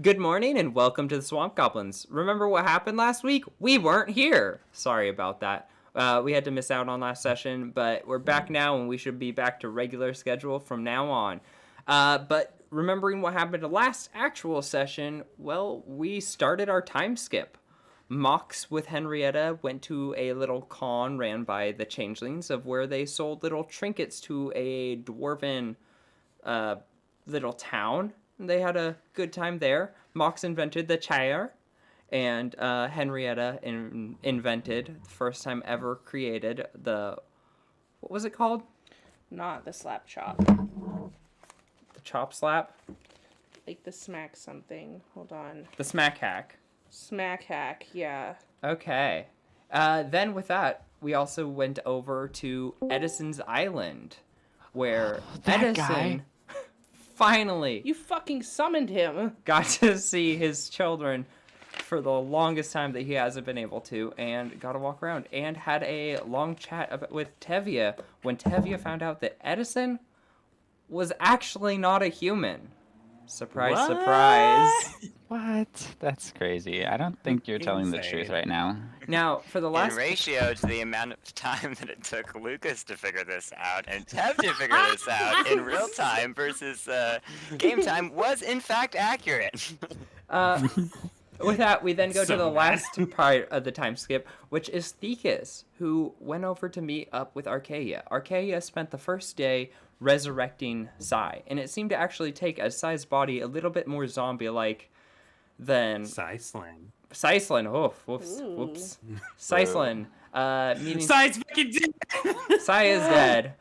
Good morning and welcome to the Swamp Goblins. Remember what happened last week? We weren't here. Sorry about that. We had to miss out on last session, but we're back now and we should be back to regular schedule from now on. But remembering what happened to last actual session, well, we started our time skip. Mox with Henrietta went to a little con ran by the changelings of where they sold little trinkets to a dwarven little town. They had a good time there. Mox invented the chair, and Henrietta invented the first time ever created the what was it called? Not the slap chop. The chop slap? Like the smack something. Hold on. The smack hack. Smack hack, yeah. Okay. Then with that, we also went over to Edison's Island, where Edison guy. finally You fucking summoned him. got to see his children for the longest time that he hasn't been able to, and got to walk around and had a long chat with Tevye when Tevye found out that Edison was actually not a human. Surprise, What? surprise. What? That's crazy. I don't think you're telling the truth Insane. right now. Now, for the last In ratio to the amount of time that it took Lucas to figure this out and Tev to figure this out in real time versus game time was in fact accurate. With that, we then go to So the mad. last part of the time skip, which is Thekus, who went over to meet up with Archaea. Archaea spent the first day resurrecting Sai, and it seemed to actually take as Sai's body a little bit more zombie-like than Sai slang. Saislin. Oh, whoops, Ooh. whoops. Saislin, meaning Sai's fucking dead! Sai is dead.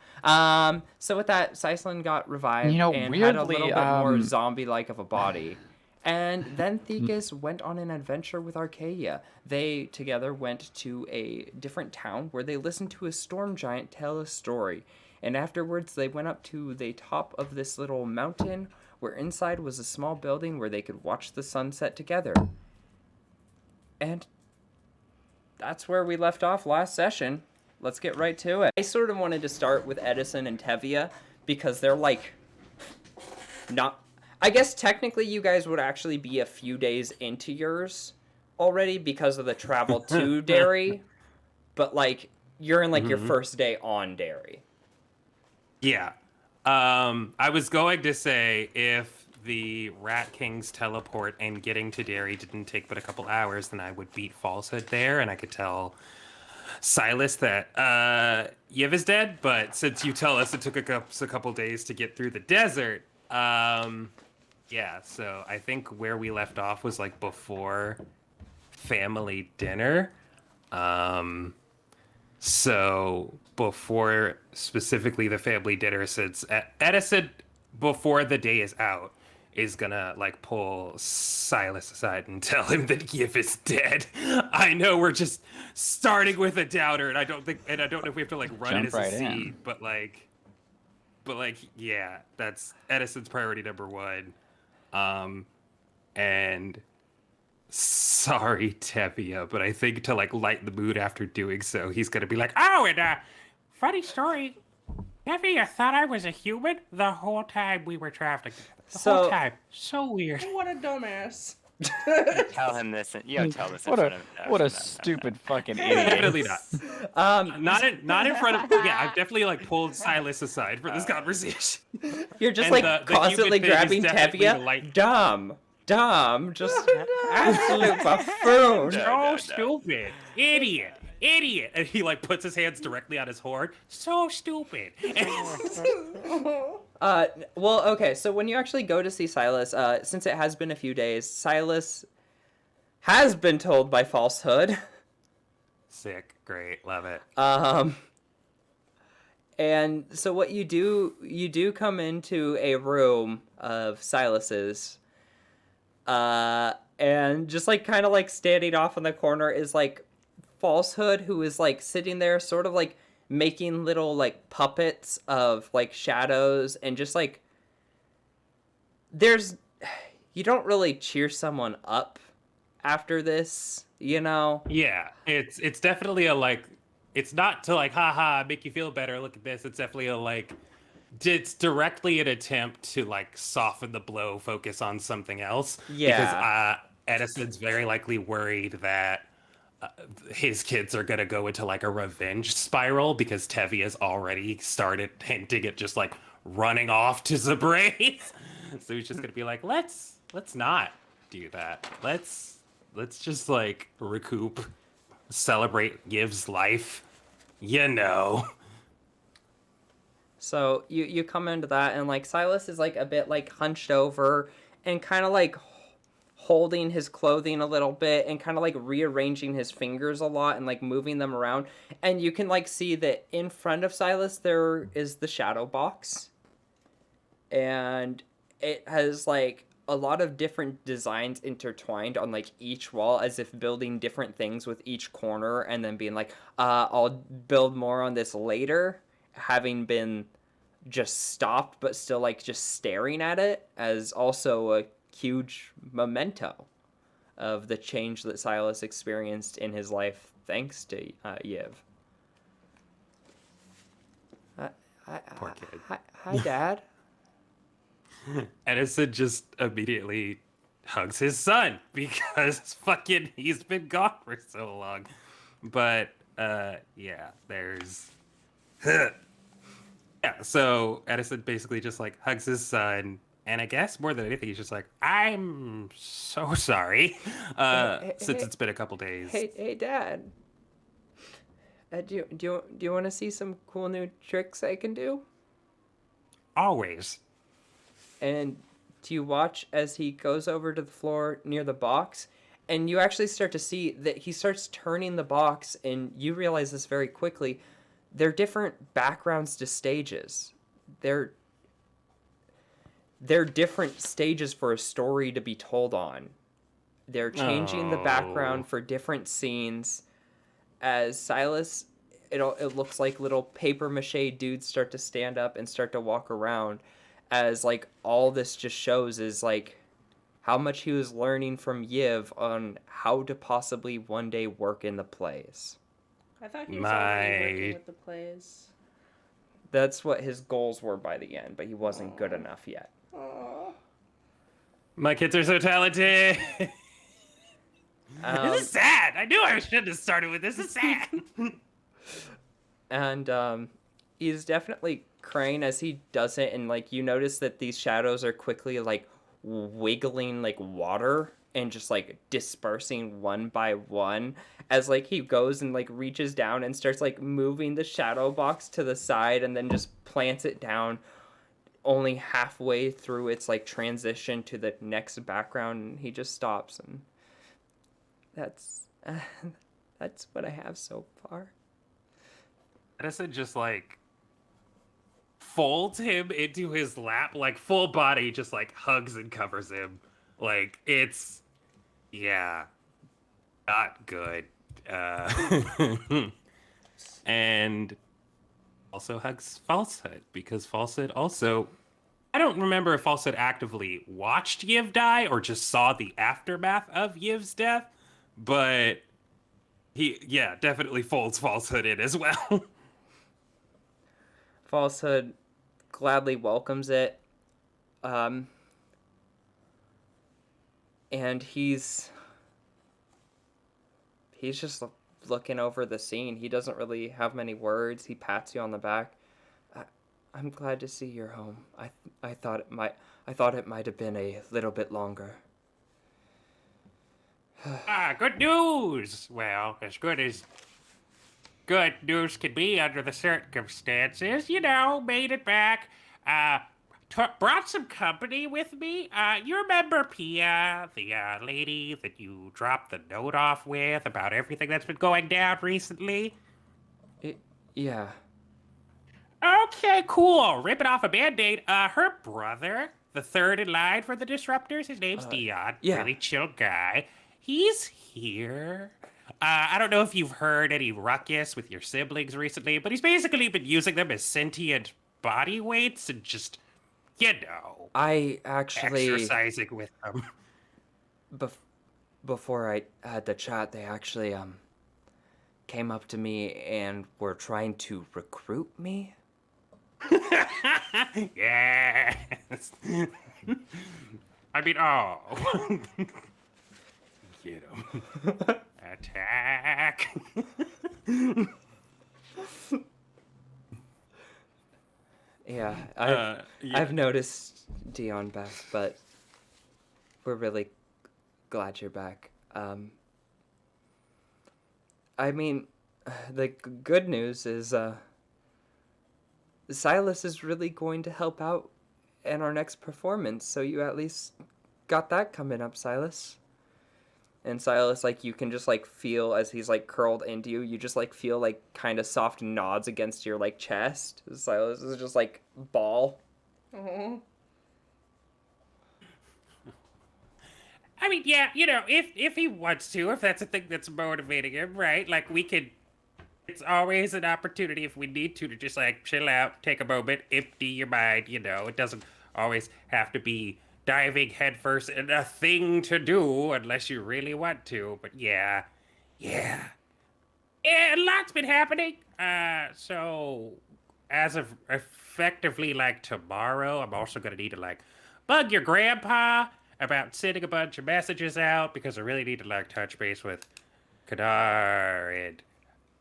So with that, Saislin got revived You know, and had a weirdly, little bit more zombie-like of a body. And then Thekus went on an adventure with Archaea. They together went to a different town where they listened to a storm giant tell a story. And afterwards, they went up to the top of this little mountain where inside was a small building where they could watch the sunset together. And that's where we left off last session. Let's get right to it. I sort of wanted to start with Edison and Tevye because they're like not... I guess technically you guys would actually be a few days into yours already because of the travel to Derry, but like you're in like your first day on Derry. Yeah. I was going to say if the Rat King's teleport and getting to Derry didn't take but a couple hours, then I would beat Falsehood there and I could tell Silas that Yiv is dead, but since you tell us it took a couple days to get through the desert, yeah, so I think where we left off was like before family dinner. So before specifically the family dinner, since Edison, before the day is out, is gonna like pull Silas aside and tell him that Yif is dead. I know we're just starting with a downer, and I don't know if we have to like run Jump it as right a in. seed, but yeah, that's Edison's priority number one. And sorry, Tevye, but I think to like lighten the mood after doing so, he's gonna be like, "Oh, and funny story. Tevye thought I was a human the whole time we were traveling together. The whole time. So weird." What a dumbass. Tell him this. You don't tell this in What front a of what no, a no, no. stupid fucking idiot. Definitely not. Not in front of. Yeah, I've definitely like pulled Silas aside for this conversation. You're just And like the constantly human thing is grabbing definitely the Tevye. light- Dumb, just absolute buffoon. So stupid. Idiot. And he like puts his hands directly on his horn. So stupid. Well, okay, so when you actually go to see Silas, since it has been a few days, Silas has been told by Falsehood. Sick. Great. Love it. And so what you do come into a room of Silas's, and just like kind of like standing off in the corner is like Falsehood, who is like sitting there sort of like making little like puppets of like shadows, and just like you don't really cheer someone up after this, you know? Yeah. It's definitely a like. It's not to like, haha, make you feel better. Look at this. It's definitely a like, it's directly an attempt to like soften the blow, focus on something else. Yeah. Because Edison's very likely worried that his kids are gonna go into like a revenge spiral because Tevi has already started hinting at just like running off to Zabraze. So he's just gonna be like, let's not do that. Let's just like recoup, celebrate Yiv's life. You know. So you come into that, and like Silas is like a bit like hunched over and kind of like holding his clothing a little bit and kind of like rearranging his fingers a lot and like moving them around. And you can like see that in front of Silas there is the shadow box. And it has like a lot of different designs intertwined on like each wall, as if building different things with each corner and then being like, I'll build more on this later, having been just stopped but still like just staring at it, as also a huge memento of the change that Silas experienced in his life thanks to Yiv. Poor kid. Hi, Dad. Edison just immediately hugs his son because fucking he's been gone for so long. But yeah, there's yeah, so Edison basically just like hugs his son, and I guess more than anything he's just like, I'm so sorry. Since it's been a couple days. Hey, Dad. Do you want to see some cool new tricks I can do? Always. And do you watch as he goes over to the floor near the box, and you actually start to see that he starts turning the box, and you realize this very quickly. They're different backgrounds to stages. They're different stages for a story to be told on. They're changing the background for different scenes. As Silas, it looks like little paper mache dudes start to stand up and start to walk around, as like all this just shows is like how much he was learning from Yiv on how to possibly one day work in the plays. I thought he was already working with the plays. That's what his goals were by the end, but he wasn't good enough yet. Aww. My kids are so talented. This is sad. I knew I shouldn't have started with this. It's sad. And he's definitely crying as he does it, and like you notice that these shadows are quickly like wiggling like water and just like dispersing one by one, as like he goes and like reaches down and starts like moving the shadow box to the side and then just plants it down only halfway through its like transition to the next background, and he just stops. And that's what I have so far. Edison just like folds him into his lap, like full body, just like hugs and covers him. Like it's, yeah, not good. And also hugs Falsehood, because Falsehood also, I don't remember if Falsehood actively watched Yiv die or just saw the aftermath of Yiv's death, but he, yeah, definitely folds Falsehood in as well. Falsehood gladly welcomes it. And he's just looking over the scene. He doesn't really have many words. He pats you on the back. I'm glad to see you're home. I thought it might have been a little bit longer. Good news! Well, as good news can be under the circumstances. You know, made it back. Brought some company with me. You remember Pia, the lady that you dropped the note off with about everything that's been going down recently? Yeah. Okay, cool. Ripping off a Band-Aid. Her brother, the third in line for the Disruptors, his name's Dion. yeah. Really chill guy. He's here. I don't know if you've heard any ruckus with your siblings recently, but he's basically been using them as sentient body weights and just, you know, I actually exercising with them. Before I had the chat, they actually came up to me and were trying to recruit me. Yes. I mean, oh. Get him. Attack. Yeah, Yeah. I've noticed Dion back, but we're really glad you're back. I mean, the good news is Silas is really going to help out in our next performance, so you at least got that coming up, Silas. And Silas, like, you can just, like, feel as he's, like, curled into you, you just, like, feel, like, kind of soft nods against your, like, chest. Silas is just, like, ball. Oh. I mean, yeah, you know, if he wants to, if that's a thing that's motivating him, right? Like, we could. It's always an opportunity if we need to just, like, chill out, take a moment, empty your mind, you know. It doesn't always have to be diving headfirst in a thing to do unless you really want to. But yeah, a lot's been happening. So as of effectively like tomorrow, I'm also gonna need to like bug your grandpa about sending a bunch of messages out because I really need to like touch base with Kadar and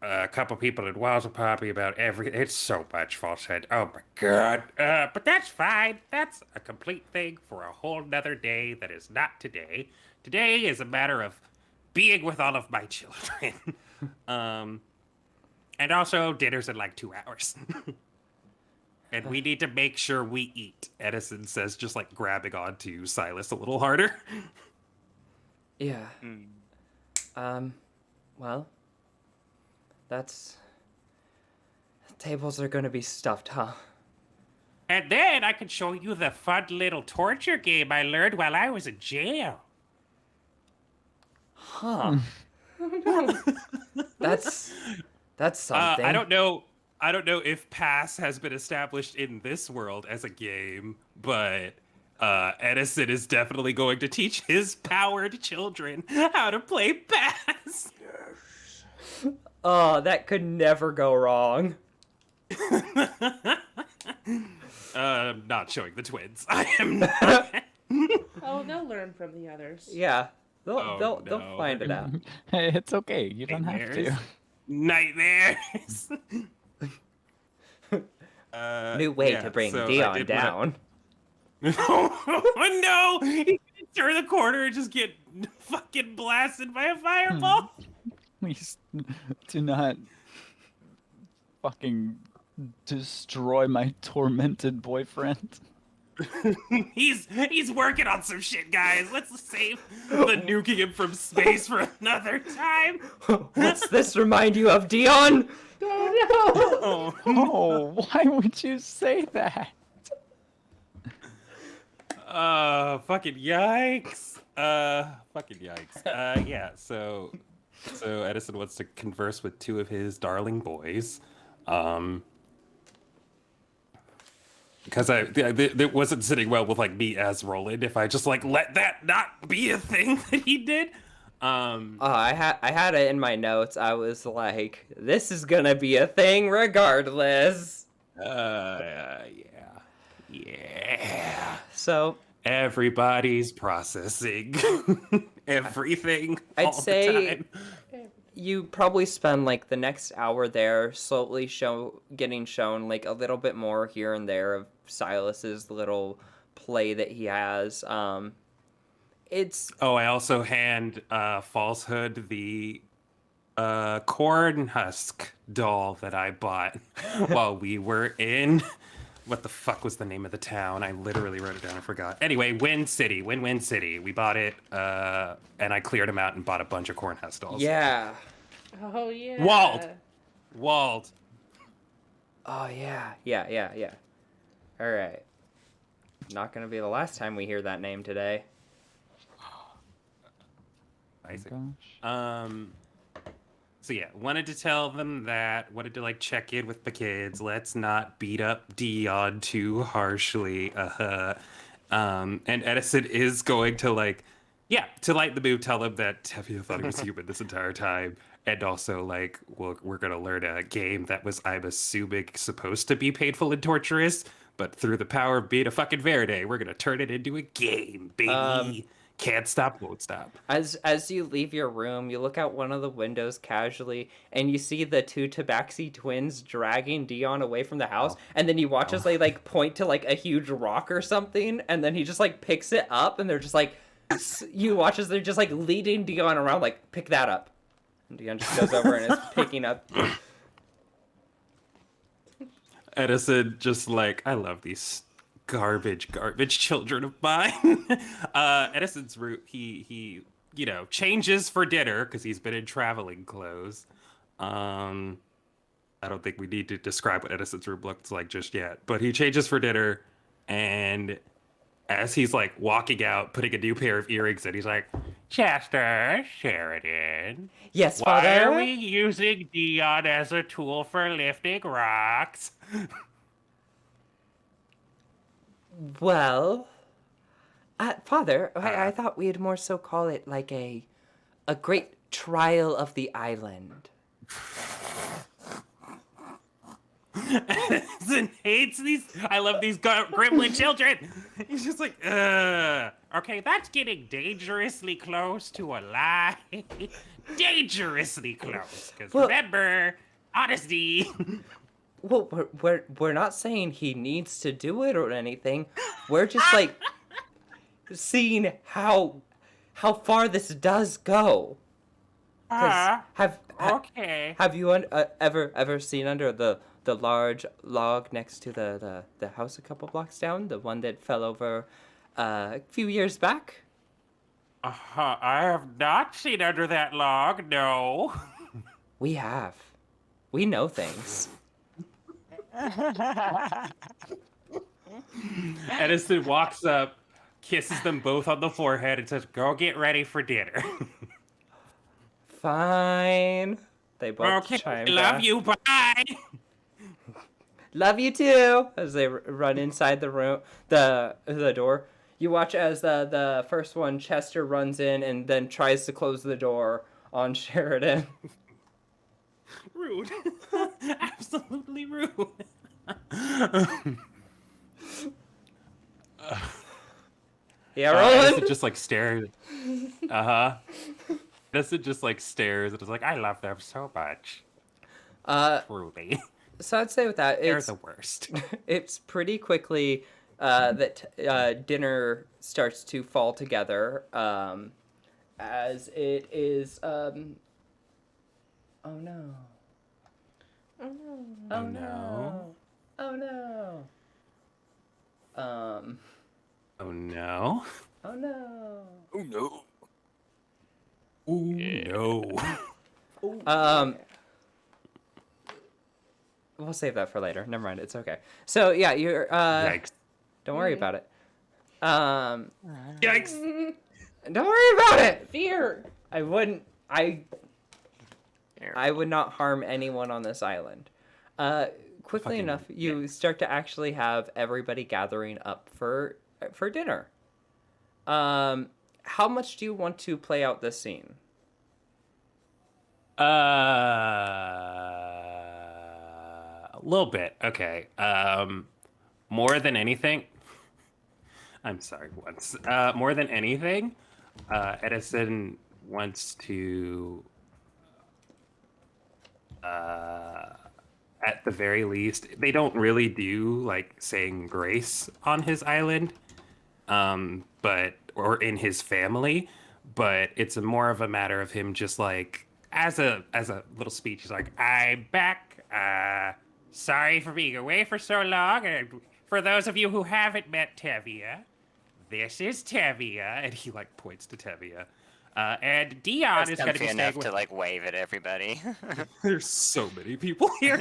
a couple people in Wazzlepoppy about everything. It's so much falsehood. Oh my god. But that's fine. That's a complete thing for a whole nother day that is not today. Today is a matter of being with all of my children. And also dinner's in like 2 hours. And we need to make sure we eat. Edison says, just like grabbing onto Silas a little harder. Yeah. Well, that's... Tables are gonna be stuffed, huh? And then I can show you the fun little torture game I learned while I was in jail. Huh. That's something. I don't know if Pass has been established in this world as a game, but Edison is definitely going to teach his powered children how to play Pass. Oh, that could never go wrong. Not showing the twins. I am not. Oh, they'll learn from the others. Yeah. They'll Oh, they'll no. find it out. Hey, it's okay. You don't have to. Nightmares. New way yeah, to bring so I Dion did down. Oh no! He can turn the corner and just get fucking blasted by a fireball. Please do not fucking destroy my tormented boyfriend. He's working on some shit, guys. Let's save the nuking him from space for another time. What's this remind you of, Dion? Oh, Oh, why would you say that? fucking yikes. Fucking yikes. Yeah, so Edison wants to converse with 2 of his darling boys. Because it wasn't sitting well with like me as Roland if I just like let that not be a thing that he did. I had it in my notes. I was like, this is gonna be a thing regardless. Yeah. So Everybody's processing everything. I'd all say the time. you probably spend like the next hour there slowly getting shown like a little bit more here and there of Silas's little play that he has. It's Oh, I also hand Falsehood the corn husk doll that I bought while we were in. What the fuck was the name of the town? I literally wrote it down. I forgot. Anyway, Win City. We bought it, and I cleared them out and bought a bunch of corn husk dolls. yeah. Oh, yeah. Walled. Oh yeah. All right. Not gonna be the last time we hear that name today. I see. Gosh. So yeah, wanted to tell them that, wanted to like check in with the kids. Let's not beat up Dion too harshly. And Edison is going to like, yeah, to light the mood, tell him that Tevye thought he was human this entire time. And also, like, we're gonna learn a game that was, I'm assuming, supposed to be painful and torturous, but through the power of being a fucking Verde, we're gonna turn it into a game, baby. Can't stop, won't stop. As you leave your room, you look out one of the windows casually, and you see the two Tabaxi twins dragging Dion away from the house. And then you watch as they like point to like a huge rock or something, and then he just like picks it up, and they're just like, you watch as they're just like leading Dion around, like, pick that up. And Dion just goes over and is picking up. Edison just like, I love these garbage children of mine. Edison's route, he changes for dinner because he's been in traveling clothes. I don't think we need to describe what Edison's room looks like just yet, but he changes for dinner, and as he's like walking out, putting a new pair of earrings in, he's like, Chester, Sheridan. Yes, Why father. are we using Dion as a tool for lifting rocks? Well, father, I thought we'd more so call it like a great trial of the island. Edison hates these. I love these gremlin children. He's just like, okay, that's getting dangerously close to a lie. Dangerously close. Because Well- remember, honesty. Well, we're not saying he needs to do it or anything. We're just like seeing how far this does go. 'Cause Okay. have you ever seen under the large log next to the house a couple blocks down, the one that fell over a few years back? I have not seen under that log, no. We have. We know things. Edison walks up, kisses them both on the forehead, and says, go get ready for dinner. Fine. They both Okay, chime love back. you, bye. Love you too. As they run inside the room, the door. You watch as the first one, Chester, runs in and then tries to close the door on Sheridan. Rude. Absolutely rude. Yeah, rolling. Edison just like stares. Edison just like stares and is like, I love them so much. Truly. So I'd say with that, They're it's the worst. it's pretty quickly that dinner starts to fall together. As it is. Oh no. Oh no. Oh no. no. Oh no. Oh no. Oh no. Oh no. Ooh, no. We'll save that for later. Never mind. It's okay. So yeah, you're. Yikes. Don't worry about it. Yikes. Don't worry about it. Fear. I wouldn't. I would not harm anyone on this island. Quickly Fucking enough, you start to actually have everybody gathering up for dinner. How much do you want to play out this scene? A little bit. Okay. More than anything. I'm sorry. Once. More than anything, Edison wants to. At the very least, they don't really do like saying grace on his island, or in his family, but it's more of a matter of him just like as a little speech. He's like, "I'm back. Sorry for being away for so long. And for those of you who haven't met Tevia, this is Tevia," and he like points to Tevia. And Dion is going to be staying enough with. to like wave at everybody. There's so many people here.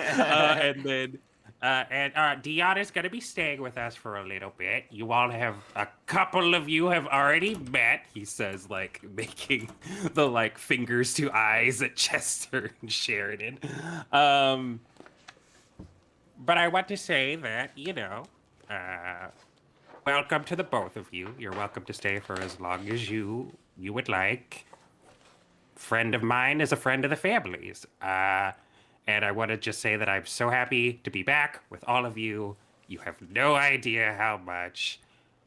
And Dion is going to be staying with us for a little bit. You all have, a couple of you have already met, he says, like making the like fingers to eyes at Chester and Sheridan. But I want to say that, welcome to the both of you. You're welcome to stay for as long as you would like. friend of mine is a friend of the family's. And I want to just say that I'm so happy to be back with all of you. You have no idea how much.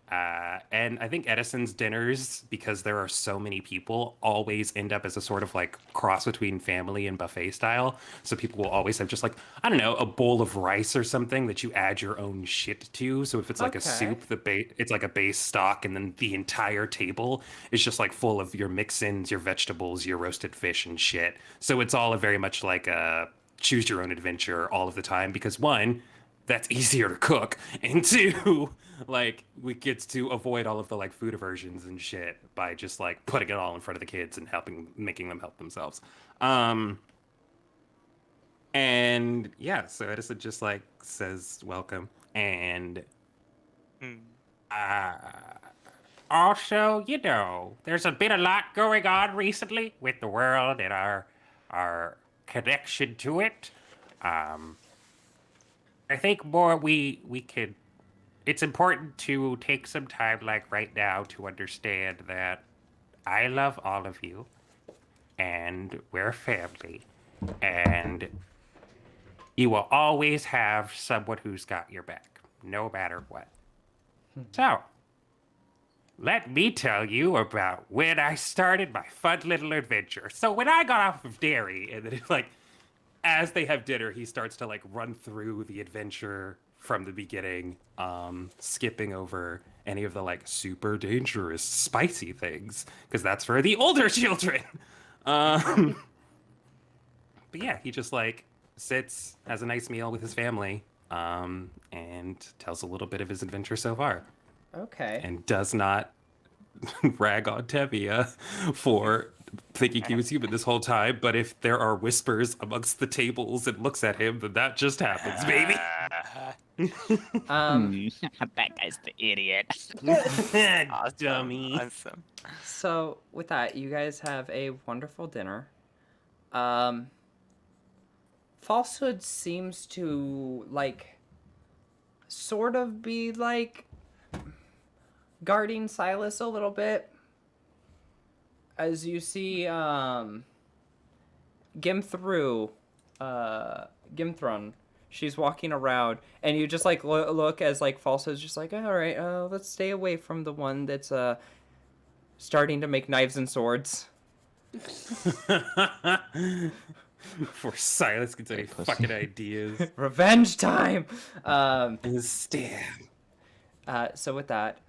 And I think Edison's dinners, because there are so many people, always end up as a sort of like cross between family and buffet style. So people will always have just like, I don't know, a bowl of rice or something that you add your own shit to. So if it's like a soup, it's like a base stock, and then the entire table is just like full of your mix-ins, your vegetables, your roasted fish and shit. So it's all very much like a choose your own adventure all of the time, because one, that's easier to cook, and two, like, we get to avoid all of the like food aversions and shit by just like putting it all in front of the kids and making them help themselves. And yeah, so Edison just like says welcome, and also, you know, there's been a lot going on recently with the world and our connection to it. I think more we could. It's important to take some time, like right now, to understand that I love all of you, and we're family, and you will always have someone who's got your back, no matter what. So, let me tell you about when I started my fun little adventure. So when I got off of dairy, and then it's like, as they have dinner, he starts to like run through the adventure from the beginning, skipping over any of the like super dangerous spicy things, because that's for the older children. But yeah, he just like sits, has a nice meal with his family, and tells a little bit of his adventure so far. Okay. And does not rag on Tevia for thinking he was human this whole time, but if there are whispers amongst the tables and looks at him, then that just happens, baby. That guy's the idiot. Dummy. Awesome. So with that, you guys have a wonderful dinner. Falsehood seems to like sort of be like guarding Silas a little bit. As you see Gimthron, she's walking around, and you just like look as like Falsehood's just like, all right, let's stay away from the one that's starting to make knives and swords. Before Silas gets any fucking ideas. Revenge time. Stab. So with that,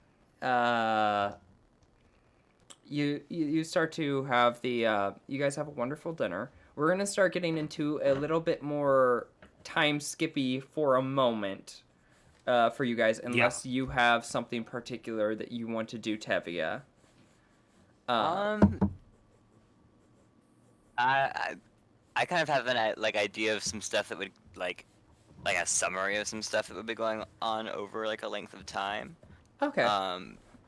you start to have the you guys have a wonderful dinner. We're gonna start getting into a little bit more time skippy for a moment for you guys, unless you have something particular that you want to do, Tevia. I kind of have an like idea of some stuff that would like a summary of some stuff that would be going on over like a length of time. Okay.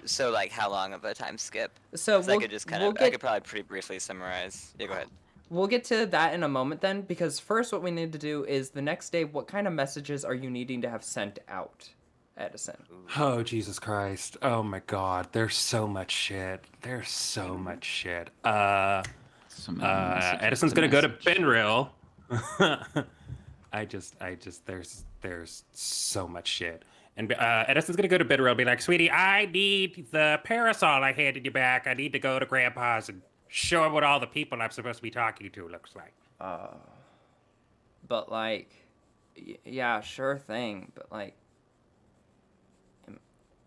So like how long of a time skip? So I could just kind of I could probably pretty briefly summarize. Yeah, go ahead. We'll get to that in a moment then, because first what we need to do is the next day, what kind of messages are you needing to have sent out, Edison? Oh, Jesus Christ. Oh my God. There's so much shit. Edison's gonna go to Benrill. There's so much shit. And Edison's gonna go to Benrill and be like, sweetie, I need the parasol I handed you back. I need to go to Grandpa's and show him what all the people I'm supposed to be talking to looks like. But like, yeah, sure thing. But like,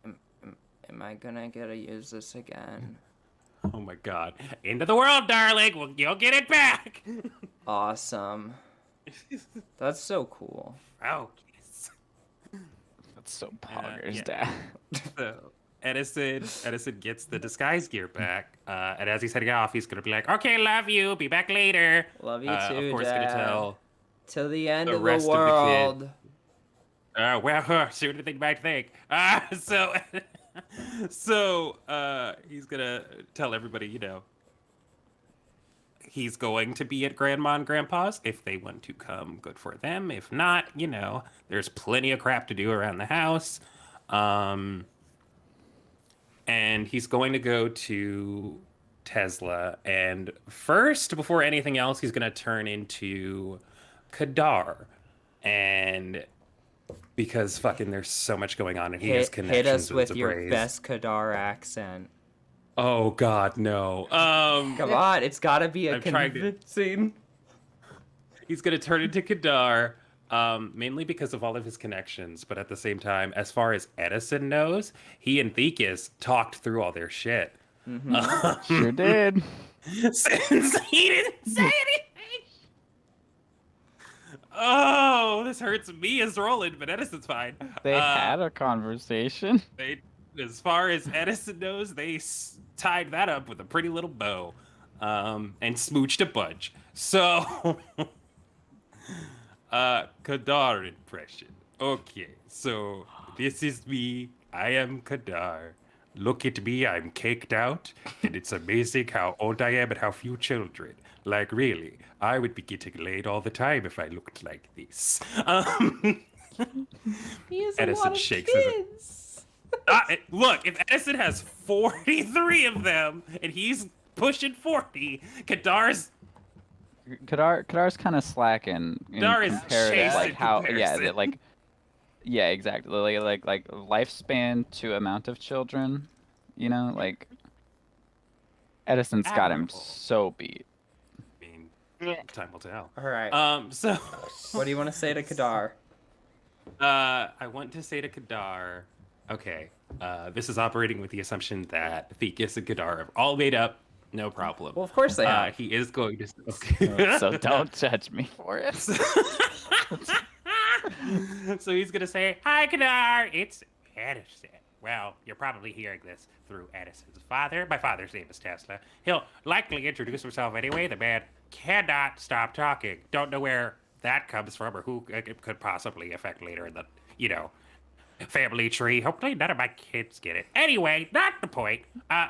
am I gonna get to use this again? Oh my God. End of the world, darling. Well, you'll get it back. Awesome. That's so cool. Oh, yes. That's so poggers, Dad. So Edison gets the disguise gear back, and as he's heading off, he's gonna be like, "Okay, love you. Be back later." Love you too, Of course, Dad. gonna tell till the end the of rest the of the world. Well, sooner than they might think. So he's gonna tell everybody, you know, he's going to be at Grandma and Grandpa's. If they want to come, good for them. If not, you know, there's plenty of crap to do around the house. And he's going to go to Tesla, and first, before anything else, he's gonna turn into Kadar, and because fucking there's so much going on, and he has Hit connections us with the your Braves. best Kadar accent. Oh God, no. Come on, it's gotta be a I'm trying to- convincing. He's gonna turn into Kadar, mainly because of all of his connections, but at the same time, as far as Edison knows, he and Thekus talked through all their shit. Sure did. Since he didn't say anything. Oh, this hurts me as Roland, but Edison's fine. They had a conversation. As far as Edison knows, they tied that up with a pretty little bow, and smooched a bunch. So, Kadar impression. Okay, so this is me. I am Kadar. Look at me, I'm caked out, and it's amazing how old I am and how few children. Like, really, I would be getting laid all the time if I looked like this. He has a Edison lot of shakes his- kids. Look, if Edison has 43 of them, and he's pushing 40, Kadar's Kadar's kind of slacking in Kadar is comparative, chased like in how, comparison. yeah, exactly, like lifespan to amount of children, you know, like Edison's got him Admirable. so beat. I mean, time will tell. All right. So What do you want to say to Kadar? I want to say to Kadar, okay, this is operating with the assumption that Thekus and Kadar have all made up, no problem. Well, of course they have. He is going to. Okay. So don't judge me for it. So he's gonna say, "Hi, Kadar. It's Edison." Well, you're probably hearing this through Edison's father. My father's name is Tesla. He'll likely introduce himself anyway. The man cannot stop talking. Don't know where that comes from or who it could possibly affect later in the, family tree. Hopefully none of my kids get it. Anyway, not the point.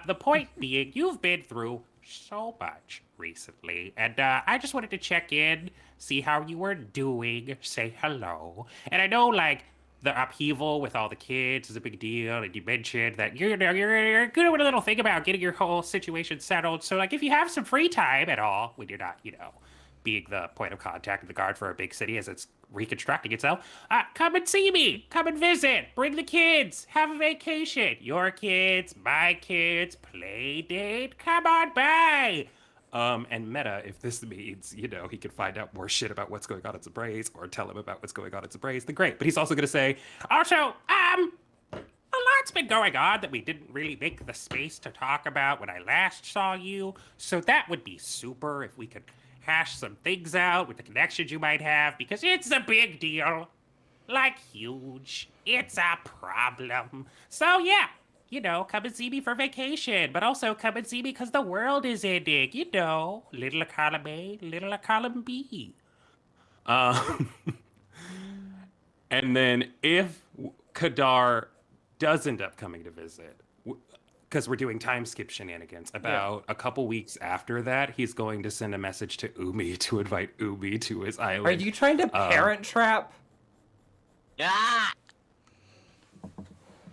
The point being, you've been through so much recently, and I just wanted to check in, see how you were doing, say hello. And I know, the upheaval with all the kids is a big deal, and you mentioned that you're good with a little thing about getting your whole situation settled. So, if you have some free time at all, when you're not, being the point of contact of the guard for a big city as it's reconstructing itself, come and see me. Come and visit. Bring the kids. Have a vacation. Your kids, my kids, play date. Come on by. And Meta, if this means, he could find out more shit about what's going on at Zabraze or tell him about what's going on at Zabraze, then great. But he's also going to say, also, a lot's been going on that we didn't really make the space to talk about when I last saw you. So that would be super if we could hash some things out with the connections you might have, because it's a big deal. Huge. It's a problem. So yeah, come and see me for vacation, but also come and see me because the world is ending, little column A, little column B. And then if Kadar does end up coming to visit, because we're doing time skip shenanigans, about a couple weeks after that, he's going to send a message to Umi to invite Umi to his island. Are you trying to parent trap? Ah!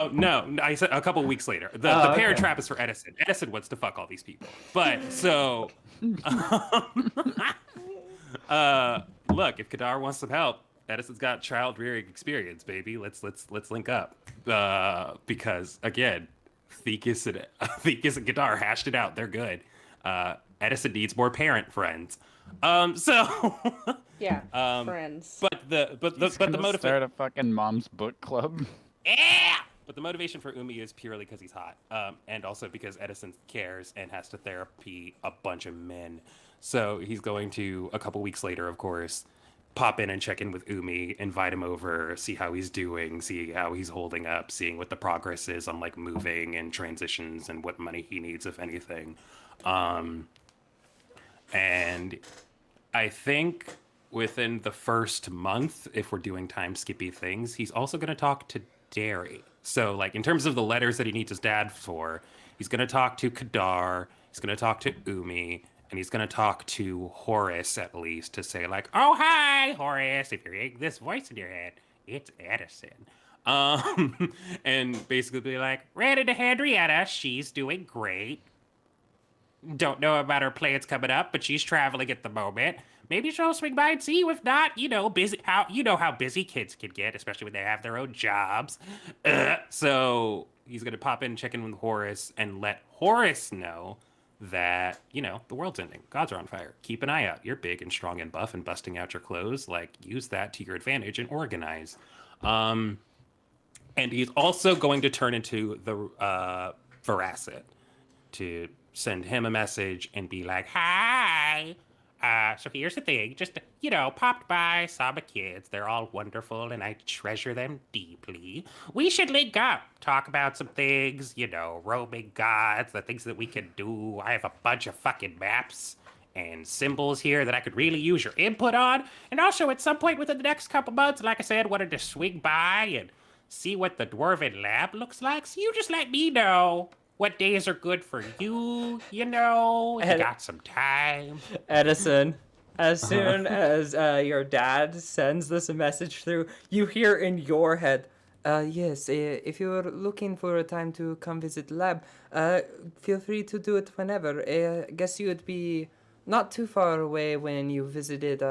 Oh, no, I said a couple weeks later. The parent trap is for Edison. Edison wants to fuck all these people. But, so... look, if Kadar wants some help, Edison's got child rearing experience, baby. Let's link up. Because, again, Thekus and Kadar hashed it out. They're good. Edison needs more parent friends. Yeah, friends. But the motivation... Start a fucking mom's book club. Yeah! But the motivation for Umi is purely because he's hot, and also because Edison cares and has to therapy a bunch of men. So he's going to, a couple weeks later, of course, pop in and check in with Umi, invite him over, see how he's doing, see how he's holding up, seeing what the progress is on moving and transitions and what money he needs, if anything. And I think within the first month, if we're doing time skippy things, he's also going to talk to Derry. So, in terms of the letters that he needs his dad for, he's going to talk to Kadar, he's going to talk to Umi, and he's going to talk to Horace, at least, to say, oh, hi, Horace, if you're hearing this voice in your head, it's Edison. And basically be ran into Henrietta, she's doing great. don't know about her plans coming up, but she's traveling at the moment. Maybe she'll swing by and see you. If not, busy. How busy kids can get, especially when they have their own jobs. So he's gonna pop in, check in with Horace, and let Horace know that the world's ending. Gods are on fire. Keep an eye out. You're big and strong and buff and busting out your clothes. Like, use that to your advantage and organize. And he's also going to turn into the Veracid to send him a message and be like, "Hi. So here's the thing. Just, popped by, saw my kids. They're all wonderful, and I treasure them deeply. We should link up, talk about some things, roaming gods, the things that we can do. I have a bunch of fucking maps and symbols here that I could really use your input on. And also, at some point within the next couple months, like I said, wanted to swing by and see what the Dwarven lab looks like. So you just let me know what days are good for you, if you got some time." Edison, as soon as your dad sends this message through, you hear in your head, yes, if you're looking for a time to come visit the lab, feel free to do it whenever. I guess you would be not too far away when you visited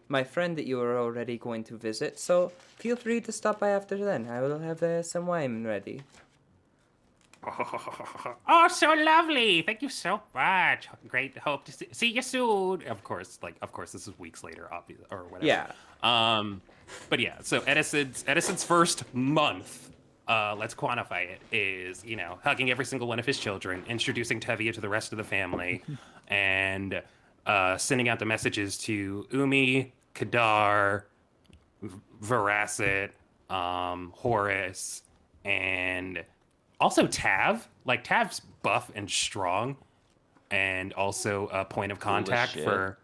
my friend that you were already going to visit, so feel free to stop by after then. I will have some wine ready. Oh, so lovely. Thank you so much. Great. Hope to see you soon. Of course, this is weeks later, obviously, or whatever. Yeah. But yeah, so Edison's first month, let's quantify it, is, hugging every single one of his children, introducing Tevye to the rest of the family, and sending out the messages to Umi, Kadar, Veracid, Horace, and also Tav. Like, Tav's buff and strong, and also a point of contact for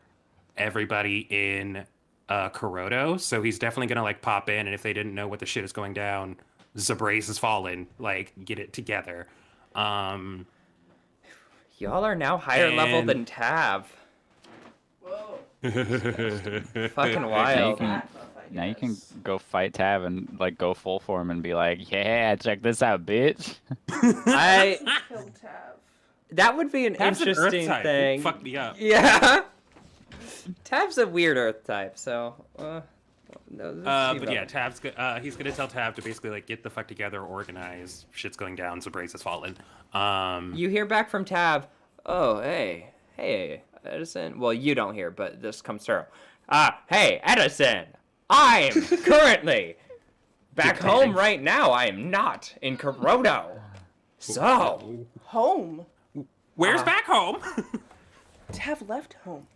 everybody in Kurodo. So he's definitely gonna pop in, and if they didn't know what the shit is going down, Zabraze has fallen. Get it together. Y'all are now higher level than Tav. Whoa. Fucking wild. Now you can go fight Tav and go full form and be like, "Yeah, check this out, bitch." Killed Tav. That would be an Tav's interesting an Earth type. thing. Fuck me up. Yeah. Tav's a weird Earth type, so. No, But yeah, he's gonna tell Tav to basically get the fuck together, organize. Shit's going down. Zabraze has fallen. You hear back from Tav. Oh, hey, Edison. Well, you don't hear, but this comes through. Hey, Edison. I'm currently back home right now. I am not in Kurodo. So, Home. Where's back home? Tav left home.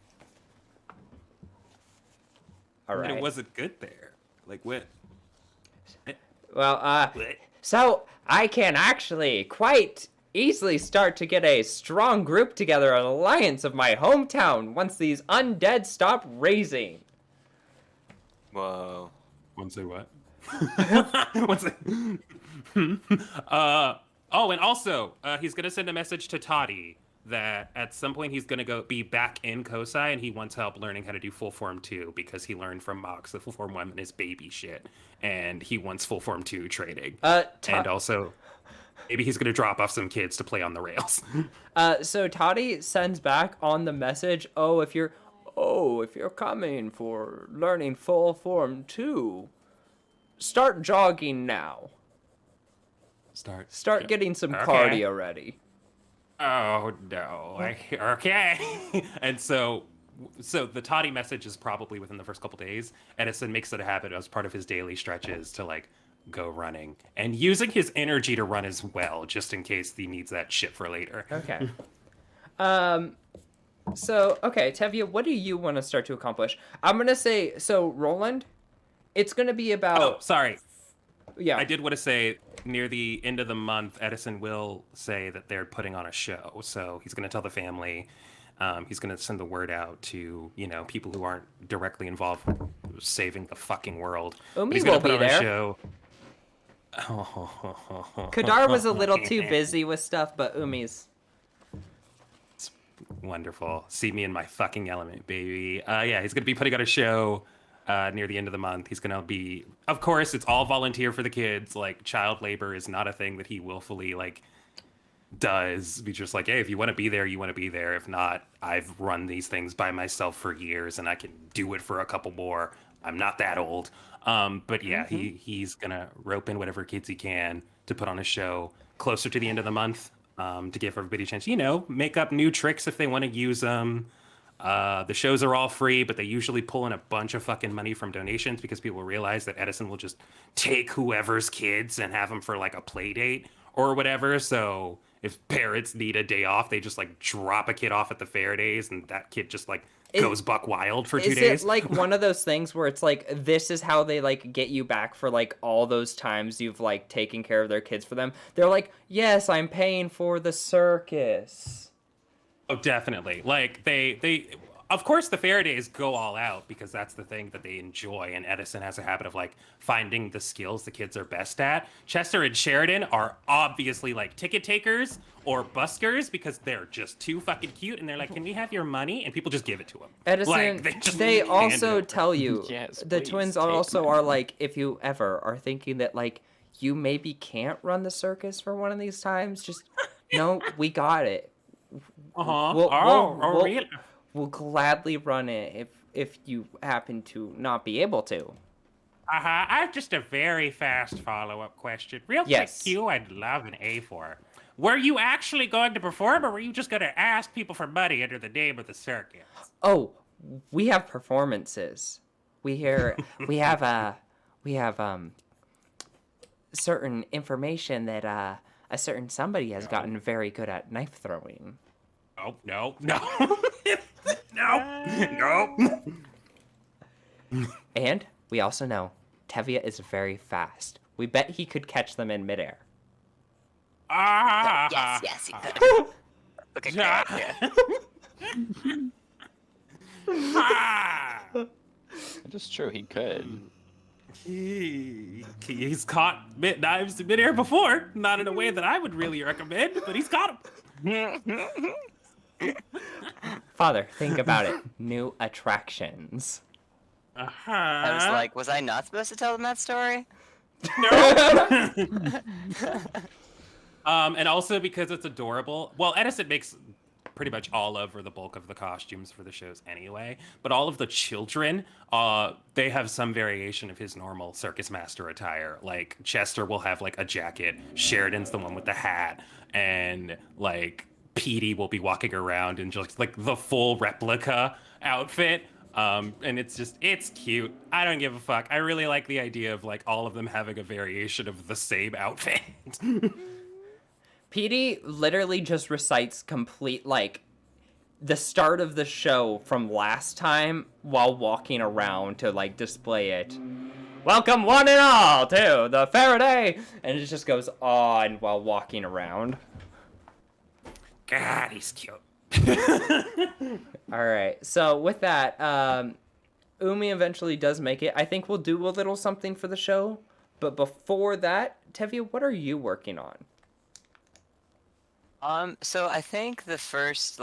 all right. And it wasn't good there. What? Well, so I can actually quite easily start to get a strong group together, an alliance of my hometown once these undead stop raising. Whoa. One say what? One say. And also, he's gonna send a message to Toddy that at some point he's gonna be back in Kosai, and he wants help learning how to do full form 2 because he learned from Mox that full form 1 is baby shit, and he wants full form 2 training. And also, maybe he's gonna drop off some kids to play on the rails. So Toddy sends back on the message, if you're coming for learning full form 2, start jogging now. Start getting some cardio ready. Oh no. Okay. And so the Toddy message is probably within the first couple days. Edison makes it a habit as part of his daily stretches to go running and using his energy to run as well, just in case he needs that shit for later. Okay. So, Tevye, what do you want to start to accomplish? I'm going to say, so Roland, it's going to be about... Oh, sorry. Yeah. I did want to say, near the end of the month, Edison will say that they're putting on a show. So he's going to tell the family. He's going to send the word out to, people who aren't directly involved with saving the fucking world. Umi will be there. Show. Kadar was a little too busy with stuff, but Umi's... Wonderful. See me in my fucking element, baby. Yeah, he's going to be putting on a show near the end of the month. He's going to be, of course, it's all volunteer for the kids. Child labor is not a thing that he willfully, does be just like, hey, if you want to be there, you want to be there. If not, I've run these things by myself for years, and I can do it for a couple more. I'm not that old. But yeah, he's gonna rope in whatever kids he can to put on a show closer to the end of the month, to give everybody a chance. Make up new tricks if they want to use them. The shows are all free, but they usually pull in a bunch of fucking money from donations because people realize that Edison will just take whoever's kids and have them for like a play date or whatever. So if parents need a day off, they just like drop a kid off at the fair days, and that kid just like goes buck wild for 2 days. Is it like one of those things where it's like this is how they like get you back for like all those times you've like taken care of their kids for them? They're like, yes, I'm paying for the circus. Oh, definitely. Like they of course the fair days go all out because that's the thing that they enjoy, and Edison has a habit of like finding the skills the kids are best at. Chester and Sheridan are obviously like ticket takers or buskers because they're just too fucking cute, and they're like, can we have your money? And people just give it to them. Edison, Like, they hand it also over. tell you, Yes, the please, twins take are like, if you ever are thinking that like you maybe can't run the circus for one of these times, just no, we got it. Really? We'll gladly run it if you happen to not be able to. I have just a very fast follow-up question. Real Yes. quick, Q, I'd love an A for. Were you actually going to perform, or were you just going to ask people for money under the name of the circus? Oh, we have performances. We have certain information that a certain somebody has gotten very good at knife throwing. Oh, no. No. And we also know Tevia is very fast. We bet he could catch them in midair. Yes, you could. Look at Greg. It is true, he could. He's caught knives in midair before. Not in a way that I would really recommend, but he's caught them. Father, think about it. New attractions. I was like, was I not supposed to tell them that story? And also because it's adorable. Well, Edison makes pretty much all over the bulk of the costumes for the shows anyway. But all of the children, they have some variation of his normal circus master attire. Like Chester will have like a jacket. Sheridan's the one with the hat, and like Petey will be walking around in just like the full replica outfit. And it's cute. I don't give a fuck. I really like the idea of like all of them having a variation of the same outfit. Petey literally just recites complete, like, the start of the show from last time while walking around to, like, display it. Welcome one and all to the Faraday! And it just goes on while walking around. God, he's cute. Alright, so with that, Umi eventually does make it. I think we'll do a little something for the show. But before that, Tevia, what are you working on? So I think the first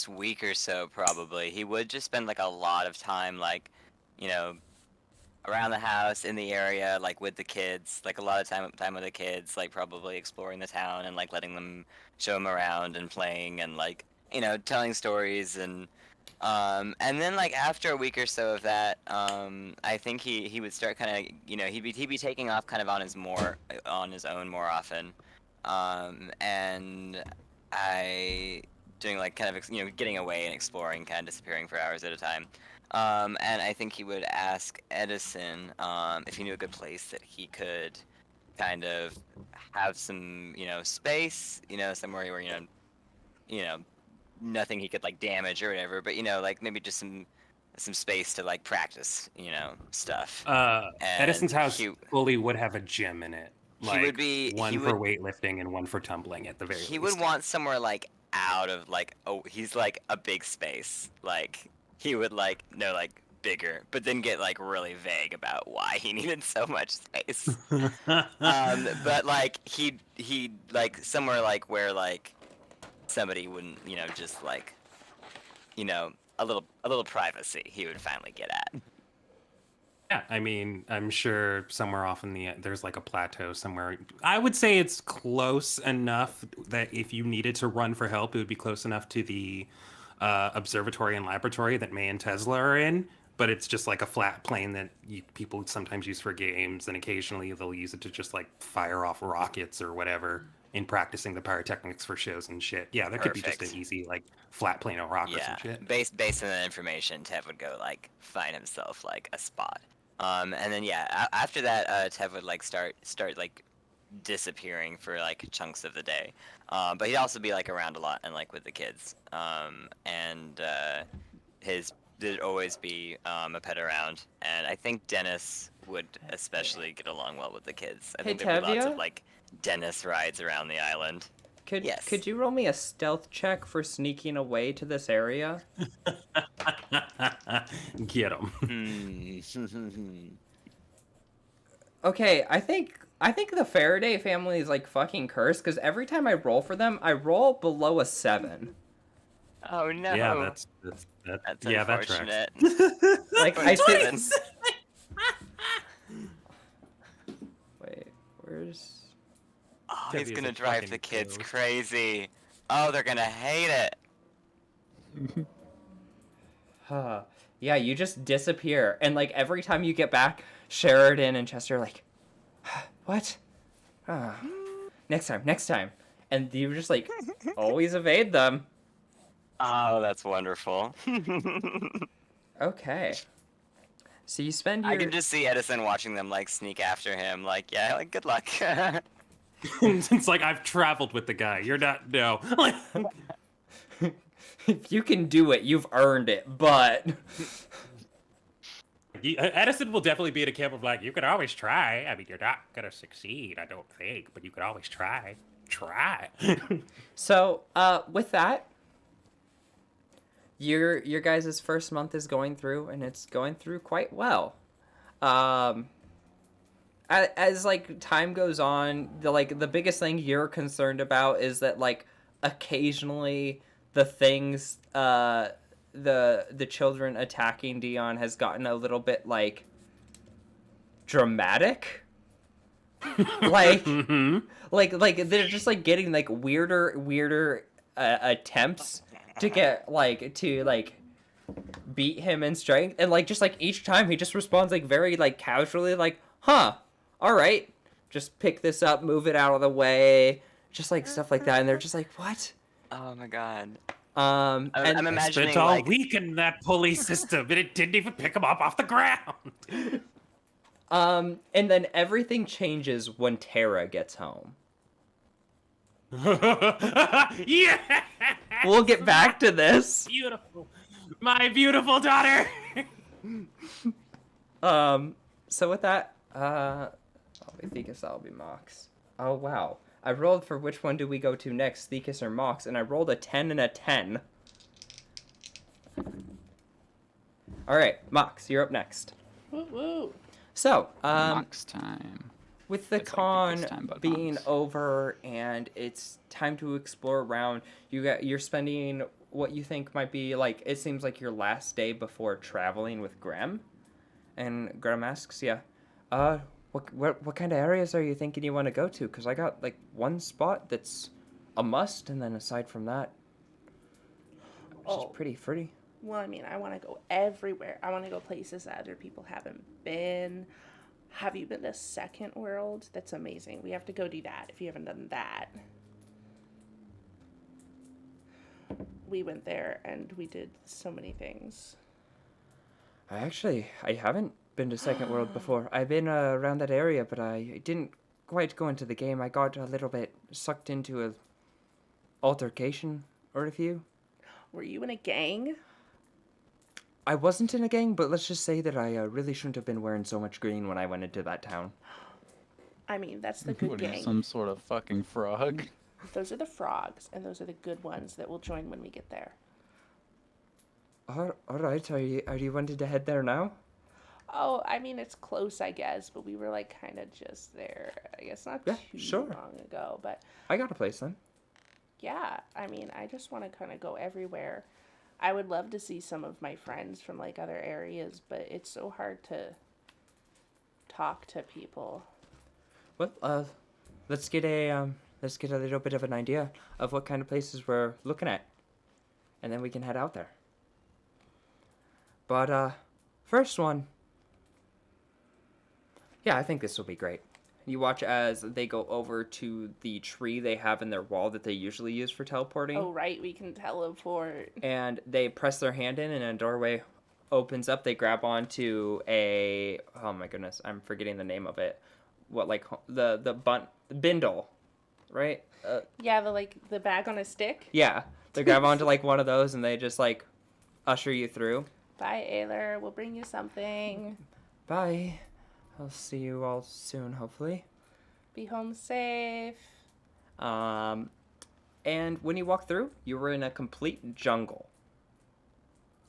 week or so, probably, he would just spend, like, a lot of time, like, around the house, in the area, like, with the kids, like, a lot of time with the kids, like, probably exploring the town and, like, letting them show him around and playing and, like, telling stories and then, like, after a week or so of that, I think he would start kind of, he'd be taking off kind of on his own more often. And doing like kind of getting away and exploring, kind of disappearing for hours at a time. And I think he would ask Edison if he knew a good place that he could kind of have some space, somewhere where nothing he could like damage or whatever, but like maybe just some space to like practice stuff. Edison's house fully would have a gym in it. Like, he would be one for weightlifting and one for tumbling at the very least. He would want somewhere like out of like he's like a big space. Like he would like bigger, but then get like really vague about why he needed so much space. But like he like somewhere like where like somebody wouldn't just like a little privacy he would finally get at. Yeah, I mean, I'm sure somewhere off in there's like a plateau somewhere. I would say it's close enough that if you needed to run for help, it would be close enough to the observatory and laboratory that May and Tesla are in. But it's just like a flat plane that people sometimes use for games, and occasionally they'll use it to just like fire off rockets or whatever in practicing the pyrotechnics for shows and shit. Yeah, there could be just Perfect. an easy like flat plane of rock or Yeah, some shit. based on that information, Tev would go like find himself like a spot. And then yeah, after that, Tev would like start like disappearing for like chunks of the day. But he'd also be like around a lot and like with the kids. And his there'd always be a pet around, and I think Dennis would especially get along well with the kids. I Hey, think there'd be lots Tevia? of like Dennis rides around the island. Yes. Could you roll me a stealth check for sneaking away to this area? Get him. Okay, I think the Faraday family is like fucking cursed because every time I roll for them, I roll below a 7. Oh no. Yeah, that's yeah, that tracks. unfortunate. Like I Seven. think. Wait, where's? Oh, Debbie he's is gonna a drive fucking the kids ghost. crazy. Oh, they're gonna hate it. Huh. Yeah, you just disappear, and like every time you get back, Sheridan and Chester are like, what? Next time, and you just like always evade them. Oh, that's wonderful. Okay. So you spend your. I can just see Edison watching them like sneak after him. Like, yeah, like good luck. It's like I've traveled with the guy. You're not no. If you can do it, you've earned it. But Edison will definitely be in a camp of like, you could always try. I mean, you're not gonna succeed, I don't think, but you could always try. Try. so, with that, your guys' first month is going through, and it's going through quite well. As like time goes on, the biggest thing you're concerned about is that like occasionally the things the children attacking Dion has gotten a little bit like dramatic. like like they're just like getting like weirder attempts to get like to like beat him in strength, and like just like each time he just responds like very like casually like, huh, all right, just pick this up, move it out of the way, just like stuff like that, and they're just like, what? Oh my god. And I'm I imagining spent all like week in that pulley system, and it didn't even pick him up off the ground. and then everything changes when Tara gets home. Yeah. We'll get back to this. Beautiful, my beautiful daughter. So with that, I think that'll be Mox. Oh wow. I rolled for which one do we go to next, Thekus or Mox, and I rolled a 10 and a 10. Alright, Mox, you're up next. Woo woo. So, Mox time. with the It's like con Thekus time, but being Mox. over and it's time to explore around, you're spending what you think might be like, it seems like your last day before traveling with Graham. And Graham asks, yeah, what kind of areas are you thinking you want to go to? Because I got like one spot that's a must, and then aside from that, it's Oh. pretty free. Well, I mean, I want to go everywhere. I want to go places that other people haven't been. Have you been to Second World? That's amazing. We have to go do that if you haven't done that. We went there and we did so many things. I haven't been to Second World before. I've been around that area, but I didn't quite go into the game. I got a little bit sucked into a altercation or a few. Were you in a gang? I wasn't in a gang, but let's just say that I really shouldn't have been wearing so much green when I went into that town. I mean, that's the good What are you, gang. some sort of fucking frog? Those are the frogs, and those are the good ones that will join when we get there. All right, are you wanting to head there now? Oh, I mean, it's close, I guess, but we were like kind of just there. I guess not Yeah, too sure. long ago, but I got a place then. yeah, I mean, I just want to kind of go everywhere. I would love to see some of my friends from like other areas, but it's so hard to talk to people. Well, let's get a little bit of an idea of what kind of places we're looking at, and then we can head out there. But first one. Yeah, I think this will be great. You watch as they go over to the tree they have in their wall that they usually use for teleporting. Oh, right, we can teleport. And they press their hand in, and a doorway opens up. They grab onto a... Oh my goodness, I'm forgetting the name of it. What, like, the bindle, right? Yeah, the bag on a stick. Yeah, they grab onto, like, one of those, and they just, like, usher you through. Bye, Ayler. We'll bring you something. Bye. I'll see you all soon, hopefully. Be home safe. And when you walk through, you were in a complete jungle.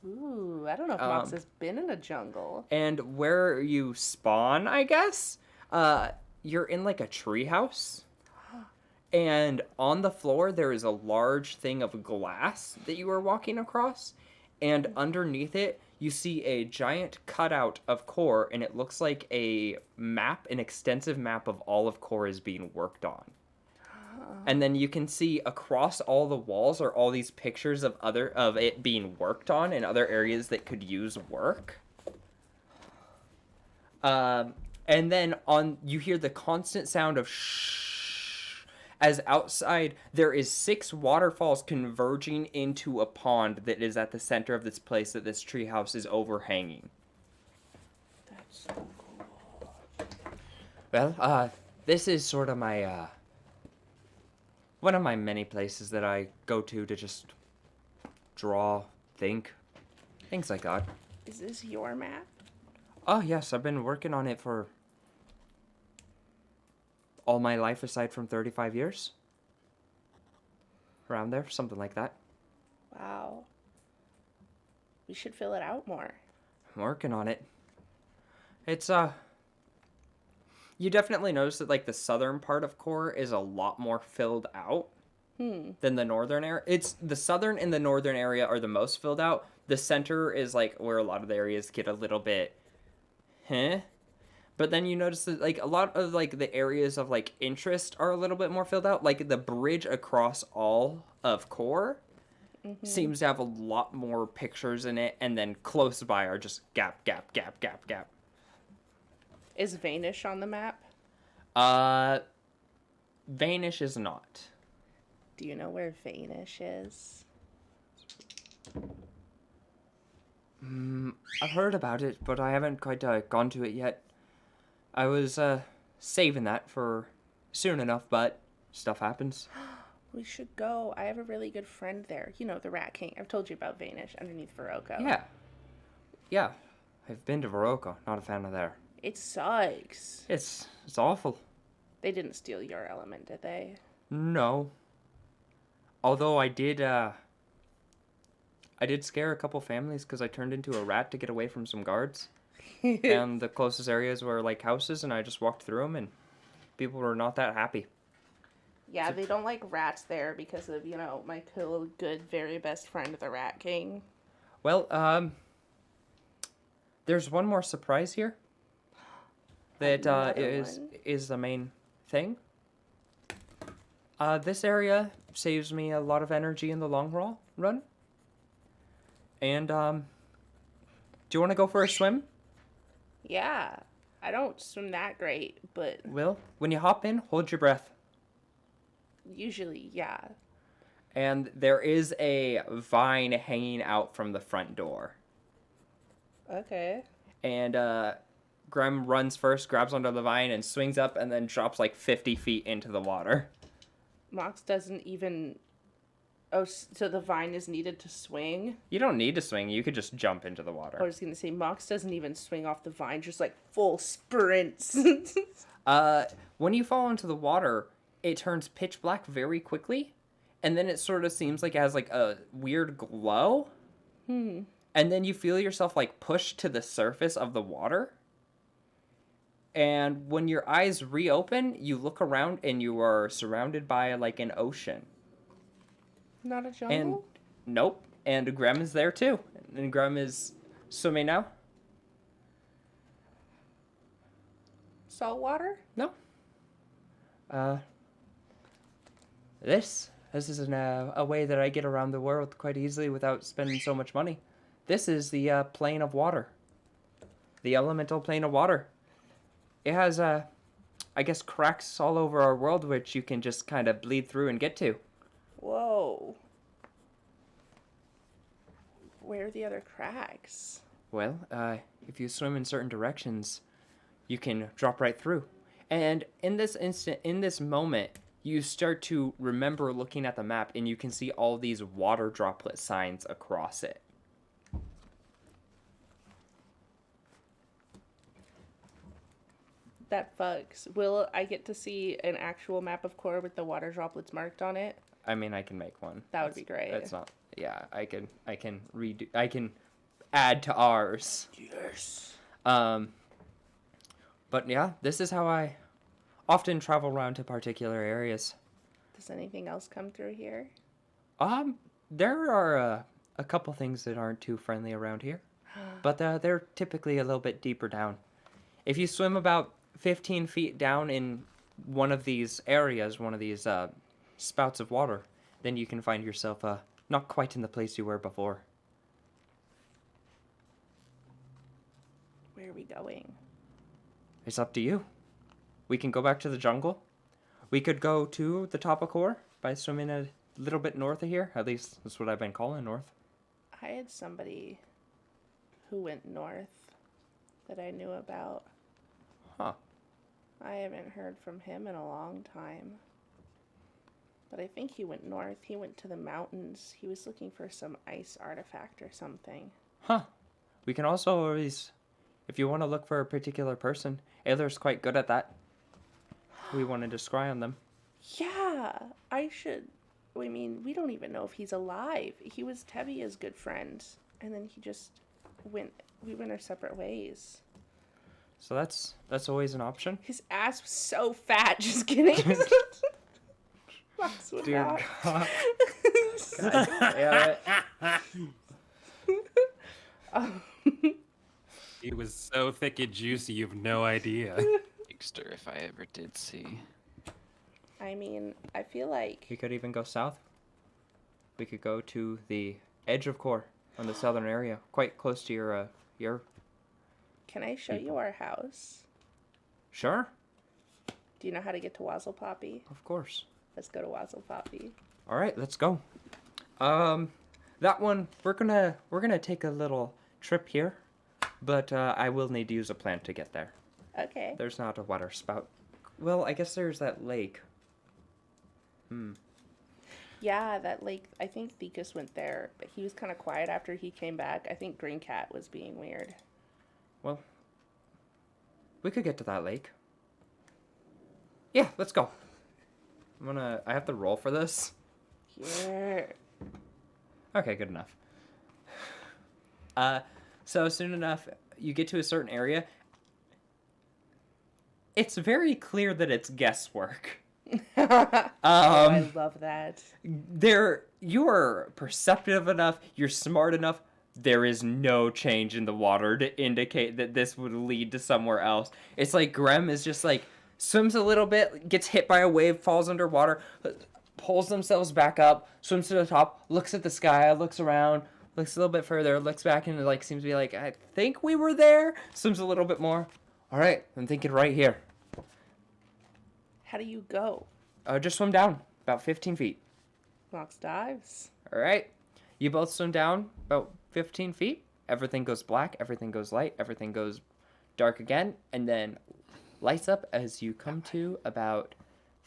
Ooh, I don't know if Mox has been in a jungle. And where you spawn, I guess, you're in like a treehouse. And on the floor, there is a large thing of glass that you are walking across. And underneath it, you see a giant cutout of Core, and it looks like a map, an extensive map of all of Core is being worked on. And then you can see across all the walls are all these pictures of it being worked on in other areas that could use work. And then you hear the constant sound of shh, as outside there is 6 waterfalls converging into a pond that is at the center of this place that this treehouse is overhanging. That's so cool. Well, this is sort of my, one of my many places that I go to just draw, think, things like that. Is this your map? Oh, yes, I've been working on it for all my life aside from 35 years. Around there, something like that. Wow. We should fill it out more. I'm working on it. It's, you definitely notice that, like, the southern part of Core is a lot more filled out than the northern area. It's, the southern and the northern area are the most filled out. The center is, like, where a lot of the areas get a little bit, But then you notice that, like, a lot of, like, the areas of, like, interest are a little bit more filled out. Like, the bridge across all of Core seems to have a lot more pictures in it. And then close by are just gap, gap, gap, gap, gap. Is Vanish on the map? Vanish is not. Do you know where Vanish is? I've heard about it, but I haven't quite gone to it yet. I was saving that for soon enough, but stuff happens. We should go. I have a really good friend there. You know, the Rat King. I've told you about Vanish underneath Veroko. Yeah. I've been to Veroko. Not a fan of there. It sucks. It's awful. They didn't steal your element, did they? No. Although I did scare a couple families because I turned into a rat to get away from some guards. And the closest areas were like houses, and I just walked through them, and people were not that happy. Yeah, they don't like rats there because of, you know, my cool, good, very best friend, the Rat King. Well, there's one more surprise here. That is the main thing. This area saves me a lot of energy in the long run. And, do you want to go for a swim? Yeah, I don't swim that great, but Will, when you hop in, hold your breath. usually, yeah. And there is a vine hanging out from the front door. Okay. And, Grem runs first, grabs onto the vine, and swings up, and then drops like 50 feet into the water. Mox doesn't even... Oh, so the vine is needed to swing? You don't need to swing, you could just jump into the I water. was going to say, Mox doesn't even swing off the vine, just like full sprints. When you fall into the water, it turns pitch black very quickly, and then it sort of seems like it has like a weird glow. And then you feel yourself like pushed to the surface of the water. And when your eyes reopen, you look around and you are surrounded by like an ocean. Not a jungle? And nope. And Grem is there too. And Grem is swimming now. Salt water? No. This is a way that I get around the world quite easily without spending so much money. This is the plane of water. The elemental plane of water. It has, I guess, cracks all over our world, which you can just kind of bleed through and get to. Whoa. Where are the other cracks? Well, if you swim in certain directions, you can drop right through. And in this moment, you start to remember looking at the map, and you can see all these water droplet signs across it. That bugs. Will I get to see an actual map of core with the water droplets marked on it? I mean, I can make one. That would be great. That's not. Yeah, I can redo. I can add to ours. Yes. But yeah, this is how I often travel around to particular areas. Does anything else come through here? There are a couple things that aren't too friendly around here, but they're typically a little bit deeper down. If you swim about 15 feet down in one of these areas, one of these spouts of water, then you can find yourself not quite in the place you were before. Where are we going? It's up to you. We can go back to the jungle. We could go to the top of Core by swimming a little bit north of here. At least that's what I've been calling north. I had somebody who went north that I knew about. Huh. I haven't heard from him in a long time. But I think he went north. He went to the mountains. He was looking for some ice artifact or something. Huh. We can also always, if you want to look for a particular person, Ayler's quite good at that. We wanted to scry on them. Yeah, I should. I mean, we don't even know if he's alive. He was Tevia's good friend. And then he just we went our separate ways. So that's always an option. His ass was so fat. Just kidding. Max would Dear not. God. God damn it. It was so thick and juicy, you've no idea. Trickster, if I ever did see. I mean, I feel like We could even go south. We could go to the edge of Core on the southern area, quite close to your. Can I show you our house? Sure, Do you know how to get to Wazzle Poppy? of course. Let's go to Wazzle Poppy. All right, let's go. That one we're gonna take a little trip here, but I will need to use a plant to get there. Okay. There's not a water spout. Well, I guess there's that lake. Yeah, that lake. I think Thekus went there, but he was kind of quiet after he came back. I think Green Cat was being weird. Well, we could get to that lake. Yeah, let's go. I have to roll for this. Yeah. Okay, good enough. So soon enough, you get to a certain area. It's very clear that it's guesswork. I love that. You are perceptive enough, you're smart enough, there is no change in the water to indicate that this would lead to somewhere else. It's like Grem is just like, swims a little bit, gets hit by a wave, falls underwater, pulls themselves back up, swims to the top, looks at the sky, looks around, looks a little bit further, looks back, and like seems to be like, I think we were there. Swims a little bit more. All right, I'm thinking right here. How do you go? Just swim down about 15 feet. Mox dives. All right, you both swim down about 15 feet. Everything goes black, everything goes light, everything goes dark again, and then lights up as you come to about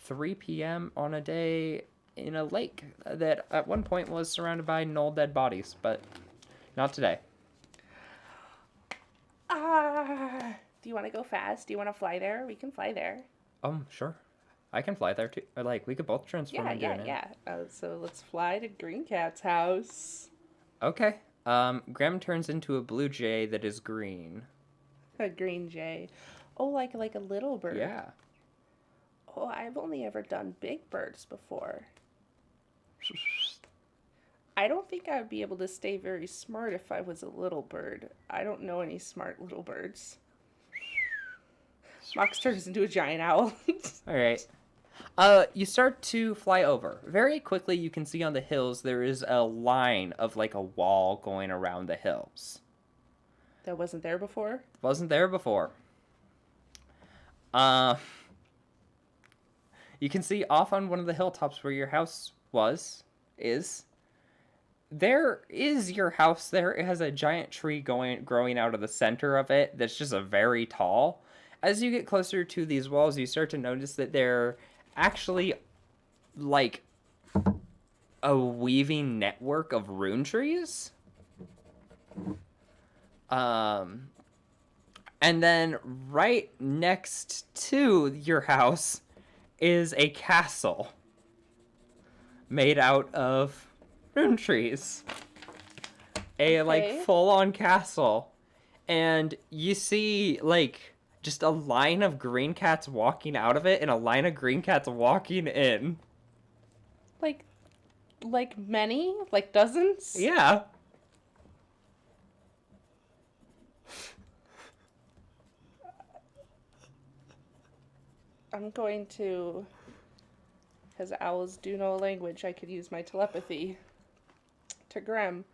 3 p.m. on a day in a lake that at one point was surrounded by null dead bodies, but not today. Do you want to go fast? Do you want to fly there? We can fly there. Sure. I can fly there too. Or, like, we could both transform into an Yeah. So let's fly to Green Cat's house. Okay. Graham turns into a blue jay that is green. A green jay. Oh, like a little bird. Yeah. Oh, I've only ever done big birds before. I don't think I would be able to stay very smart if I was a little bird. I don't know any smart little birds. Mox turns into a giant owl. All right. You start to fly over. Very quickly, you can see on the hills there is a line of like a wall going around the hills. That wasn't there before? Wasn't there before. You can see off on one of the hilltops where your house is. There is your house there. It has a giant tree growing out of the center of it that's just a very tall. As you get closer to these walls, you start to notice that they're actually like a weaving network of rune trees. And then right next to your house is a castle made out of rune trees. A like full-on castle. And you see like just a line of green cats walking out of it and a line of green cats walking in. Like many? Like dozens? Yeah. I'm going to, because owls do know a language, I could use my telepathy to Grem.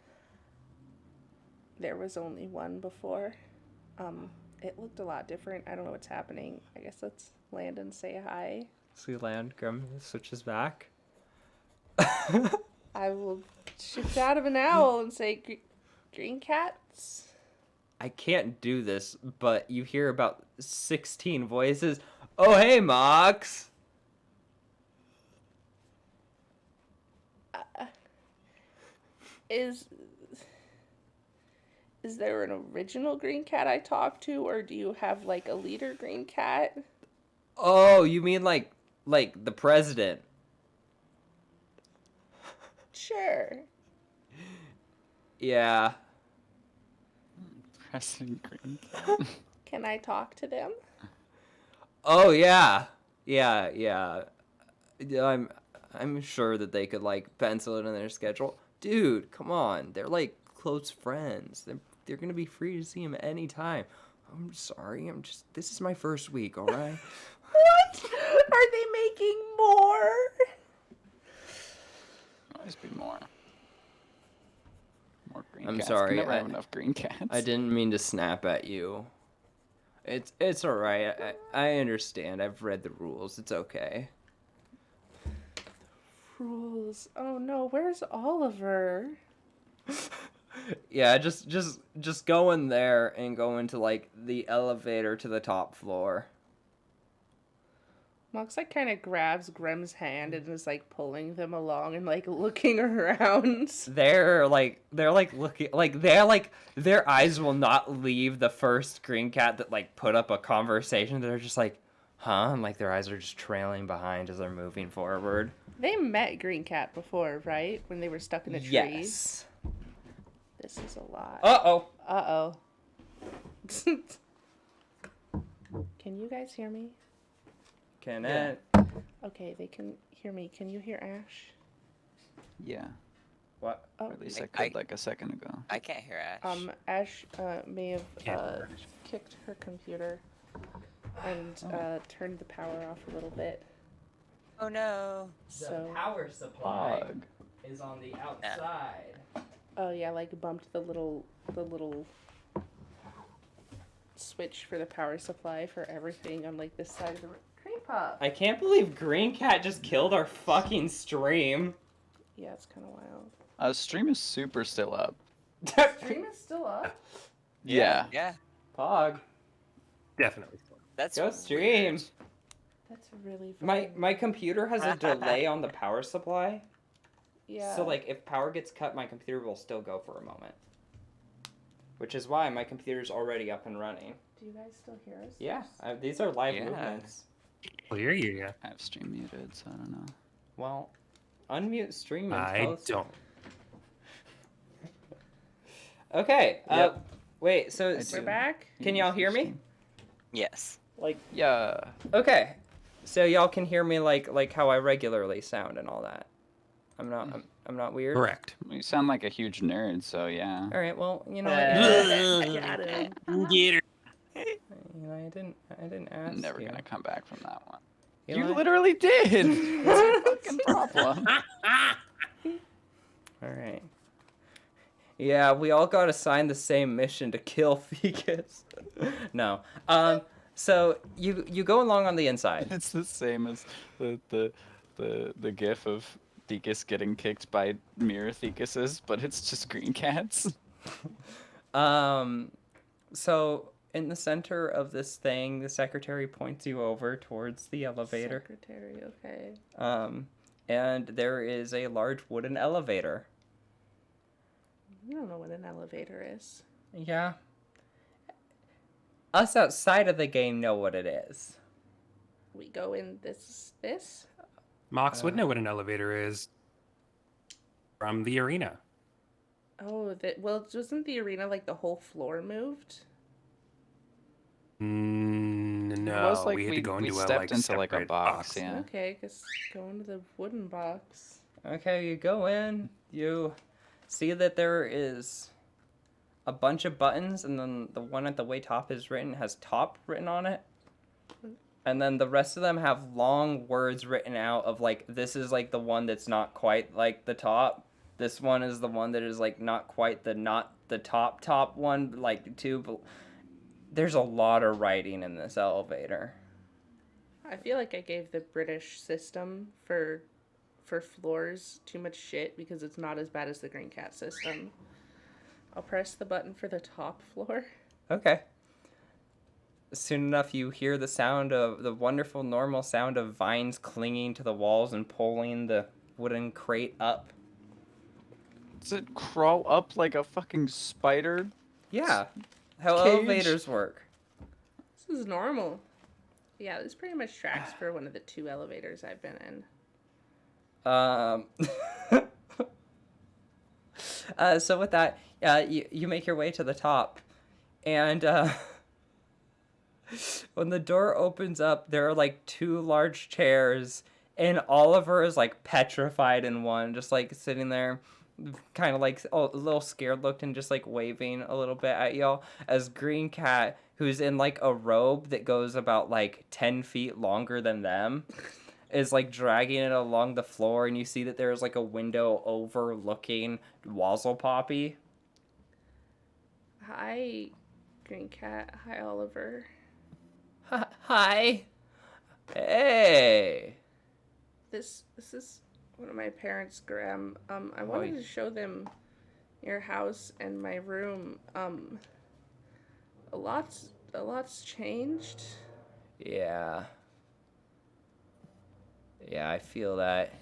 There was only one before. It looked a lot different. I don't know what's happening. I guess let's land and say hi. So you land, Grim switches back. I will shift out of an owl and say, green cats? I can't do this, but you hear about 16 voices. Oh, hey, Mox! Is there an original green cat I talk to, or do you have like a leader green cat? Oh, you mean like the president? Sure. Yeah. President Green Cat. Can I talk to them? Oh, yeah. Yeah. I'm sure that they could like pencil it in their schedule. Dude, come on. They're like close friends. They're gonna be free to see him anytime. I'm sorry. This is my first week, all right? What? Are they making more? Always be more. More green I'm cats. sorry, Can never have enough green cats. I didn't mean to snap at you. It's all right. I understand. I've read the rules. It's okay. Rules. Oh no, where's Oliver? Yeah, just go in there and go into like the elevator to the top floor. Mox like kind of grabs Grem's hand and is like pulling them along and like looking around. They're like looking like their eyes will not leave the first green cat that like put up a conversation. They're just like, huh? And like their eyes are just trailing behind as they're moving forward. They met Green Cat before, right? When they were stuck in a tree. Yes. This is a lot. Uh-oh. Uh-oh. Can you guys hear me? Can it? Okay, they can hear me. Can you hear Ash? Yeah. What? Oh, Or at least I could like a second ago. I can't hear Ash. Ash may have Can't hear Ash. kicked her computer and turned the power off a little bit. Oh no. So, power supply Pog. is on the outside. oh yeah, like bumped the little switch for the power supply for everything on like this side of the cream puff. I can't believe Green Cat just killed our fucking stream. Yeah, it's kind of wild. Stream is super still up. Stream is still up. Yeah. Yeah. Pog. Definitely. Go That's stream. weird. That's really funny. My computer has a delay on the power supply. Yeah. So like if power gets cut, my computer will still go for a moment. Which is why my computer's already up and running. Do you guys still hear us? Yeah, these are live Yeah. movements. Clear you, yeah. I have stream muted, so I don't know. Well, unmute stream and I tell us. don't. Okay. Yep. Wait. So I We're do. back. can y'all hear me? Yes. Like. Yeah. Okay. So y'all can hear me like how I regularly sound and all that. I'm not weird. Correct. You sound like a huge nerd, so yeah. All right. Well, you know. Got him. Get her. You Eli, I didn't ask Never you. gonna come back from that one. Eli? You literally did. What's your fucking problem? All right. Yeah, we all got assigned the same mission to kill Ficus. No. So you go along on the inside. It's the same as the gif of Thekus getting kicked by mirror Thecuses, but it's just green cats. So in the center of this thing, the secretary points you over towards the elevator. Secretary, okay. And there is a large wooden elevator. You don't know what an elevator is. Yeah. Us outside of the game know what it is. We go in this? Mox would know what an elevator is from the arena. Oh, well, wasn't the arena like the whole floor moved? No, was like we had to go we into stepped a into like a separate box, yeah. Okay, guess go into the wooden box. Okay, you go in, you see that there is a bunch of buttons, and then the one at the way top has top written on it. And then the rest of them have long words written out of like, this is like the one that's not quite like the top. This one is the one that is like not quite not the top one, like two. But there's a lot of writing in this elevator. I feel like I gave the British system for floors too much shit because it's not as bad as the Green Cat system. I'll press the button for the top floor. Okay. Soon enough, you hear the wonderful normal sound of vines clinging to the walls and pulling the wooden crate up. Does it crawl up like a fucking spider? Yeah. How Cage. elevators work. This is normal. Yeah, this pretty much tracks for one of the 2 elevators I've been in. So with that, you make your way to the top, and when the door opens up, there are like 2 large chairs, and Oliver is like petrified in one, just like sitting there, kind of like a little scared looked and just like waving a little bit at y'all, as Green Cat, who's in like a robe that goes about like 10 feet longer than them, is like dragging it along the floor, and you see that there's like a window overlooking Wazzle Poppy. Hi, Green Cat. Hi, Oliver. Hi. Hey. This is one of my parents, Graham. I wanted to show them your house and my room. A lot's changed. Yeah. Yeah, I feel that.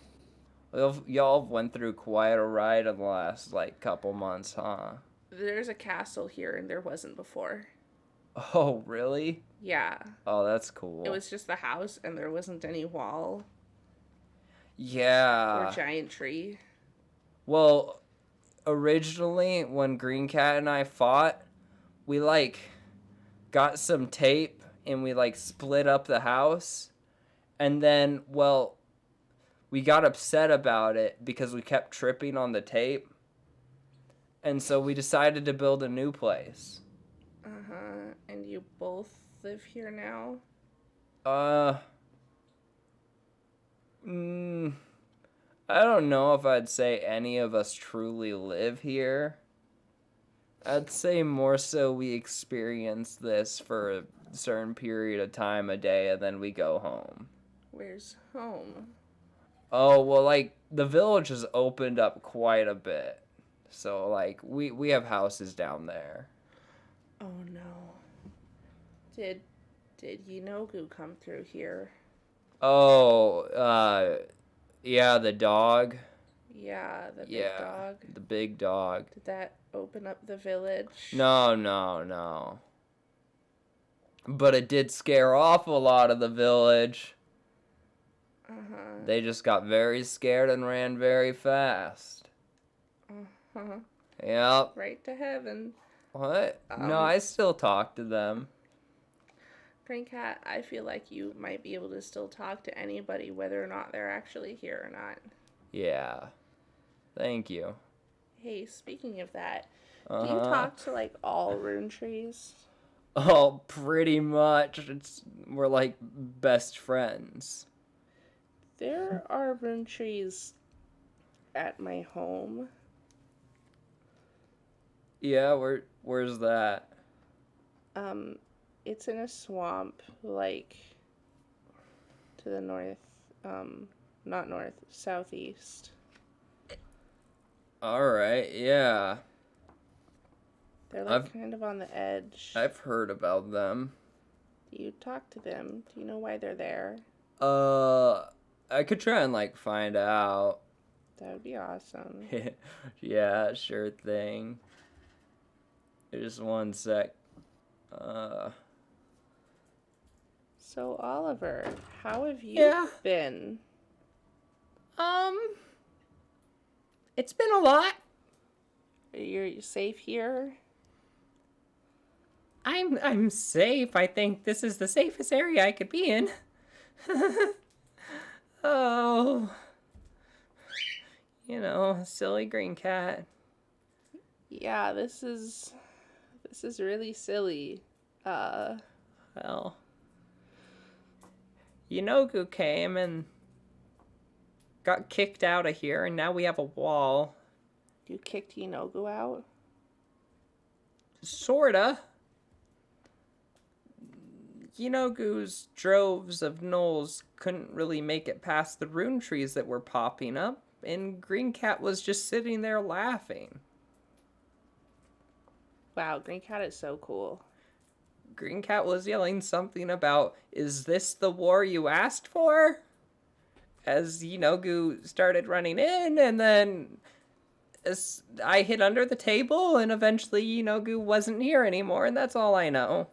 Well, y'all went through quite a ride in the last, like, couple months, huh? There's a castle here and there wasn't before. Oh, really? Yeah. Oh, that's cool. It was just the house and there wasn't any wall Yeah. or giant tree. Well, originally, when Green Cat and I fought, we, like, got some tape and we, like, split up the house. And then, well, we got upset about it because we kept tripping on the tape. And so we decided to build a new place. Uh-huh. And you both live here now? I don't know if I'd say any of us truly live here. I'd say more so we experience this for a certain period of time a day and then we go home. Where's home? Oh, well, like, the village has opened up quite a bit. So, like, we have houses down there. Oh no. Did Yinogu come through here? Oh, yeah, the dog. Yeah, the big dog. The big dog. Did that open up the village? No. But it did scare off a lot of the village. Uh-huh. They just got very scared and ran very fast. Uh-huh. Yep. Right to heaven. What? No, I still talk to them. Green Cat, I feel like you might be able to still talk to anybody whether or not they're actually here or not. Yeah. Thank you. Hey, speaking of that, do you talk to, like, all rune trees? Oh, pretty much. We're like best friends. There are rune trees at my home. Yeah, where's that? It's in a swamp, like to the north, not north, southeast. All right, yeah. They're like kind of on the edge. I've heard about them. Do you talk to them? Do you know why they're there? I could try and like find out. That would be awesome. Yeah, sure thing. Just one sec. So Oliver, how have you Yeah. been? It's been a lot. You're safe here? I'm safe. I think this is the safest area I could be in. Oh. You know, silly green cat. Yeah, this is really silly. Well, Yenogu came and got kicked out of here, and now we have a wall. You kicked Yenogu out? Sorta. Yenogu's droves of gnolls couldn't really make it past the rune trees that were popping up, and Green Cat was just sitting there laughing. Wow, Green Cat is so cool. Green Cat was yelling something about, "Is this the war you asked for?" As Yenogu started running in, and then as I hid under the table, and eventually Yenogu wasn't here anymore, and that's all I know.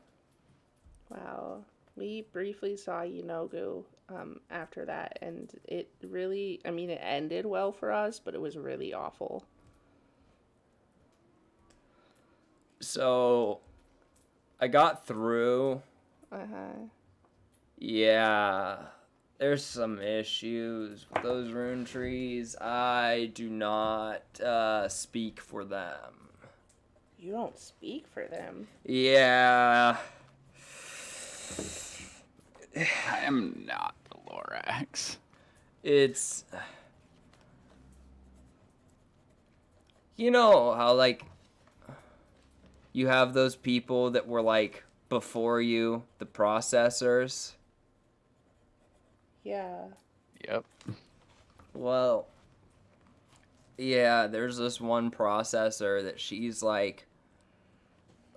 Wow. We briefly saw Yenogu after that, and it really, I mean, it ended well for us, but it was really awful. So, I got through. Uh-huh. Yeah, there's some issues with those rune trees. I do not speak for them. You don't speak for them. Yeah. I am not the Lorax. It's... You know how, like, you have those people that were, like, before you, the processors? Yeah. Yep. Well, yeah, there's this one processor that she's like,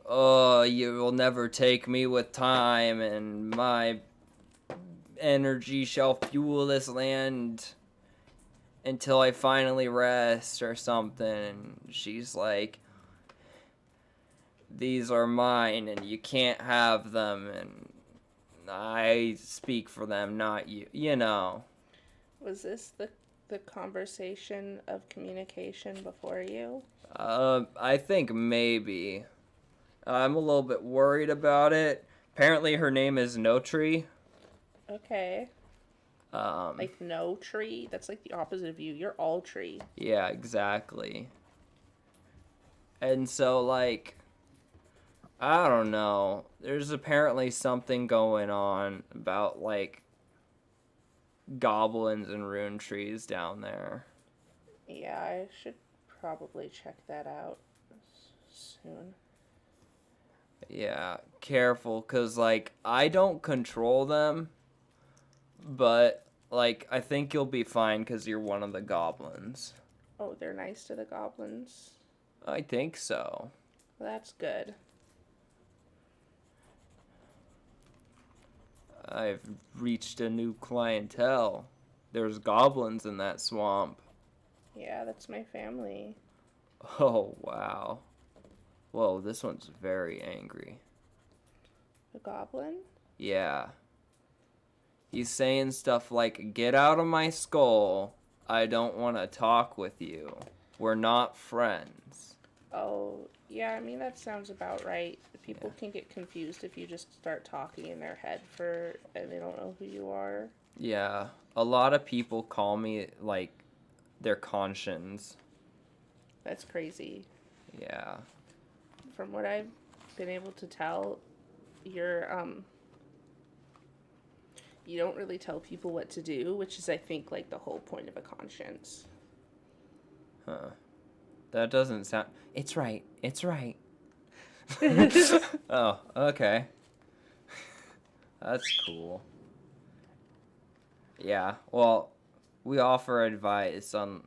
"Oh, you will never take me with time, and my energy shall fuel this land until I finally rest," or something. And she's like, "These are mine, and you can't have them, and I speak for them, not you," you know. Was this the conversation of communication before you? I think maybe. I'm a little bit worried about it. Apparently her name is No Tree. Okay. Like no tree? That's like the opposite of you. You're all tree. Yeah, exactly. And so, like, I don't know. There's apparently something going on about, like, goblins and rune trees down there. Yeah, I should probably check that out soon. Yeah, careful, because, like, I don't control them, but, like, I think you'll be fine because you're one of the goblins. Oh, they're nice to the goblins. I think so. Well, that's good. I've reached a new clientele. There's goblins in that swamp. Yeah, that's my family. Oh, wow. Whoa, this one's very angry. A goblin? Yeah. He's saying stuff like, "Get out of my skull. I don't want to talk with you. We're not friends." Oh, yeah, I mean, that sounds about right. People can get confused if you just start talking in their head and they don't know who you are. Yeah. A lot of people call me, like, their conscience. That's crazy. Yeah. From what I've been able to tell, you don't really tell people what to do, which is, I think, like, the whole point of a conscience. Huh. That doesn't sound... It's right. It's right. Oh, okay. That's cool. Yeah, well, we offer advice on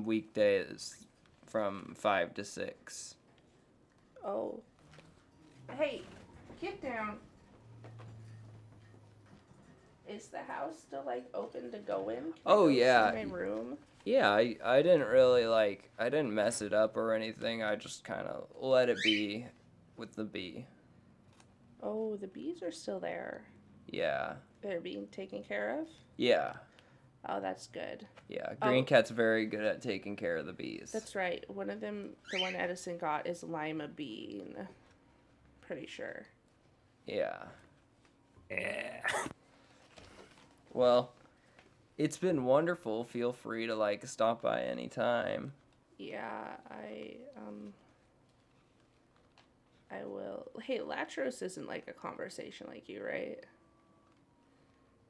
weekdays from 5 to 6. Oh. Hey, get down. Is the house still, like, open to go in? Can I Oh, go yeah. see my room? Yeah, I didn't really, like, I didn't mess it up or anything. I just kind of let it be with the bee. Oh, the bees are still there. Yeah. They're being taken care of? Yeah. Oh, that's good. Yeah. Green Oh. Cat's very good at taking care of the bees. That's right. One of them, the one Edison got, is Lima Bean. Pretty sure. Yeah. Yeah. Well, it's been wonderful. Feel free to, like, stop by anytime. Yeah, I will. Hey, Latros isn't like a conversation like you, right?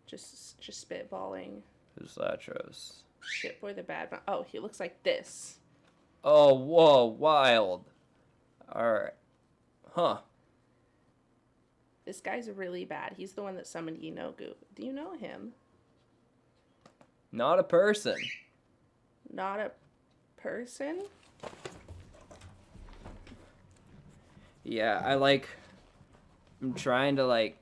Just spitballing. Who's Latros? Shit boy the bad man. Oh, he looks like this. Oh, whoa, wild. Alright. Huh. This guy's really bad. He's the one that summoned Yinogu. Do you know him? Not a person. Not a person? Yeah, I'm trying to, like,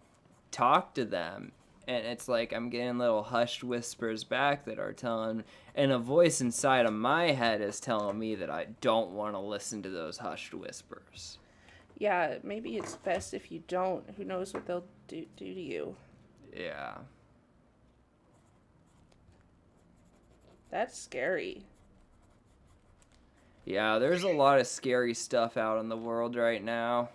talk to them. And it's like I'm getting little hushed whispers back that are telling, and a voice inside of my head is telling me that I don't want to listen to those hushed whispers. Yeah, maybe it's best if you don't. Who knows what they'll do to you. Yeah. That's scary. Yeah, there's a lot of scary stuff out in the world right now.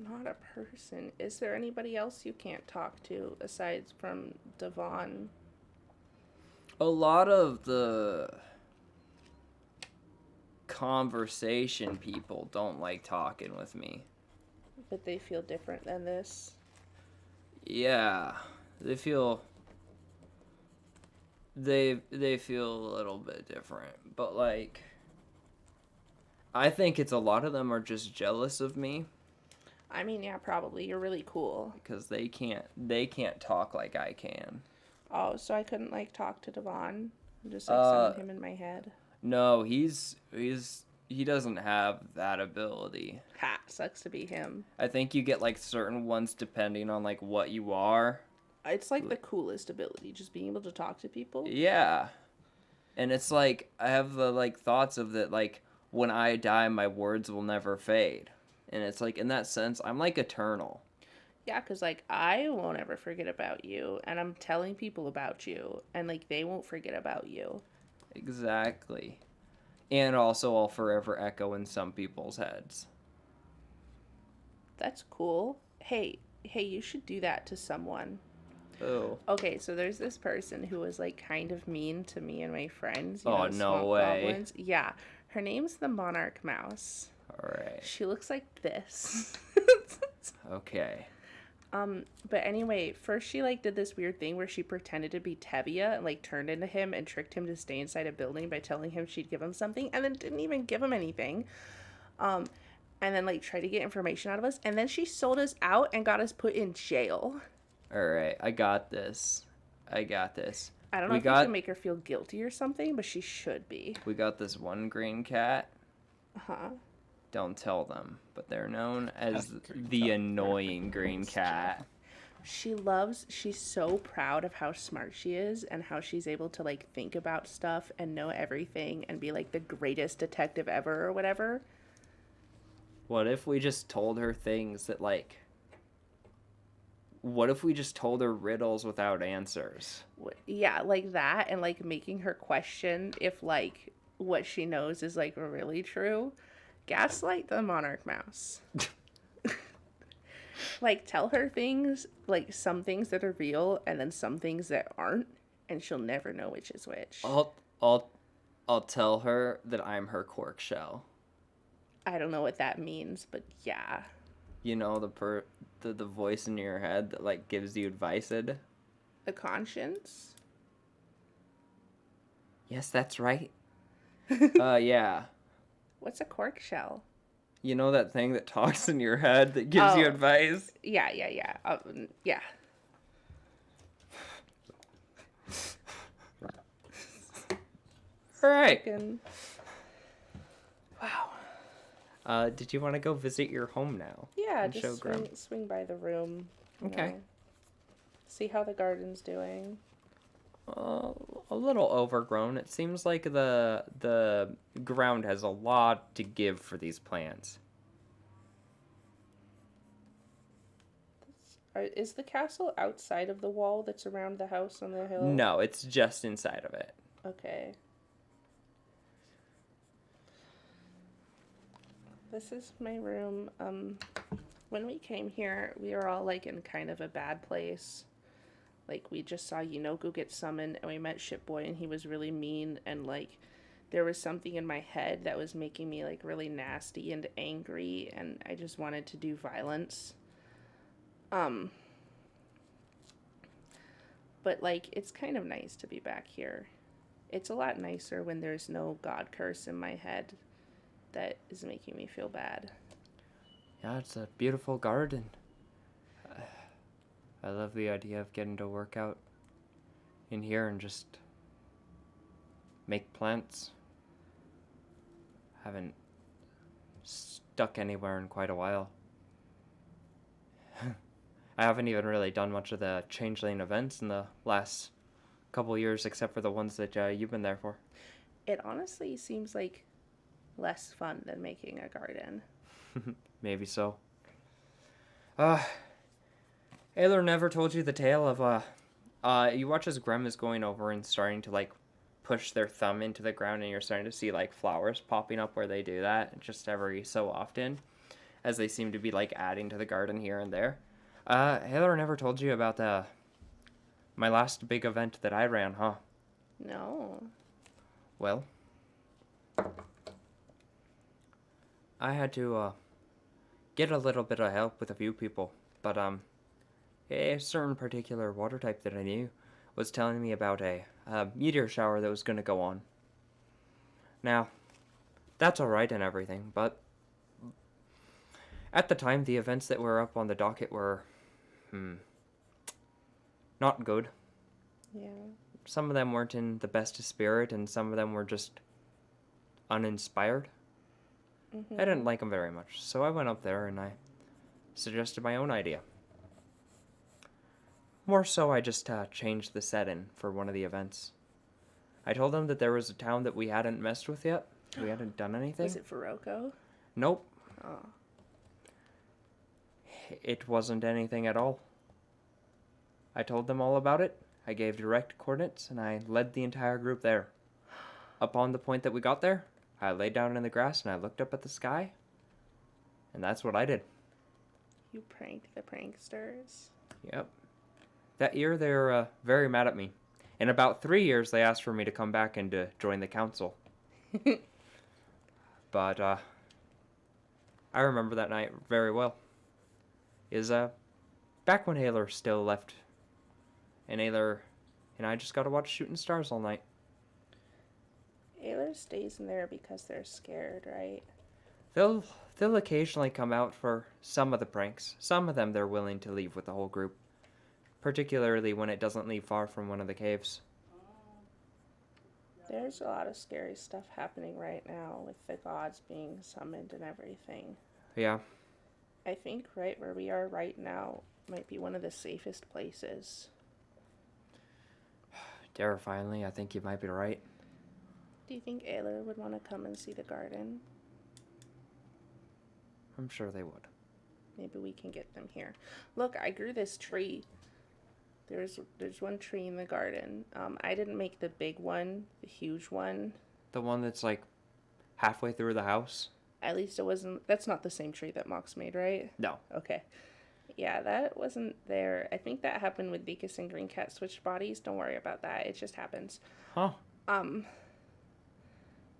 Not a person. Is there anybody else you can't talk to aside from Devon? A lot of the conversation people don't like talking with me. But they feel different than this. Yeah, they feel they feel a little bit different, but like I think it's a lot of them are just jealous of me I mean, yeah, probably. You're really cool. because they can't talk like I can. Oh, so I couldn't, like, talk to Devon? Just, like, summon him in my head? No, he doesn't have that ability. Ha! Sucks to be him. I think you get like certain ones depending on like what you are. It's, like, the coolest ability, just being able to talk to people. Yeah. And it's like I have the like thoughts of that like when I die my words will never fade. And it's like in that sense I'm like eternal. Yeah, because, like, I won't ever forget about you, and I'm telling people about you, and, like, they won't forget about you. Exactly. And also I'll forever echo in some people's heads. That's cool. Hey, you should do that to someone. Oh. Okay, so there's this person who was, like, kind of mean to me and my friends. You Oh, know, the no Swamp way. Goblins. Yeah. Her name's the Monarch Mouse. Alright. She looks like this. Okay. But anyway, first she, like, did this weird thing where she pretended to be Tevia and, like, turned into him and tricked him to stay inside a building by telling him she'd give him something, and then didn't even give him anything. And then, like, tried to get information out of us, and then she sold us out and got us put in jail. Alright, I got this. I I don't know if you can make her feel guilty or something, but she should be. We got this one green cat. Uh-huh. Don't tell them, but they're known as the annoying green cat. She's so proud of how smart she is and how she's able to, like, think about stuff and know everything and be, like, the greatest detective ever or whatever. What if we just told her things that, like... What if we just told her riddles without answers? Yeah, like that, and, like, making her question if, like, what she knows is, like, really true. Gaslight the Monarch Mouse. Like, tell her things, like, some things that are real and then some things that aren't, and she'll never know which is which. I'll tell her that I'm her cork shell. I don't know what that means, but yeah. You know, the voice in your head that, like, gives you advice. A conscience? Yes, that's right. Yeah. What's a cork shell? You know that thing that talks in your head that gives you Oh. advice? Yeah. Yeah. All right. Fucking- Wow. Did you want to go visit your home now? Yeah, And show just Grim? swing by the room. you Okay. know. See how the garden's doing. A little overgrown. It seems like the ground has a lot to give for these plants. Is the castle outside of the wall that's around the house on the hill? No, it's just inside of it. Okay. This is my room. When we came here, we were all like in kind of a bad place. Like we just saw Yenoku get summoned, and we met Shipboy, and he was really mean, and like there was something in my head that was making me like really nasty and angry, and I just wanted to do violence. But like it's kind of nice to be back here. It's a lot nicer when there's no god curse in my head that is making me feel bad. Yeah, it's a beautiful garden. I love the idea of getting to work out in here and just make plants. Haven't stuck anywhere in quite a while. I haven't even really done much of the changeling events in the last couple years, except for the ones that you've been there for. It honestly seems like less fun than making a garden. Maybe so. Ayler never told you the tale of you watch as Grem is going over and starting to like push their thumb into the ground, and you're starting to see like flowers popping up where they do that just every so often, as they seem to be like adding to the garden here and there. Ayler never told you about my last big event that I ran, huh? No. Well, I had to get a little bit of help with a few people, but a certain particular water type that I knew was telling me about a meteor shower that was going to go on. Now, that's alright and everything, but at the time, the events that were up on the docket were, not good. Yeah. Some of them weren't in the best of spirit, and some of them were just uninspired. I didn't like them very much, so I went up there and I suggested my own idea. More so, I just changed the setting for one of the events. I told them that there was a town that we hadn't messed with yet. We hadn't done anything. Was it Veroko? Nope. Oh. It wasn't anything at all. I told them all about it. I gave direct coordinates, and I led the entire group there. Upon the point that we got there, I laid down in the grass and I looked up at the sky, and that's what I did. You pranked the pranksters. Yep. That year, they were very mad at me. In about 3 years, they asked for me to come back and to join the council. But, I remember that night very well. Is, back when Ayler still left. And Ayler and I just got to watch shooting stars all night. Ayler stays in there because they're scared, right? They'll occasionally come out for some of the pranks. Some of them they're willing to leave with the whole group. Particularly when it doesn't leave far from one of the caves. There's a lot of scary stuff happening right now with the gods being summoned and everything. Yeah. I think right where we are right now might be one of the safest places. Terrifyingly, I think you might be right. Do you think Ayler would want to come and see the garden? I'm sure they would. Maybe we can get them here. Look, I grew this tree. There's one tree in the garden. I didn't make the big one, the huge one. The one that's like halfway through the house? At least it wasn't. That's not the same tree that Mox made, right? No. Okay. Yeah, that wasn't there. I think that happened with Deacus and Green Cat switched bodies. Don't worry about that. It just happens. Huh.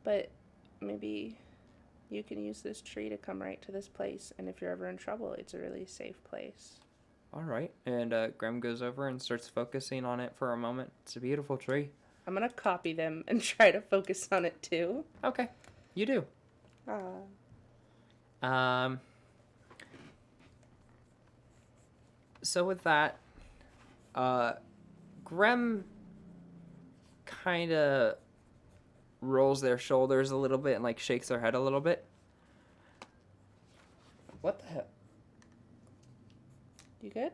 But maybe You can use this tree to come right to this place, and if you're ever in trouble, it's a really safe place. All right. And Graham goes over and starts focusing on it for a moment. It's a beautiful tree. I'm gonna copy them and try to focus on it too. Okay. You do. So with that, Grem kind of rolls their shoulders a little bit and like shakes their head a little bit. What the hell? You good?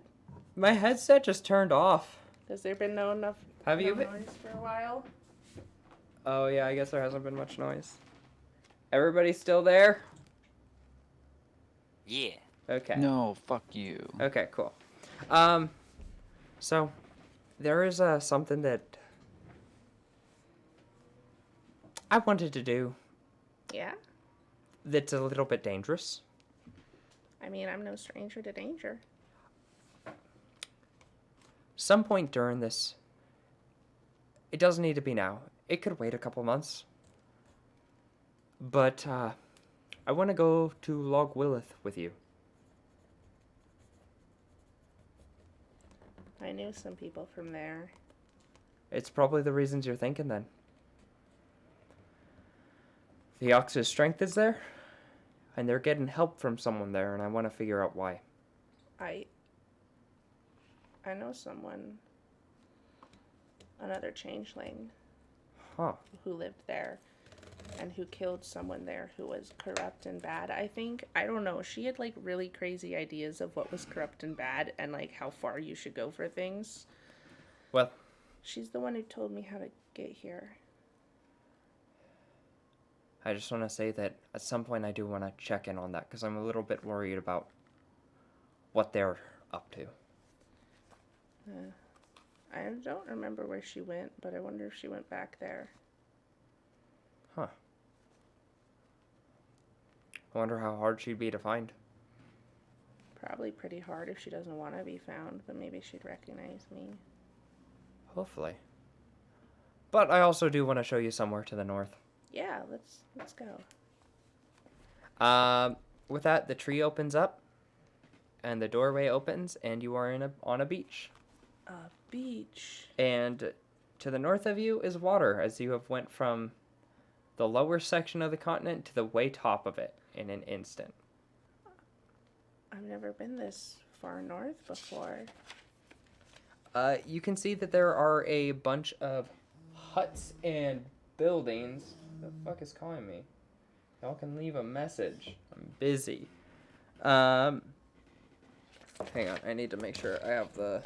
My headset just turned off. Has there been no Have no you been? noise for a while? Oh yeah, I guess there hasn't been much noise. Everybody still there? Yeah. Okay. No, fuck you. Okay, cool. So there is something that I wanted to do Yeah? that's a little bit dangerous. I mean, I'm no stranger to danger. Some point during this, it doesn't need to be now. It could wait a couple months. But I want to go to Log Willith with you. I knew some people from there. It's probably the reasons you're thinking then. The Ox's strength is there, and they're getting help from someone there, and I want to figure out why. I know someone, another changeling, Huh. who lived there and who killed someone there who was corrupt and bad. I don't know, she had like really crazy ideas of what was corrupt and bad and like how far you should go for things. Well, She's the one who told me how to get here. I just want to say that at some point I do want to check in on that because I'm a little bit worried about what they're up to. I don't remember where she went, but I wonder if she went back there. Huh. I wonder how hard she'd be to find. Probably pretty hard if she doesn't want to be found, but maybe she'd recognize me. Hopefully. But I also do want to show you somewhere to the north. Yeah, let's go. With that, the tree opens up, and the doorway opens, and you are on a beach. A beach. And to the north of you is water, as you have went from the lower section of the continent to the way top of it in an instant. I've never been this far north before. You can see that there are a bunch of huts and buildings. The fuck is calling me? Y'all can leave a message. I'm busy. Hang on, I need to make sure I have the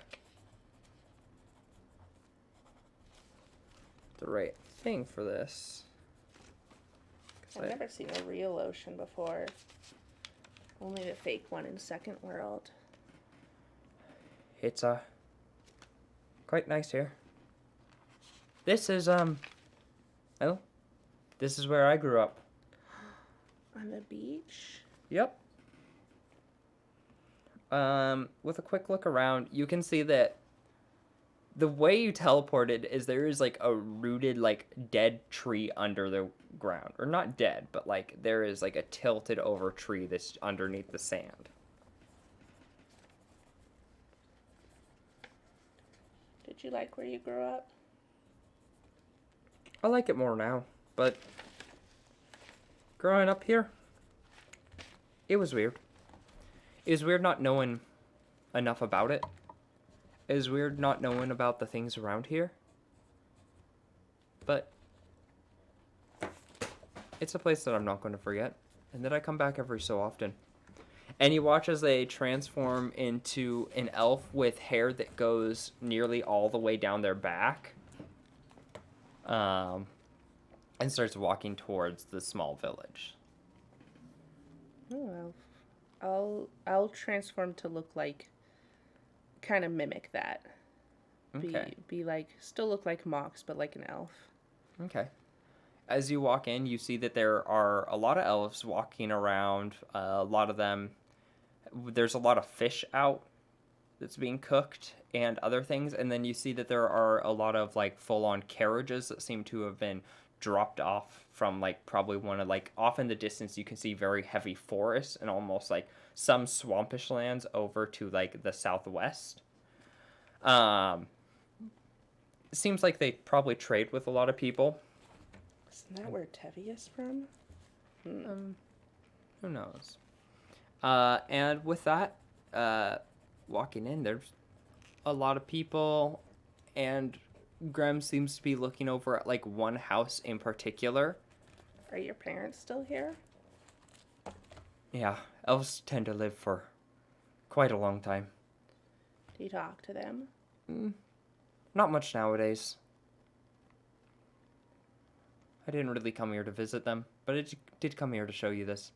right thing for this. I've never seen a real ocean before. Only the fake one in Second World. It's quite nice here. This is well, this is where I grew up. On the beach? Yep. With a quick look around, you can see that the way you teleported is there is like a rooted like dead tree under the ground. Or not dead, but like there is like a tilted over tree that's underneath the sand. Did you like where you grew up? I like it more now, but growing up here, it was weird. It was weird not knowing enough about it. It was weird not knowing about the things around here. But it's a place that I'm not going to forget, and that I come back every so often. And you watch as they transform into an elf with hair that goes nearly all the way down their back. And starts walking towards the small village. Oh well. I'll transform to look like, kind of mimic that. Okay. Be like, still look like Mox, but like an elf. Okay. As you walk in, you see that there are a lot of elves walking around. A lot of them, there's a lot of fish out that's being cooked and other things. And then you see that there are a lot of like full-on carriages that seem to have been dropped off from like probably one of like off in the distance you can see very heavy forests and almost like some swampish lands over to like the southwest. It seems like they probably trade with a lot of people. Isn't that where Tevi is from? Who knows? And with that, walking in, there's a lot of people, and Graham seems to be looking over at like one house in particular. Are your parents still here? Yeah, elves tend to live for quite a long time. Do you talk to them? Not much nowadays. I didn't really come here to visit them, but I did come here to show you this.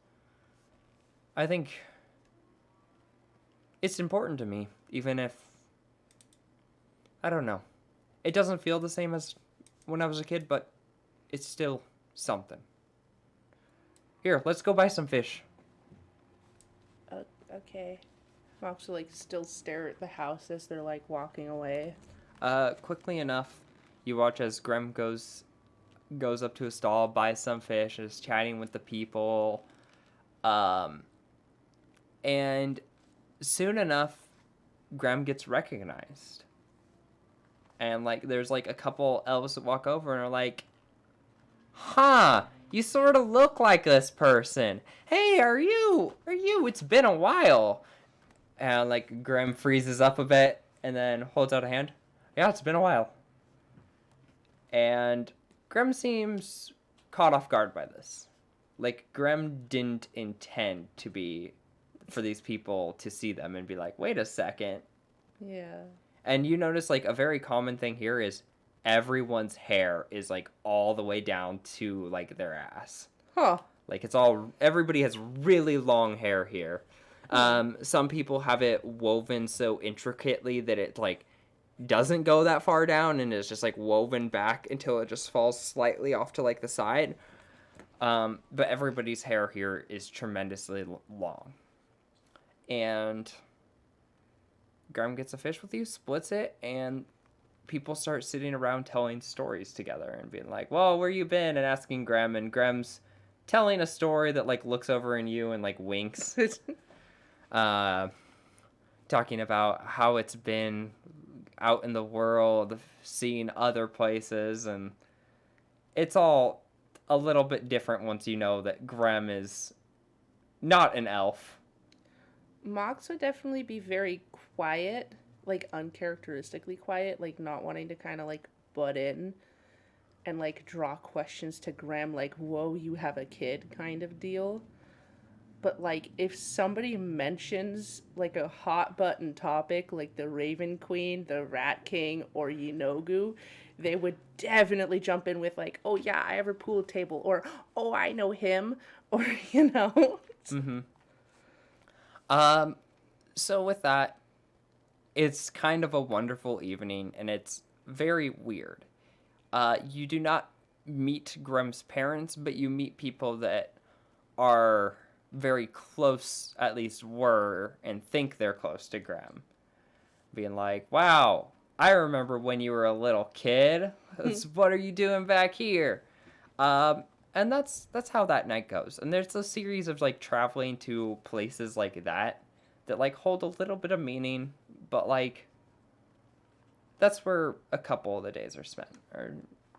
I think it's important to me, even if, I don't know. It doesn't feel the same as when I was a kid, but it's still something. Here, let's go buy some fish. Okay. Mox will like still stare at the house as they're like walking away. Quickly enough, you watch as Grem goes up to a stall, buys some fish, is chatting with the people. And soon enough, Grem gets recognized. And like there's like a couple elves that walk over and are like, "Huh, you sort of look like this person. Hey, are you? It's been a while." And like Grem freezes up a bit and then holds out a hand. "Yeah, it's been a while." And Grem seems caught off guard by this. Like Grem didn't intend for these people to see them and be like, "Wait a second." Yeah. And you notice like a very common thing here is everyone's hair is like all the way down to like their ass. Huh. Like everybody has really long hair here. Some people have it woven so intricately that it like doesn't go that far down and is just like woven back until it just falls slightly off to like the side. But everybody's hair here is tremendously long. And Graham gets a fish with you, splits it, and people start sitting around telling stories together and being like, "Well, where you been?" and asking Graham, and Graham's telling a story that like looks over in you and like winks. Talking about how it's been out in the world, seeing other places, and it's all a little bit different once you know that Graham is not an elf. Mox would definitely be very quiet, like uncharacteristically quiet, like not wanting to kind of like butt in and like draw questions to Graham, like, "Whoa, you have a kid" kind of deal. But like if somebody mentions like a hot button topic like the Raven Queen, the Rat King, or Yinogu, they would definitely jump in with like, "Oh yeah, I have a pool table," or "Oh, I know him," or you know. Mm-hmm. So with that, it's kind of a wonderful evening, and it's very weird. You do not meet Grum's parents, but you meet people that are very close, at least were, and think they're close to Graham. Being like, "Wow, I remember when you were a little kid. What are you doing back here?" And that's how that night goes. And there's a series of like traveling to places like that like hold a little bit of meaning, but like that's where a couple of the days are spent, or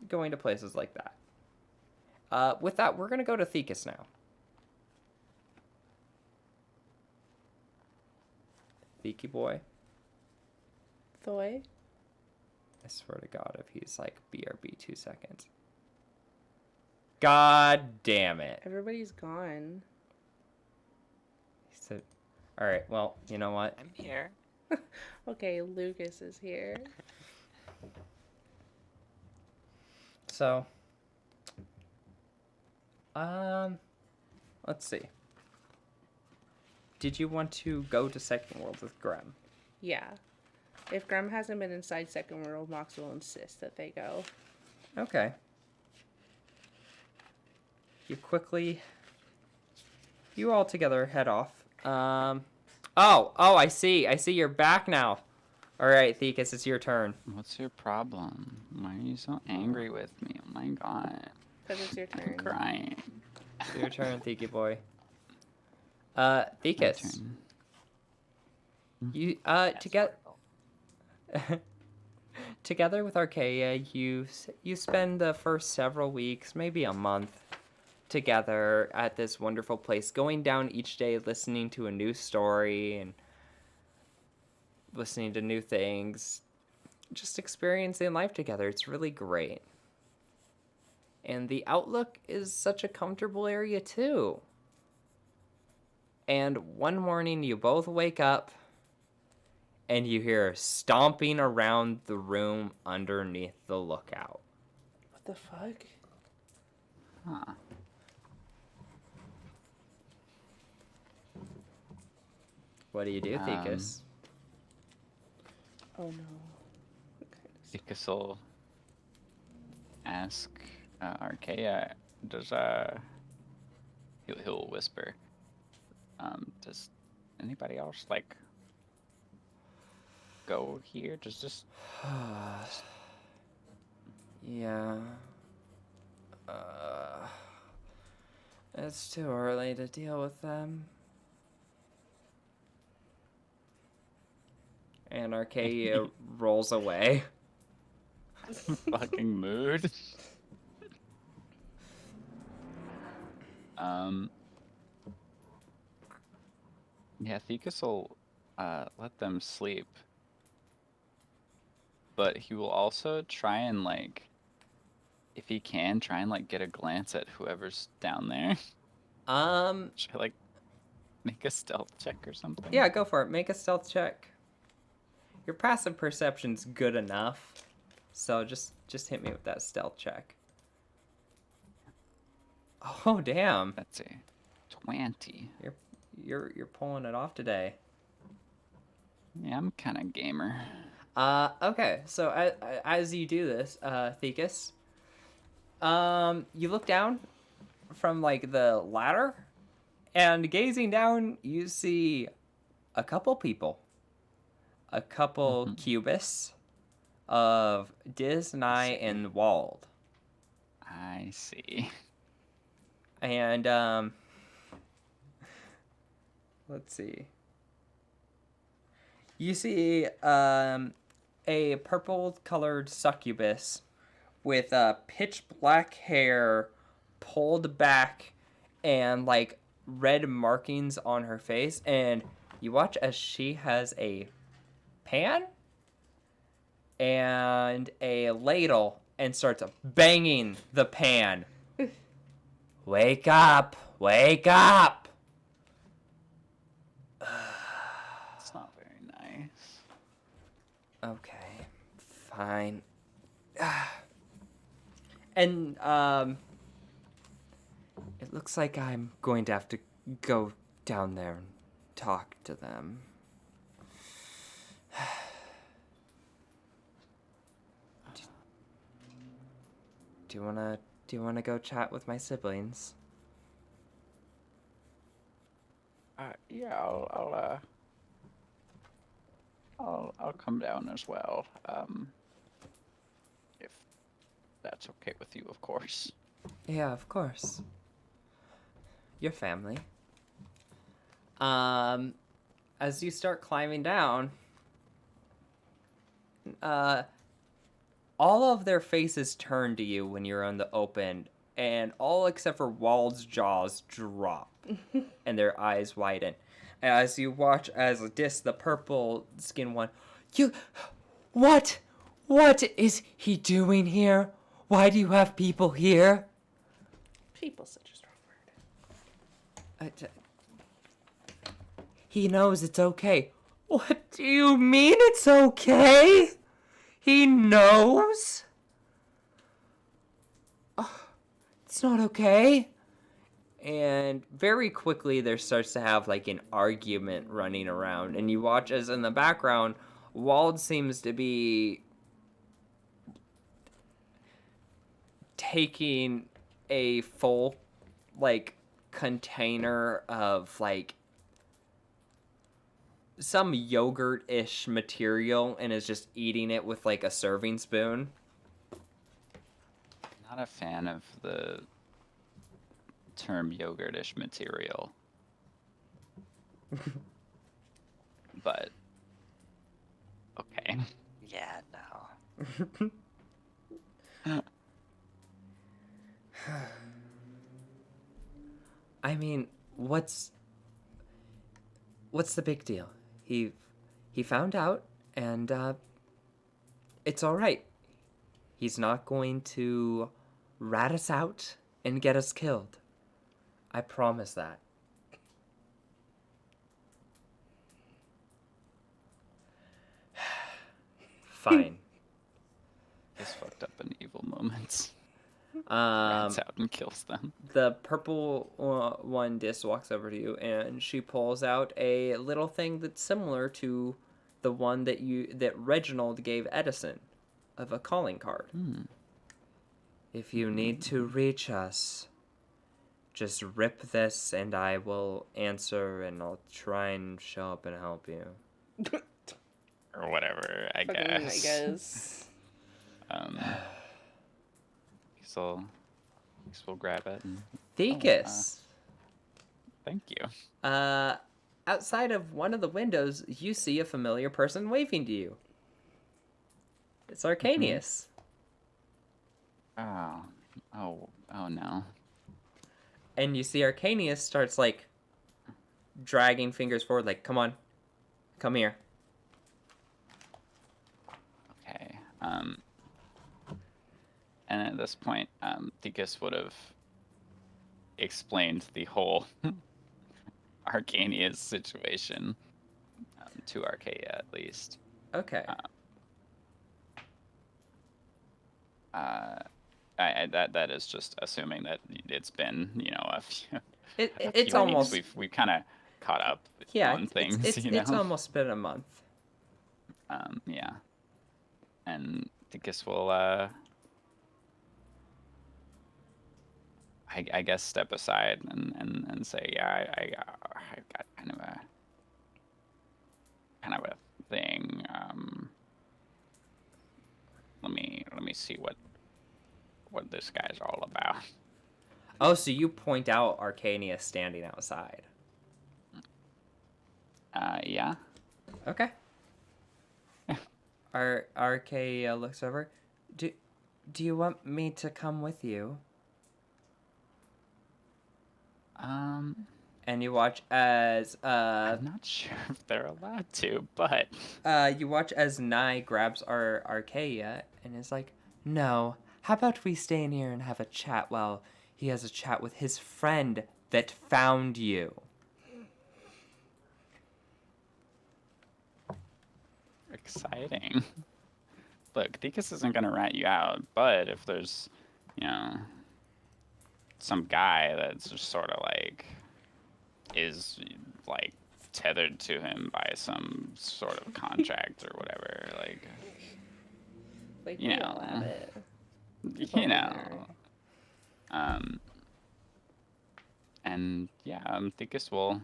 going to places like that. With that, we're gonna go to Thekus now. Theaky boy. Thoy? I swear to God, if he's like BRB 2 seconds. God damn it. Everybody's gone. He said, "All right, well, you know what? I'm here. Okay, Lucas is here. So, let's see. Did you want to go to Second World with Graham? Yeah. If Graham hasn't been inside Second World, Mox will insist that they go. Okay. You all together head off. Oh, I see. I see you're back now. All right, Thekus, it's your turn. What's your problem? Why are you so angry with me? Oh my god. Because it's your turn. Crying. Your turn, Thiki boy. My Thekus. turn. You together with Archaea, you spend the first several weeks, maybe a month, together at this wonderful place, going down each day, listening to a new story and listening to new things, just experiencing life together. It's really great. And the outlook is such a comfortable area too. And one morning you both wake up and you hear stomping around the room underneath the lookout. What the fuck? Huh. What do you do, Thekus? Oh no. What kind of Thekus will ask Archaea, does he'll whisper, does anybody else like go here? Does this Yeah. It's too early to deal with them. And Archaea rolls away. fucking mood? Yeah, Thekus will let them sleep. But he will also try and like, if he can, try and like get a glance at whoever's down there. Should I like make a stealth check or something? Yeah, go for it. Make a stealth check. Your passive perception's good enough, so just hit me with that stealth check. Oh damn! That's a 20. You're pulling it off today. Yeah, I'm kind of gamer. Okay. So as you do this, Thekus, you look down from like the ladder, and gazing down, you see a couple people. A couple cubists of Disney and Wald. I see. And let's see. You see a purple-colored succubus with pitch black hair pulled back and like red markings on her face, and you watch as she has a pan and a ladle and starts banging the pan. Wake up! Wake up! It's not very nice. Okay, fine. And it looks like I'm going to have to go down there and talk to them. Do you wanna go chat with my siblings? Yeah, I'll come down as well. If that's okay with you, of course. Yeah, of course. Your family. As you start climbing down, all of their faces turn to you when you're on the open, and all except for Wald's jaws drop, and their eyes widen. As you watch as Dis, the purple skin one, what is he doing here? Why do you have people here? People, such a strong word. He knows it's okay. What do you mean it's okay? He knows? It's not okay. And very quickly there starts to have like an argument running around. And you watch as in the background, Wald seems to be taking a full like container of like some yogurt-ish material and is just eating it with like a serving spoon. not a fan of the term yogurtish material. But okay. Yeah, no. I mean, what's the big deal? He found out, and it's all right. He's not going to rat us out and get us killed. I promise that. Fine. He's fucked up in evil moments. Rats out and kills them. The purple one Dis walks over to you, and she pulls out a little thing that's similar to the one that Reginald gave Edison, of a calling card. If you need to reach us, just rip this, and I will answer, and I'll try and show up and help you. Or whatever, I Fucking, guess. I guess. We'll grab it. And, Thecus! thank you. Outside of one of the windows, you see a familiar person waving to you. It's Arcanius. Oh no. And you see Arcanius starts, like, dragging fingers forward, like, come on. Come here. Okay. And at this point, Thecus would have explained the whole Arcanius situation to Archaea, at least. Okay. That is just assuming that it's been, a few. It's few almost... weeks. We've kind of caught up on things. It's almost been a month. Yeah. And Thecus will, I guess, step aside and say, yeah, I've got kind of a thing. Let me see what this guy's all about. Oh, so you point out Arcanius standing outside. Yeah. Okay. Archaea looks over. Do you want me to come with you? And you watch as I'm not sure if they're allowed to, but you watch as Nye grabs Archaea and is like, "No, how about we stay in here and have a chat while he has a chat with his friend that found you?" exciting. Look, Thecus isn't gonna rat you out, but if there's, some guy that's just sort of like is like tethered to him by some sort of contract or whatever, like We all have it. And yeah, Thecus will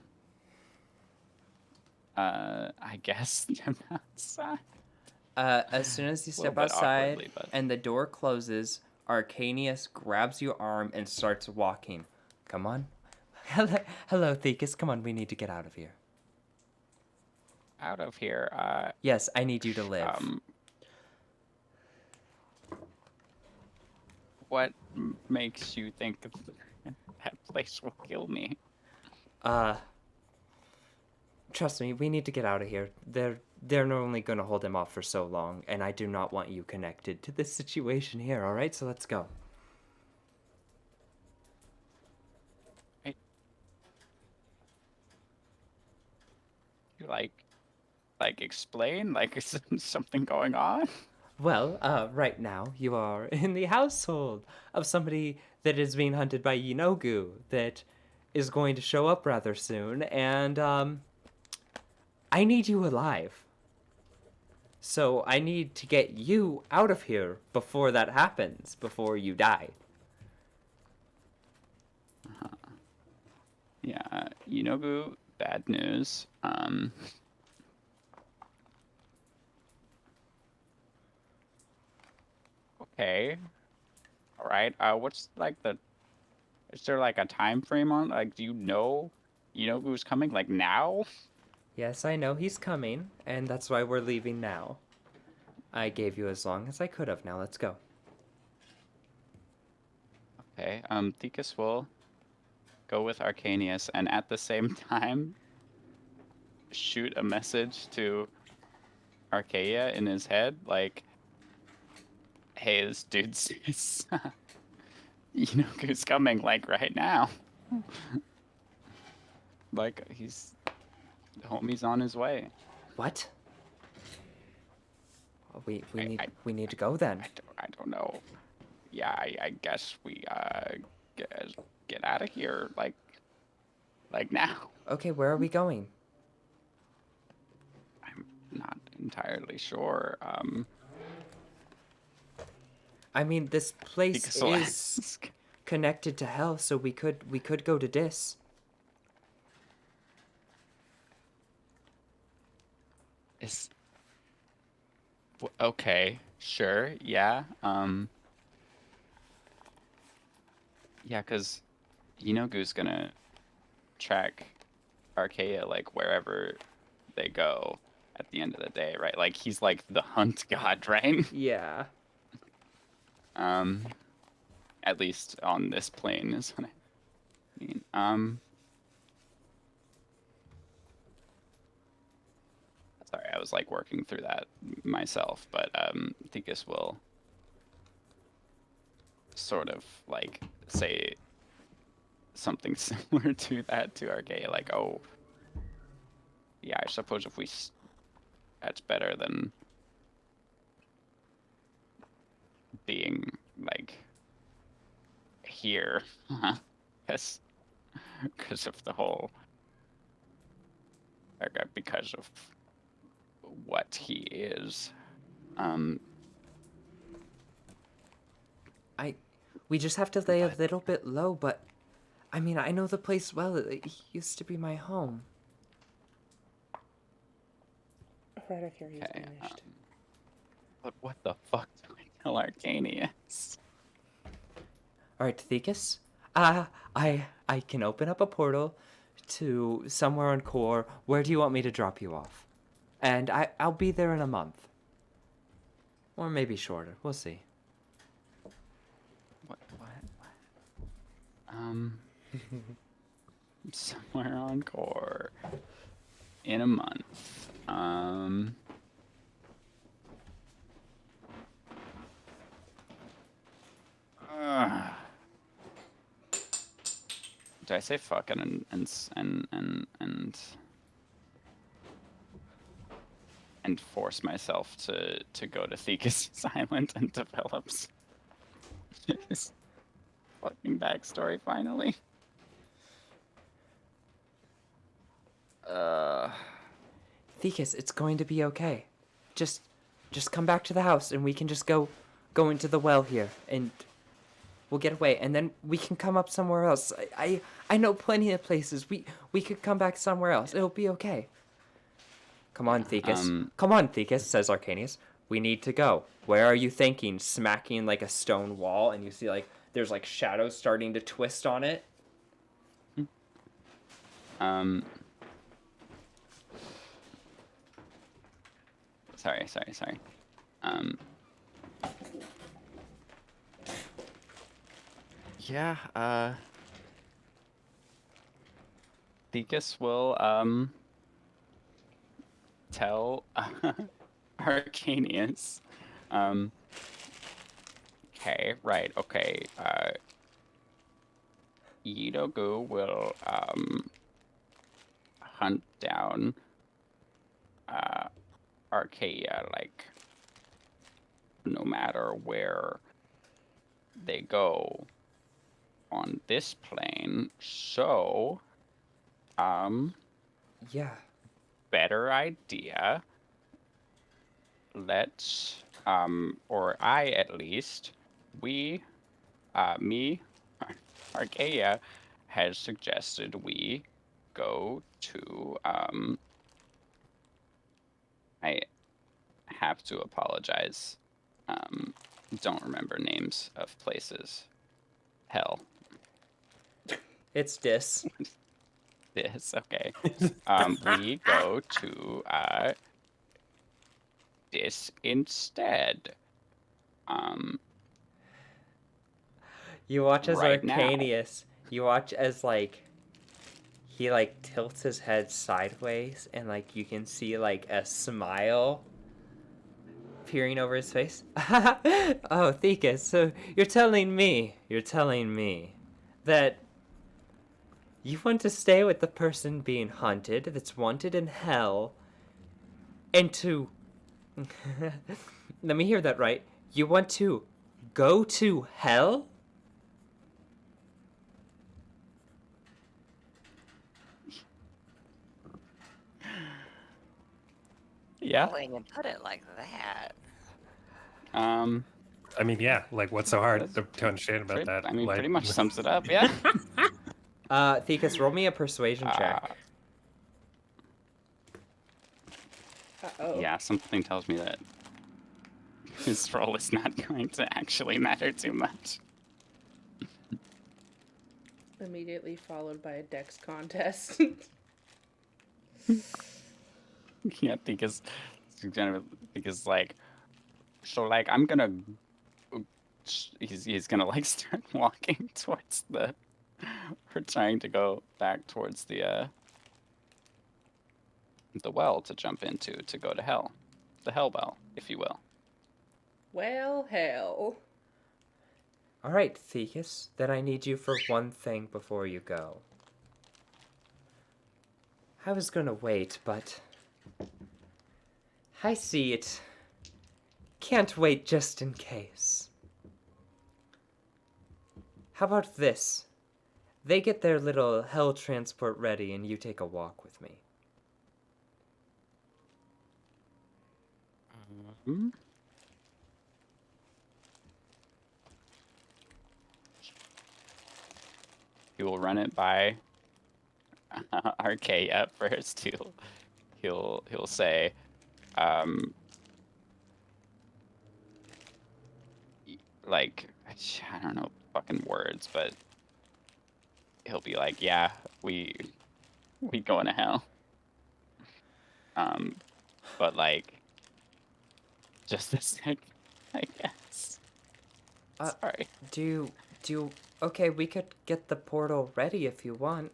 I guess step outside. As soon as you step bit outside awkwardly, but- and the door closes, Arcanius grabs your arm and starts walking. Come on. Hello, Thecus. Come on, we need to get out of here. Out of here. Yes, I need you to live. What makes you think that place will kill me? Trust me, we need to get out of here. They're only going to hold him off for so long, and I do not want you connected to this situation here, all right? So let's go. Hey. You like explain? Like, is something going on? Well, right now, you are in the household of somebody that is being hunted by Yinogu that is going to show up rather soon, and, I need you alive. So I need to get you out of here before that happens, before you die. Yeah, Yinobu, bad news. Okay. All right. What's like the? Is there like a time frame on? Like, do you know who's coming? Like now? Yes, I know he's coming, and that's why we're leaving now. I gave you as long as I could have. Now let's go. Okay. Thekus will go with Arcanius, and at the same time, shoot a message to Archaea in his head, like, "Hey, this dude says, who's coming, like right now." Like the homie's on his way. What? We I, we need to go then. I don't know. Yeah, I guess we get out of here like now. Okay, where are we going? I'm not entirely sure. I mean, this place Because I'll is ask. connected to hell, so we could go to Dis. Is okay, sure, yeah. Yeah, because Goose gonna track Archaea like wherever they go at the end of the day, right? Like he's like the hunt god, right? Yeah. At least on this plane is what I mean. Sorry, I was like working through that myself, but Thekus will sort of like say something similar to that to Archaea, like, "Oh, yeah, I suppose if that's better than being like here, because of the whole, because of what he is." We just have to lay a little bit low, but I mean, I know the place well. It used to be my home. Right, I hear he's Okay, vanished. but what the fuck do I tell Arcanius? All right, Thekus. I can open up a portal to somewhere on Core. Where do you want me to drop you off? And I'll be there in a month. Or maybe shorter. We'll see. What? Somewhere on Core in a month. Did I say fucking and force myself to go to Thekus' Island and develop his fucking backstory finally? Thekus, it's going to be okay. Just come back to the house and we can just go into the well here and we'll get away and then we can come up somewhere else. I know plenty of places. We could come back somewhere else. It'll be okay. Come on, Thekus. Come on, Thekus, says Arcanius. We need to go. Where are you thinking? Smacking like a stone wall and you see like there's like shadows starting to twist on it. Sorry. Yeah, Thekus will, tell, Arcanius, okay, right, okay, Yidogu will, hunt down, Archaea, like, no matter where they go on this plane, so, Yeah. better idea. Let's, or I at least, me, Archaea, has suggested we go to, I have to apologize, don't remember names of places. Hell. It's dis. This, okay. We go to this instead. You watch as Right now. Arcanius. You watch as like he like tilts his head sideways and like you can see like a smile peering over his face. Oh, Thekas, so you're telling me that you want to stay with the person being hunted that's wanted in hell and to let me hear that right. You want to go to hell? Yeah. When you put it like that. I mean, yeah. Like, what's so hard That's to understand about that? I mean, like, pretty much sums it up, yeah. Thekas, roll me a persuasion check. Uh-oh. Yeah, something tells me that his role is not going to actually matter too much. Immediately followed by a dex contest. Yeah, because like, so like I'm gonna he's gonna like start walking towards the we're trying to go back towards the well to jump into to go to hell, the hell well, if you will. Well, hell. All right, Thekas, then I need you for one thing before you go. I was gonna wait, but I see it. Can't wait just in case. How about this? They get their little hell transport ready and you take a walk with me. Hmm? He will run it by RK at first. He'll say, like, I don't know fucking words, but he'll be like, yeah, we going to hell. But like, just a sec, I guess. Sorry. Okay, we could get the portal ready if you want.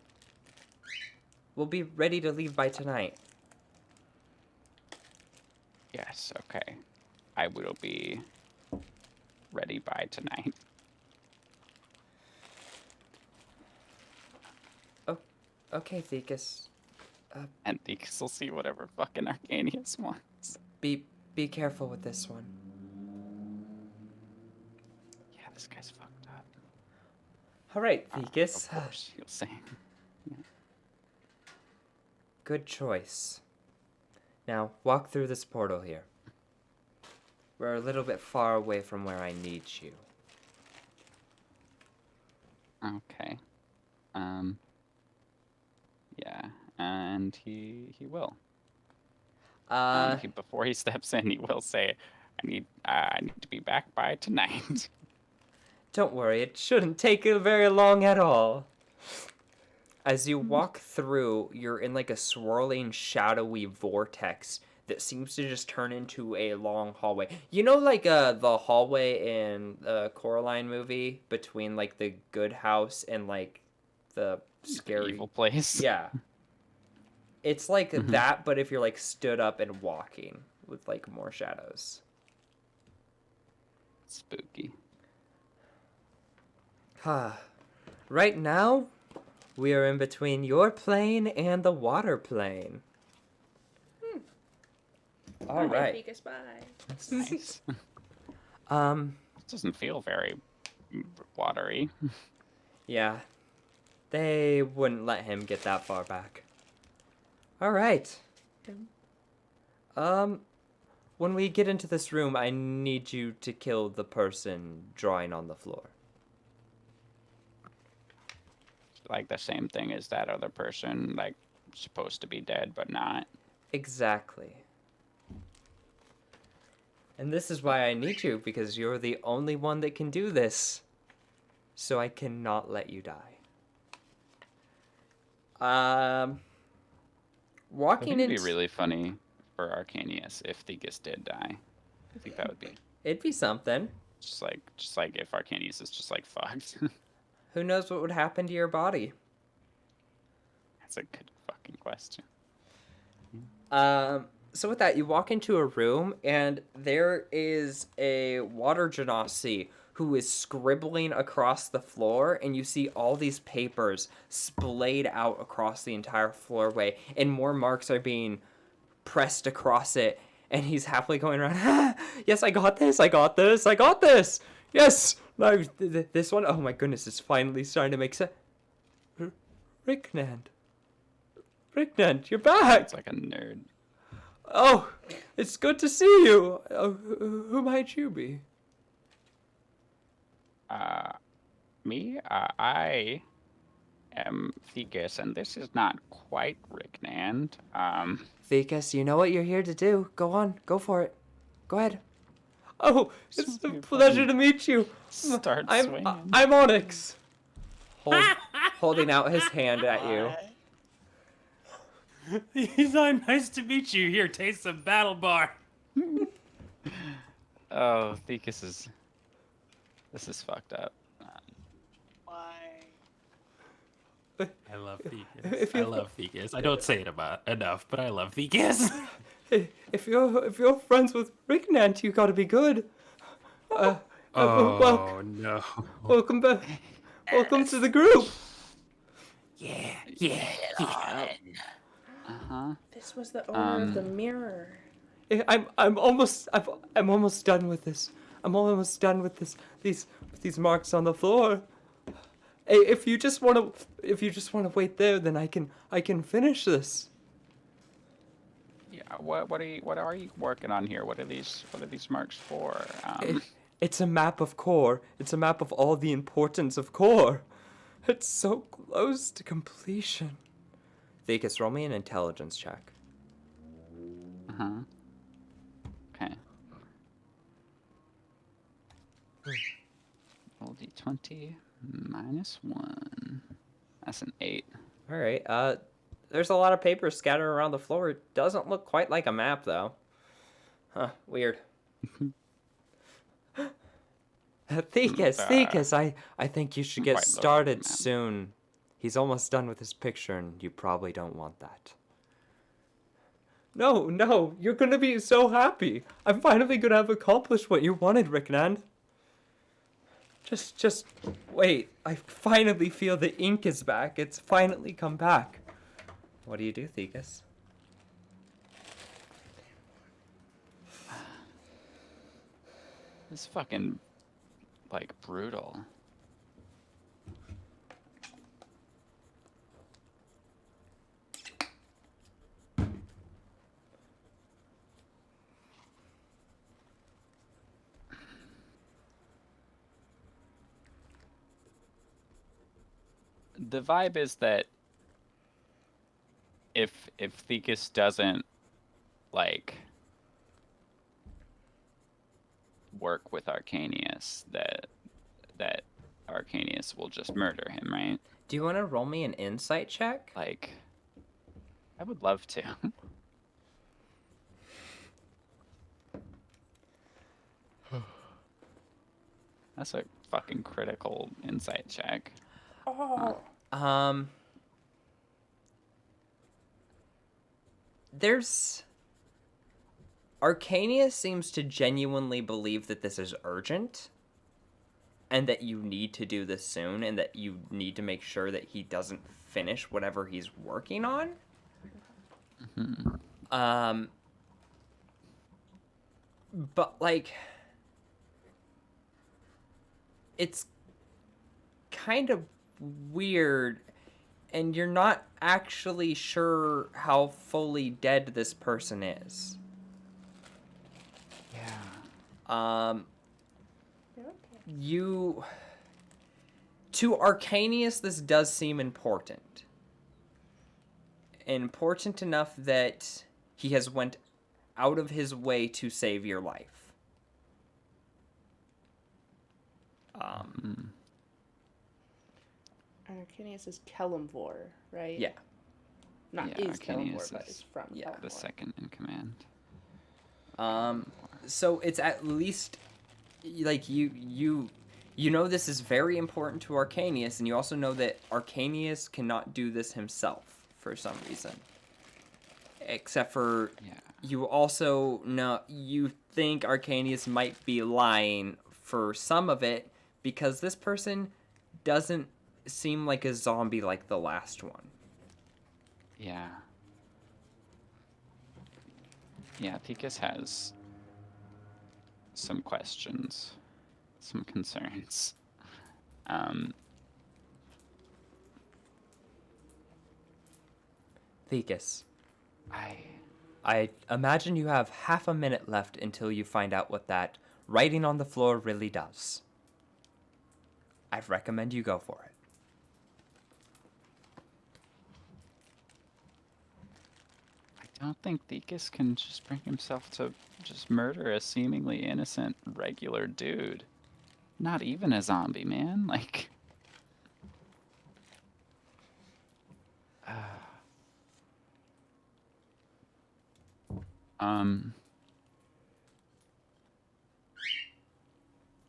We'll be ready to leave by tonight. Yes, okay. I will be ready by tonight. Oh, okay, Thekas. And Thekas will see whatever fucking Arcanius wants. Be careful with this one. Yeah, this guy's fucked up. All right, Thekas. Of course, he'll say. Good choice. Now, walk through this portal here. We're a little bit far away from where I need you. Okay. Yeah, and he will. Before he steps in, he will say, I need to be back by tonight." Don't worry, it shouldn't take you very long at all. As you walk through, you're in like a swirling, shadowy vortex that seems to just turn into a long hallway. You know, like the hallway in the Coraline movie between like the good house and like the scary Evil place. Yeah. It's like that, but if you're like stood up and walking with like more shadows. Spooky. Right now, we are in between your plane and the water plane. All right. Vegas, bye. That's nice. Um, It doesn't feel very watery. yeah. They wouldn't let him get that far back. All right. When we get into this room, I need you to kill the person drawing on the floor. Like the same thing as that other person, like supposed to be dead but not. Exactly. And this is why I need you, because you're the only one that can do this. So I cannot let you die. I Walking think it'd be into... really funny for Arcanius if Thegus did die. I think that would be It'd be something. just like if Arcanius is just like fucked. Who knows what would happen to your body? That's a good fucking question. So with that, you walk into a room, and there is a water genasi who is scribbling across the floor, and you see all these papers splayed out across the entire floorway, and more marks are being pressed across it, and he's happily going around, ah, yes, I got this, I got this, I got this, yes, no, this one, oh my goodness, it's finally starting to make sense. Ricknand, you're back! It's like a nerd. Oh, it's good to see you. Who might you be? Me? I am Thegus, and this is not quite Ricknand. Thekus, you know what you're here to do. Go on, go for it. Go ahead. Oh, it's a Something pleasure funny. to meet you. Start I'm swinging. I'm Onyx. Holding out his hand at you. He's like, nice to meet you. Here, taste some Battle Bar. Oh, Thegus is. This is fucked up. Why? I love If Thegus. I you- love Thegus. I don't say it about enough, but I love Thegus. If you're friends with Ricknant, you gotta be good. Oh no. Welcome back. Welcome to the group. Yeah. Uh-huh. This was the owner of the mirror. I'm almost done with this. I'm almost done with this. These marks on the floor. Hey, if you just wanna wait there, then I can finish this. Yeah. What are you working on here? What are these marks for? It's a map of core. It's a map of all the importance of core. It's so close to completion. Thekus, roll me an intelligence check. Uh-huh. Okay. Roll d20 -1. That's an 8. All right. There's a lot of paper scattered around the floor. It doesn't look quite like a map, though. Huh? Weird. Thekus, I think you should get Quite low on the started map. soon. He's almost done with his picture, and you probably don't want that. No, you're gonna be so happy. I'm finally gonna have accomplished what you wanted, Ricknand. Just wait. I finally feel the ink is back. It's finally come back. What do you do, Thekus? It's fucking like brutal. The vibe is that if Thekus doesn't like work with Arcanius, that Arcanius will just murder him, right? Do you want to roll me an insight check? Like, I would love to. That's a fucking critical insight check. Oh, There's... Arcanius seems to genuinely believe that this is urgent, and that you need to do this soon, and that you need to make sure that he doesn't finish whatever he's working on. But, like... It's kind of weird, and you're not actually sure how fully dead this person is. Yeah. You... To Arcanius, this does seem important. Important enough that he has went out of his way to save your life. Mm, And Arcanius is Kellamvor, right? Yeah. Not Yeah, is Kellamvor, Arcanius but is- is from yeah, Kellamvor. the second in command. So it's at least like you know this is very important to Arcanius, and you also know that Arcanius cannot do this himself for some reason. Except for Yeah. you also know you think Arcanius might be lying for some of it because this person doesn't seem like a zombie like the last one. Yeah. Yeah, Thekus has some questions, some concerns. Thecus, I I imagine you have half a minute left until you find out what that writing on the floor really does. I'd recommend you go for it. don't think Thekus can just bring himself to just murder a seemingly innocent regular dude. Not even a zombie, man. Like, um,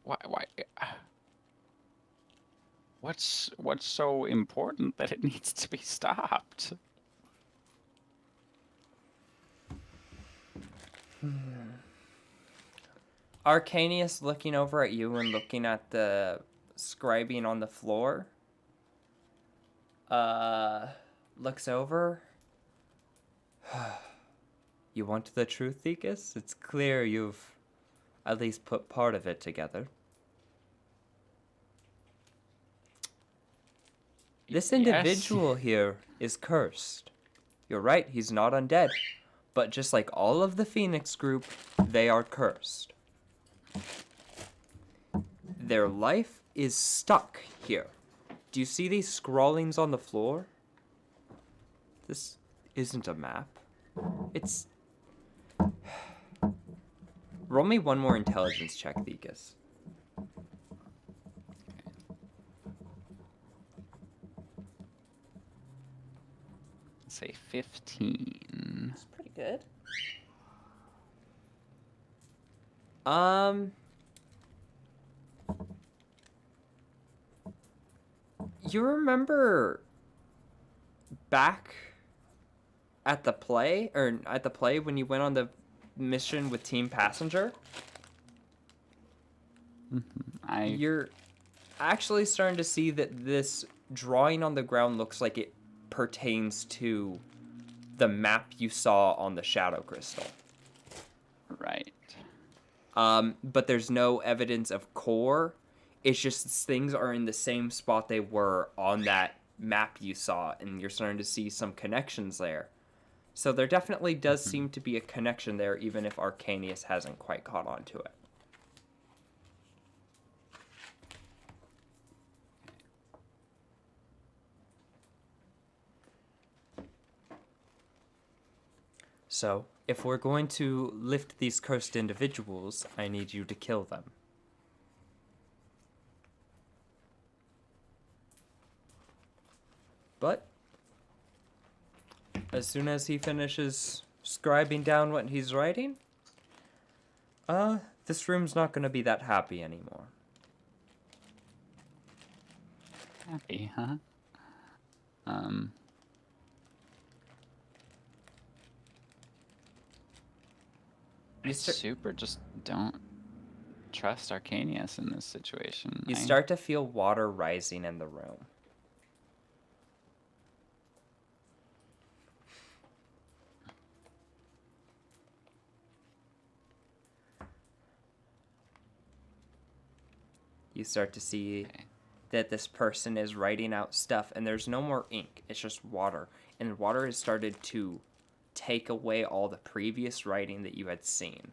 why, what's so important that it needs to be stopped? Arcanius looking over at you and looking at the scribing on the floor. Looks over. You want the truth, Thecus? It's clear you've at least put part of it together. This Yes. individual here is cursed. You're right, he's not undead. But just like all of the Phoenix group, they are cursed. Their life is stuck here. Do you see these scrawlings on the floor? This isn't a map. It's... Roll me one more intelligence check, Thecus. Say 15. It's pretty good. You remember back at the play when you went on the mission with Team Passenger? You're actually starting to see that this drawing on the ground looks like it pertains to the map you saw on the Shadow Crystal. Right. But there's no evidence of core. It's just things are in the same spot they were on that map you saw, and you're starting to see some connections there. So there definitely does seem to be a connection there, even if Arcanius hasn't quite caught on to it. So, if we're going to lift these cursed individuals, I need you to kill them. But, as soon as he finishes scribing down what he's writing, this room's not gonna be that happy anymore. Happy, huh? I super just don't trust Arcanius in this situation. You start to feel water rising in the room. You start to see that this person is writing out stuff, and there's no more ink. It's just water. And water has started to take away all the previous writing that you had seen.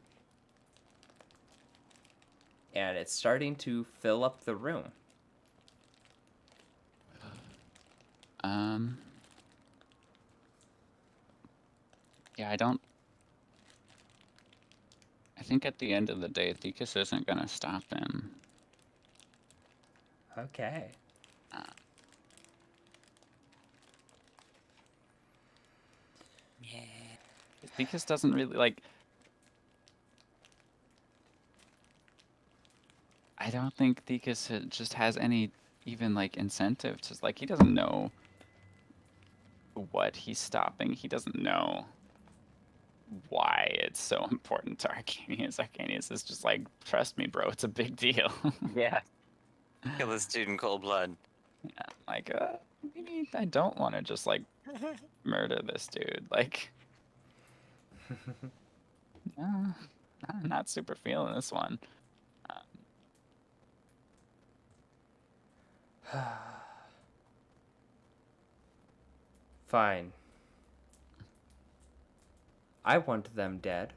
And it's starting to fill up the room. Yeah, I think at the end of the day, Thekus isn't gonna stop him. Okay. Yeah. Thekus doesn't really like. I don't think Thekus just has any even like incentive to like. He doesn't know what he's stopping. He doesn't know why it's so important to Arcanius. Arcanius is just like, trust me, bro, it's a big deal. Yeah. Kill this dude in cold blood. Yeah, like, maybe I don't want to just like murder this dude. Like, I'm not super feeling this one. Fine. I want them dead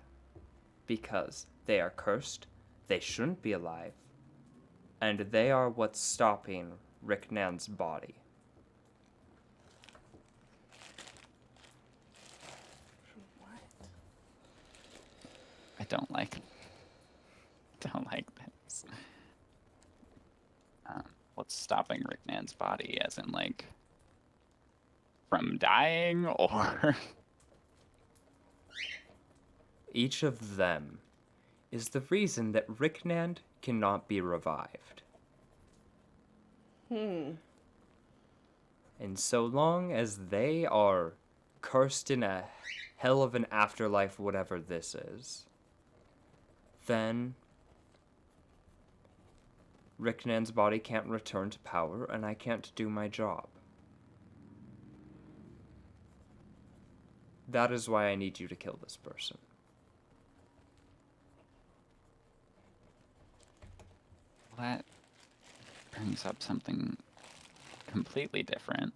because they are cursed, they shouldn't be alive, and they are what's stopping Ricknan's body. I don't like this. What's stopping Ricknan's body, as in like from dying, or Each of them is the reason that Ricknan cannot be revived. And so long as they are cursed in a hell of an afterlife, whatever this is, then Ricknan's body can't return to power, and I can't do my job. That is why I need you to kill this person. that brings up something completely different.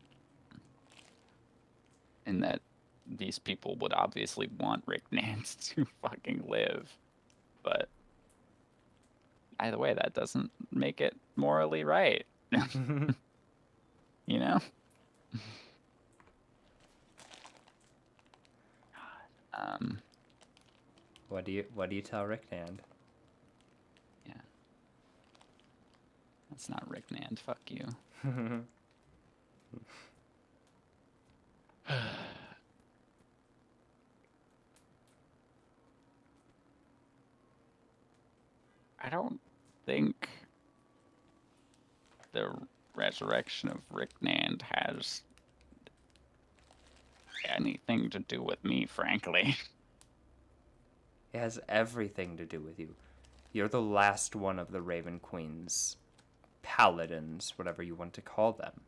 In that these people would obviously want Rick Nance to fucking live, but either way, that doesn't make it morally right. You know? What do you tell Ricknan? Yeah. That's not Rick Nand, fuck you. I don't think the resurrection of Rick Nand has anything to do with me, frankly. It has everything to do with you. You're the last one of the Raven Queen's paladins, whatever you want to call them.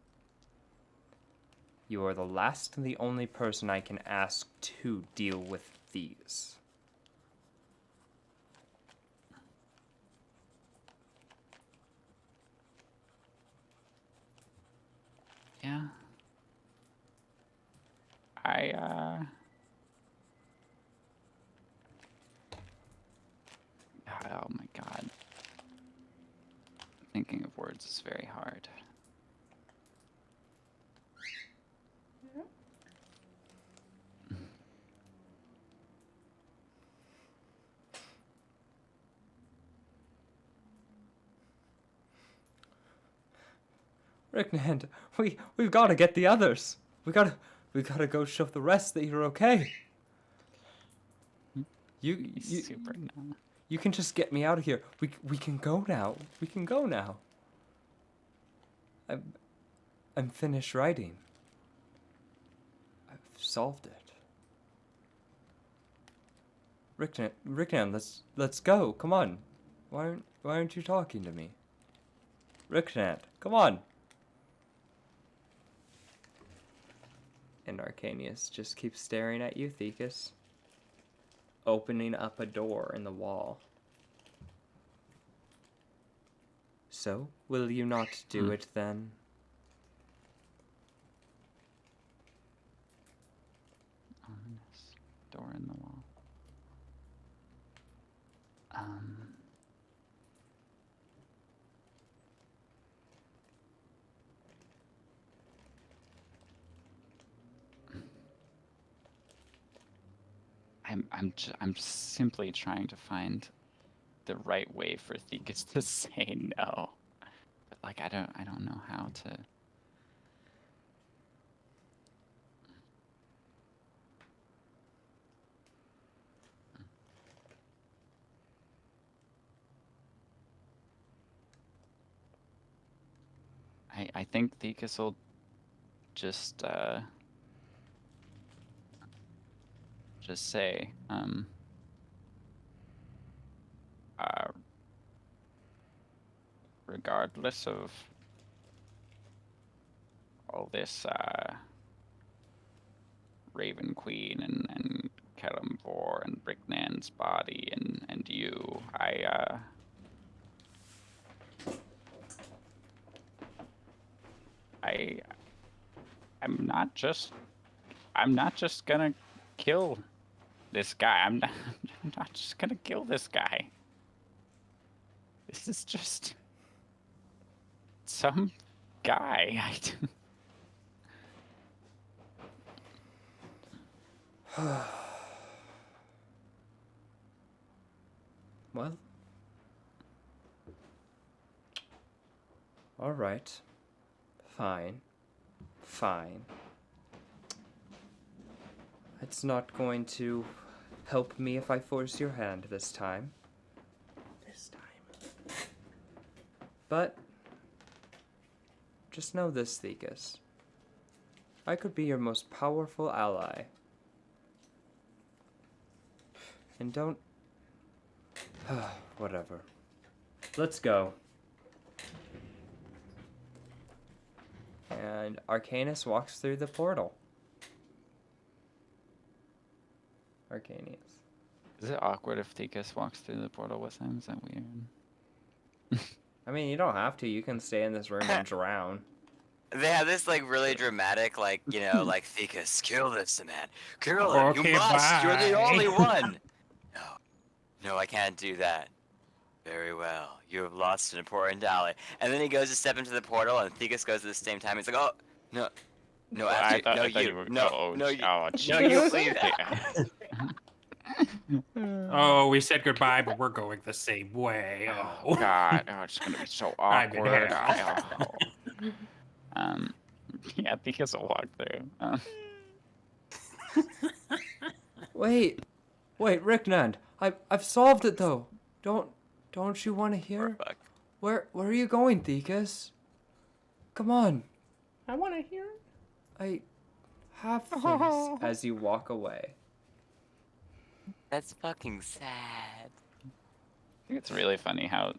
You are the last and the only person I can ask to deal with these. Yeah. Oh my god. Thinking of words is very hard. Ricknand, we've got to get the others. We gotta go show the rest that you're okay. He's super no. You can just get me out of here. We can go now. We can go now. I'm finished writing. I've solved it. Ricknan, let's go. Come on. Why aren't you talking to me? Ricknan, come on. And Arcanius just keeps staring at you, Thekus, opening up a door in the wall. So, will you not do it then? Ominous door in the wall. I'm simply trying to find the right way for Thekus to say no. But like I don't know how to. I think Thekus will just say, regardless of all this Raven Queen and Kellamvor and Bricknan's body and you, I'm not just gonna kill this guy. I'm not just gonna kill this guy. This is just some guy. Well, all right. Fine. It's not going to help me if I force your hand this time. This time. But just know this, Thekus. I could be your most powerful ally. And don't... Whatever. Let's go. And Arcanus walks through the portal. Arcanius. Is it awkward if Thekus walks through the portal with him? Is that weird? I mean, you don't have to. You can stay in this room and drown. They have this like really dramatic, like, you know, like Thekus, kill this man, kill him. Okay, You must. You're the bye. only one. No, I can't do that. Very well. You have lost an important ally. And then he goes to step into the portal, and Thekus goes at the same time. He's like, oh, no. No, I after, thought- no, I thought you. you were- No, oh, no, you. oh, No, you jeez. leave that. Oh, we said goodbye, but we're going the same way. Oh Oh. God! Oh, it's gonna be so I've been awkward. here. Yeah, Thekus will walk through. Wait, Ricknand. I've solved it though. Don't you want to hear? Fuck. Where are you going, Thekus? Come on. I want to hear. I have things as you walk away. That's fucking sad. I think it's really funny how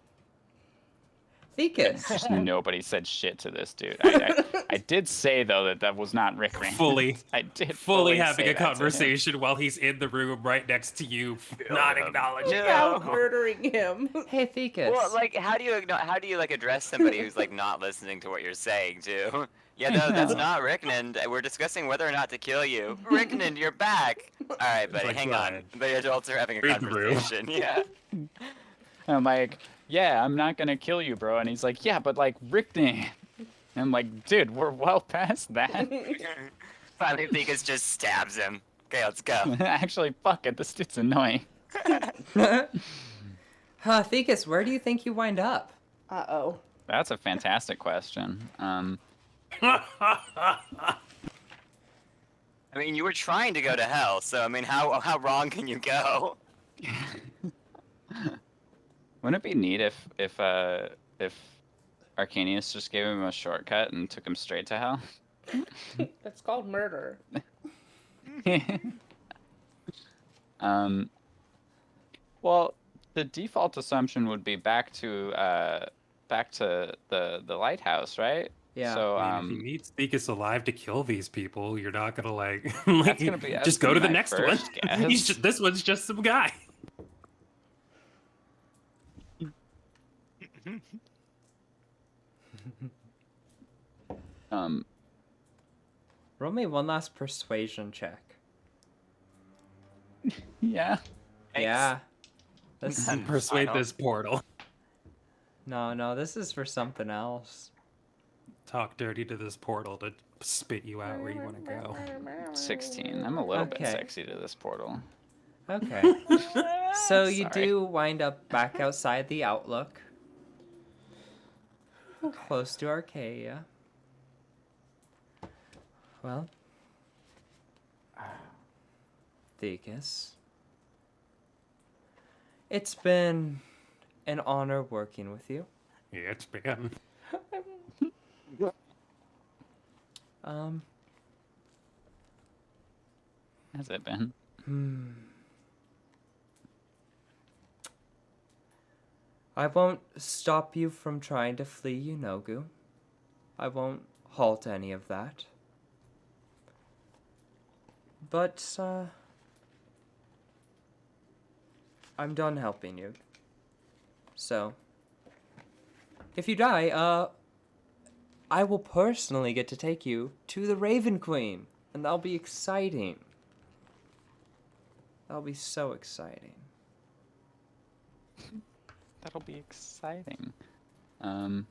Thekus. just nobody said shit to this dude. I did say though that was not Rick Raymond. Fully. I did Fully say having a that to him. conversation while he's in the room right next to you, not him. acknowledging No. it. Out murdering him. Hey, Thekus. Well, like, how do you like address somebody who's like not listening to what you're saying too? Yeah, no, that's not Ricknand. We're discussing whether or not to kill you. Ricknand, you're back. All right, buddy, like, hang on. right. The adults are having a Read the room. conversation. Yeah. I'm like, yeah, I'm not gonna kill you, bro. And he's like, yeah, but like Rickney. I'm like, dude, we're well past that. Finally, Thekus just stabs him. Okay, let's go. Actually, fuck it, this dude's annoying. Thekus, where do you think you wind up? Uh-oh. That's a fantastic question. I mean, you were trying to go to hell, so I mean, how wrong can you go? Wouldn't it be neat if Arcanius just gave him a shortcut and took him straight to hell? That's called murder. Well, the default assumption would be back to the lighthouse, right? Yeah. So I mean, if he needs Thekus alive to kill these people, you're not gonna like, That's gonna be- that's just go gonna to the be my next one. first guess. This one's just some guy. Roll me one last persuasion check. Yeah. Yeah. This Persuade Final. this portal. no, this is for something else. Talk dirty to this portal to spit you out where you want to go. 16. I'm a little bit Okay. sexy to this portal. Okay. So you Sorry. do wind up back outside the Outlook. close to Arcadia. Well, Thekus, it's been an honor working with you. Yeah, it's been. Has it been? I won't stop you from trying to flee Yunogu. I won't halt any of that. But, I'm done helping you. So, if you die, I will personally get to take you to the Raven Queen, and that'll be exciting. That'll be so exciting. That'll be exciting. I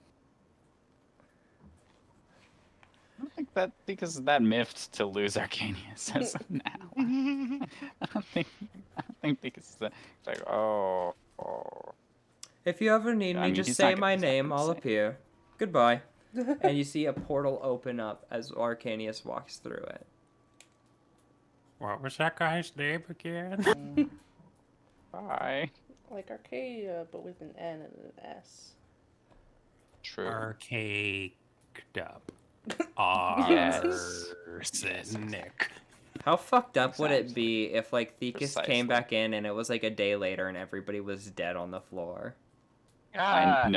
don't think that because that miffed to lose Arcanius as of now. I don't think because it's like oh. If you ever need I me, mean, just he's say not my he's not name, gonna I'll say. appear. Goodbye. And you see a portal open up as Arcanius walks through it. What was that guy's name again? Bye. Like Arcadia, but with an N and an S. True. Arcade up. Yes. Arsenic. How fucked up would it Exactly. be if, like, Thekus Precisely. came back in and it was, like, a day later and everybody was dead on the floor? Yeah,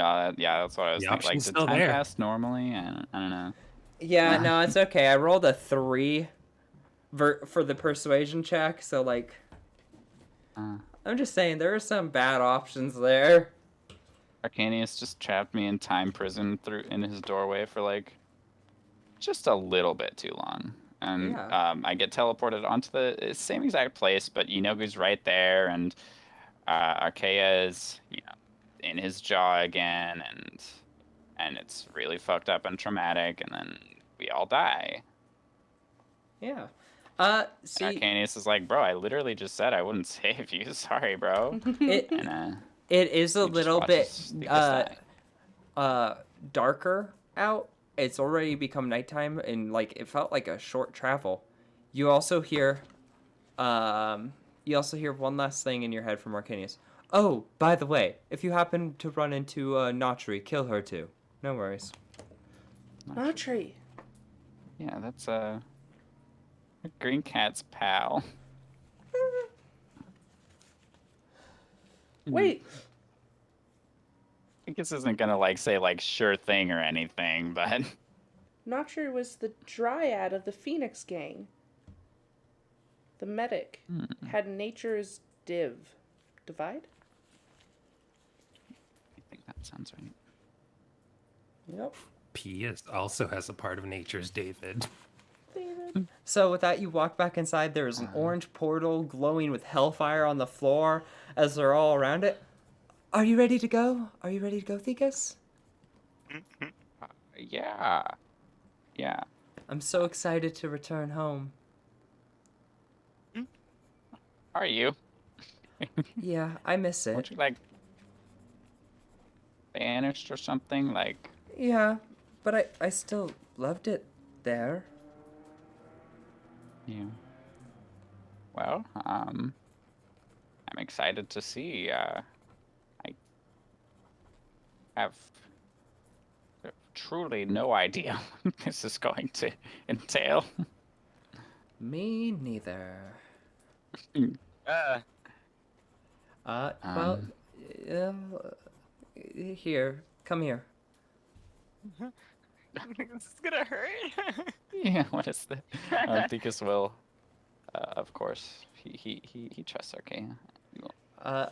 that's what I was The thinking. Like, option's did still time there. pass normally? I don't know. Yeah, no, it's okay. I rolled a 3 for the persuasion check, so, like, I'm just saying, there are some bad options there. Arcanius just trapped me in time prison in his doorway for like just a little bit too long. And Yeah. I get teleported onto the same exact place, but Inogu's right there, and Archaea is, in his jaw again, and it's really fucked up and traumatic, and then we all die. Yeah. And See, Arcanius is like, bro, I literally just said I wouldn't save you. Sorry, bro. it And it is a he just little bit watches Thekus die. darker out. It's already become nighttime, and like it felt like a short travel. You also hear one last thing in your head from Arcanius. Oh, by the way, if you happen to run into Nautri, kill her too. No worries. Nautri. Yeah, that's Green Cat's pal. Wait, I think this isn't gonna like say like sure thing or anything, but Nautri was the dryad of the Phoenix gang. The medic had nature's divide? I think that sounds right. Yep. P also has a part of nature's David. David. So with that, you walk back inside. There is an orange portal glowing with hellfire on the floor as they're all around it. Are you ready to go? Are you ready to go, Thekus? Yeah. Yeah. I'm so excited to return home. Are you? Yeah, I miss Weren't it. you like banished or something? Like Yeah, but I still loved it there. yeah. Well, I'm excited to see. I have truly no idea what this is going to entail. Me neither. Uh, Well, uh, here, come here. this is gonna hurt. Yeah, what is that? Thekus will, of course, he trusts Arcaea.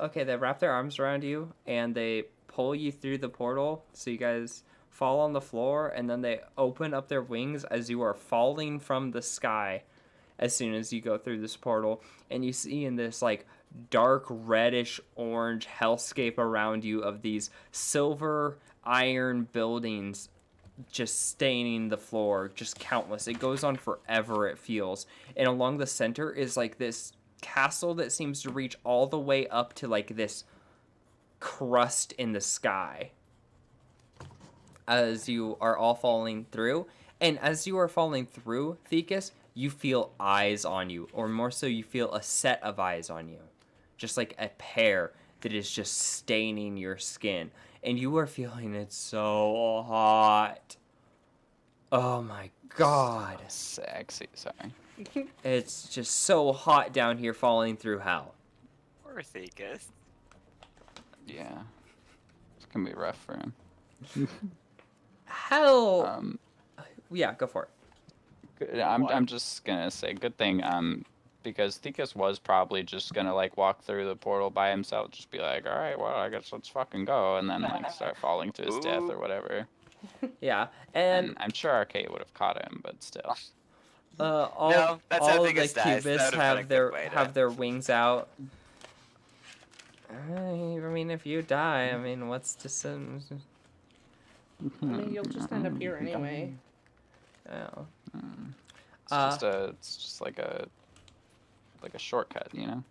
Okay, they wrap their arms around you and they pull you through the portal so you guys fall on the floor, and then they open up their wings as you are falling from the sky as soon as you go through this portal, and you see in this like dark reddish orange hellscape around you of these silver iron buildings just staining the floor, just countless. It goes on forever, it feels. And along the center is like this castle that seems to reach all the way up to like this crust in the sky. as you are all falling through. And as you are falling through, Thekus, you feel eyes on you, or more so, you feel a set of eyes on you, just like a pair that is just staining your skin, and you are feeling it so hot. Oh my god. Sexy, sorry. It's just so hot down here falling through hell. Poor Thekus. Yeah. It's gonna be rough for him. Hell. Yeah, go for it. I'm just gonna say good thing, because Thekus was probably just gonna like walk through the portal by himself, just be like, all right, well, I guess let's fucking go, and then like start falling to his death or whatever. Yeah, And and I'm sure Arcade would have caught him, but still. all No, that's how all of the Thekus dies. That cubists would've been a have good their way to- have their wings out. I mean, if you die, I mean, what's to say? I mean, you'll just end up here anyway. Oh. It's just like a shortcut, you know?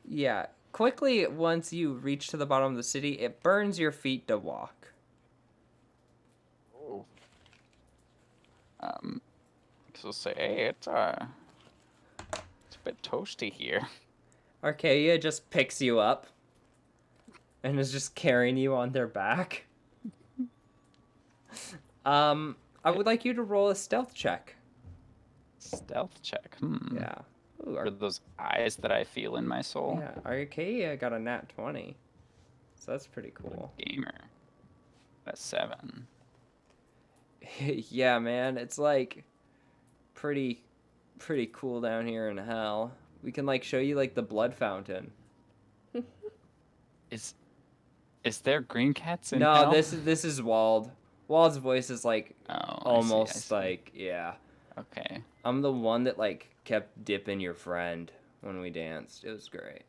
Yeah. Quickly, once you reach to the bottom of the city, it burns your feet to walk. Oh. So say, hey, it's a bit toasty here. Arcadia just picks you up and is just carrying you on their back. I would like you to roll a stealth check. Stealth check. Yeah. Ooh, For those eyes that I feel in my soul. yeah, Arcadia got a nat 20. So that's pretty cool. Gamer. That's 7. Yeah, man, it's like pretty cool down here in hell. We can like show you like the blood fountain. Is there green cats in No, hell? this is Wald. Wald's voice is like Oh, almost I see. like, yeah. Okay. I'm the one that like kept dipping your friend when we danced. It was great.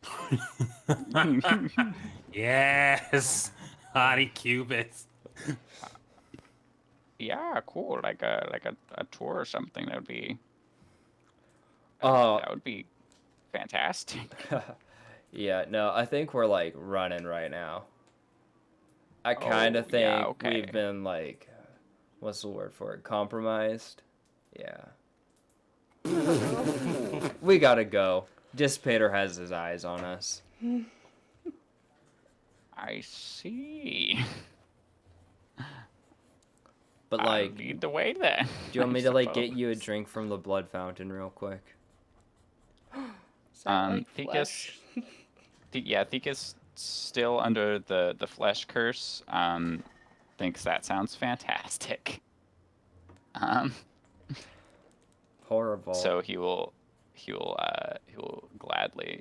Yes, hottie cubits. Yeah, cool. Like a tour or something. That would be. Oh. That would be fantastic. Yeah, no, I think we're like running right now. I kind of think yeah, okay. we've been like, what's the word for it? Compromised? Yeah. We gotta go. Dissipator has his eyes on us. I see. But like, do Lead the way then. you want me to like get suppose. you a drink from the blood fountain real quick? Is that like Thekus- flesh? Thekus still under the flesh curse. Thinks that sounds fantastic. Horrible. So he will gladly.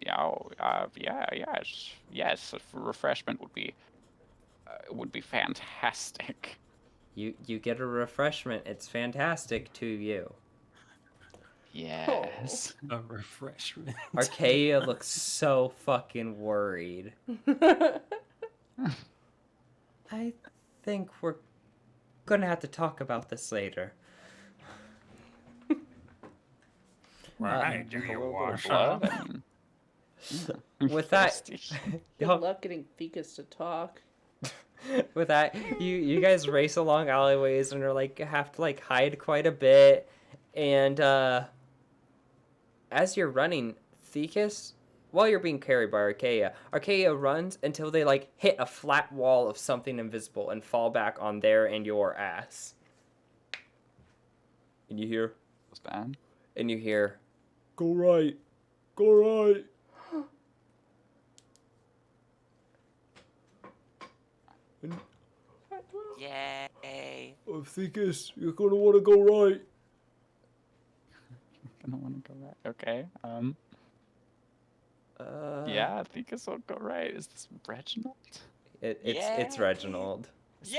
Yes. Refreshment would be fantastic. You get a refreshment. It's fantastic to you. Yes. A refreshment. Arcadia looks so fucking worried. I think we're gonna have to talk about this later. Why do you wash Blood. up? I mean, With that, thirsty. Good y'all- luck getting Thekus to talk. with that, you guys race along alleyways and are like have to like hide quite a bit, and as you're running, Thekus, while you're being carried by Arcadia runs until they like hit a flat wall of something invisible and fall back on their and your ass. And you hear, Was bad. go right, go right. Yay. Thekus, you're gonna want to go right. I don't want to go right. Okay. Yeah, Thekus will go right. Is this Reginald? It's Yay. Reginald. Is this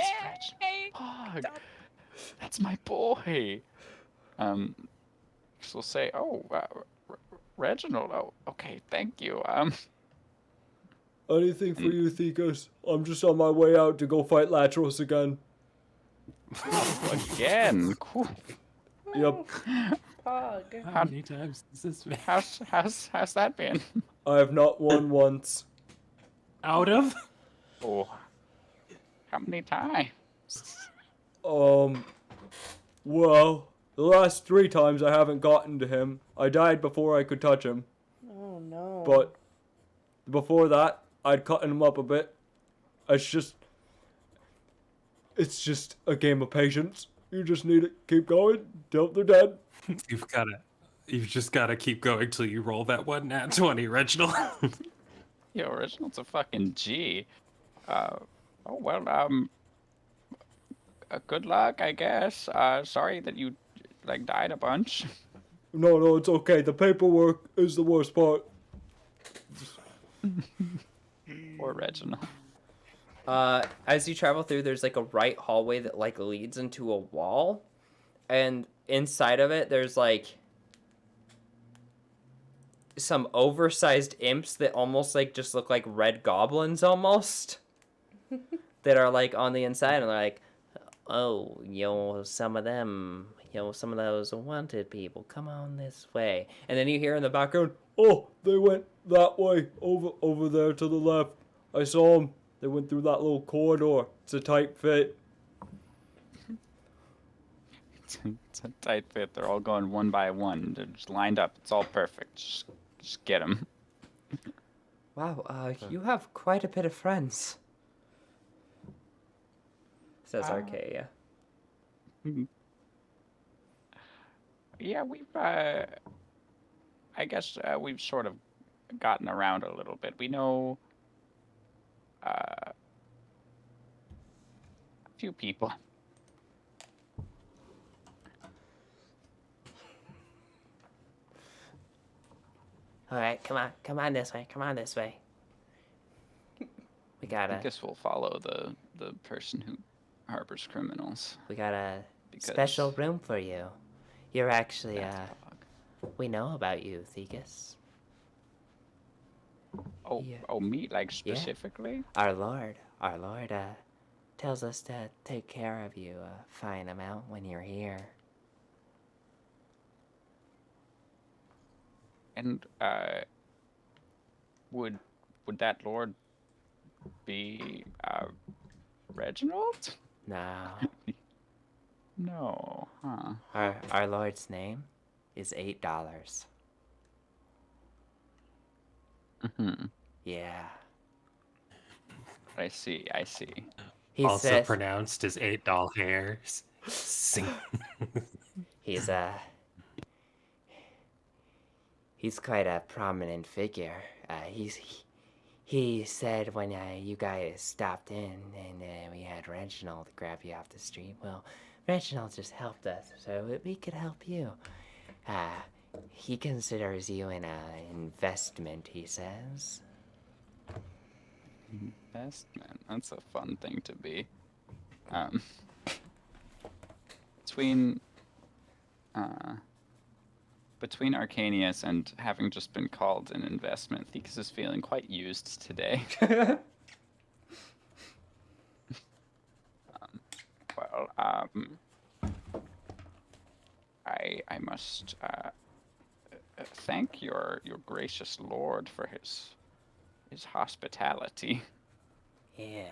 Reginald? Pog. That's my boy. So we'll say, oh, Reginald. Oh, okay, thank you. Anything for you, Thekus. I'm just on my way out to go fight Latros again. Again, cool. Yep. Pog. How many times has this been? How's that been? I have not won once. Out of? Oh, how many times? Well, the last 3 times I haven't gotten to him. I died before I could touch him. Oh no. But before that, I'd cut him up a bit. It's just a game of patience. You just need to keep going till they're dead. You've just gotta keep going till you roll that one nat 20, Reginald. Yo, Reginald's a fucking G. Good luck, I guess. Sorry that you died a bunch. No, it's okay. The paperwork is the worst part. Poor Reginald. As you travel through, there's like a right hallway that like leads into a wall, and inside of it, there's like some oversized imps that almost like just look like red goblins almost, that are like on the inside, and they're like, oh, some of those wanted people, come on this way. And then you hear in the background, oh, they went that way, over there to the left. I saw them. They went through that little corridor. It's a tight fit. It's a tight fit. They're all going one by one. They're just lined up. It's all perfect. Just get them. Wow, you have quite a bit of friends, says Archaea. Yeah, I guess we've sort of gotten around a little bit. We know a few people. All right, come on this way. We got I guess we'll follow the person who harbors criminals. We got a Because special room for you. You're actually, that's dog. we know about you, Thegus. Oh, Yeah. oh, me, like specifically? Our Lord, tells us to take care of you a fine amount when you're here. And would that lord be Reginald? No, No, huh? our Lord's name is $8. Mm-hmm. Yeah. I see. He Also said pronounced as $8 hairs. Sing. he's quite a prominent figure. He said when you guys stopped in and we had Reginald grab you off the street, well, Reginald just helped us, so we could help you. He considers you an investment, he says. Investment. That's a fun thing to be. Between Arcanius and having just been called an investment, Thekus is feeling quite used today. I must thank your gracious lord for his hospitality. Yeah.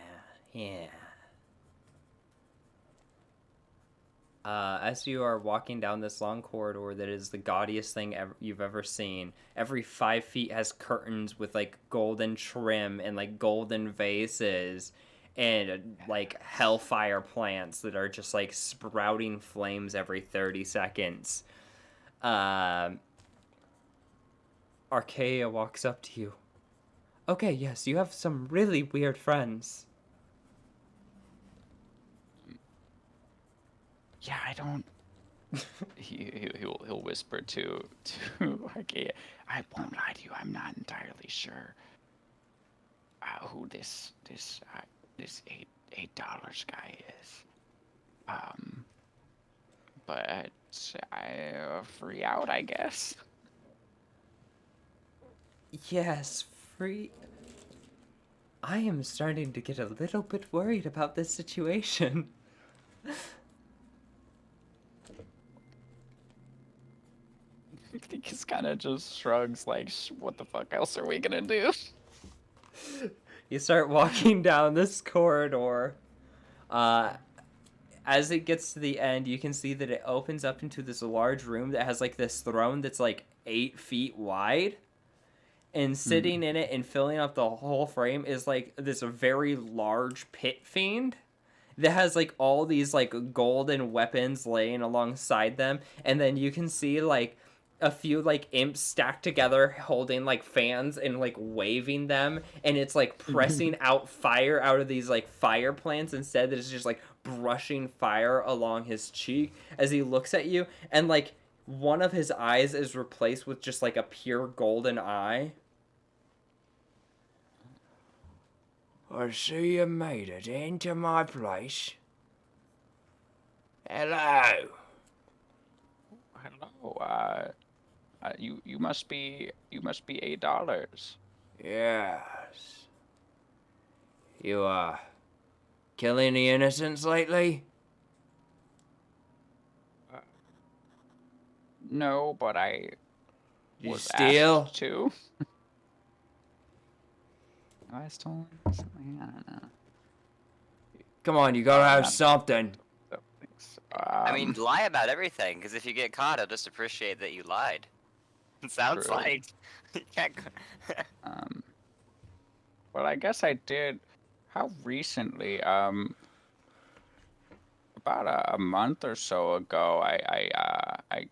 As you are walking down this long corridor that is the gaudiest thing you've ever seen, every 5 feet has curtains with like golden trim and like golden vases and like hellfire plants that are just like sprouting flames every 30 seconds. Archaea walks up to you. Okay, yes, you have some really weird friends. Yeah, I don't. He'll whisper to Archaea. I won't lie to you. I'm not entirely sure who this $8 guy is. But I free out, I guess. Yes, free. I am starting to get a little bit worried about this situation. I think he kind of just shrugs, like, what the fuck else are we gonna do? You start walking down this corridor. as it gets to the end, you can see that it opens up into this large room that has like this throne that's like 8 feet wide. And sitting in it and filling up the whole frame is like this very large pit fiend that has like all these like golden weapons laying alongside them. And then you can see like a few like imps stacked together holding like fans and like waving them, and it's like pressing out fire out of these like fire plants instead, that it's just like brushing fire along his cheek as he looks at you, and like one of his eyes is replaced with just like a pure golden eye. I see you made it into my place. Hello. Hello. You must be $8. Yes. You, kill any innocents lately? No, but I You was steal? asked to. Have I stolen something? I don't know. Come on, you gotta have not- something. Don't think so. I mean, lie about everything, because if you get caught, he'll just appreciate that you lied. It sounds True. like you can't. Well, I guess I did. How recently? About a month or so ago, I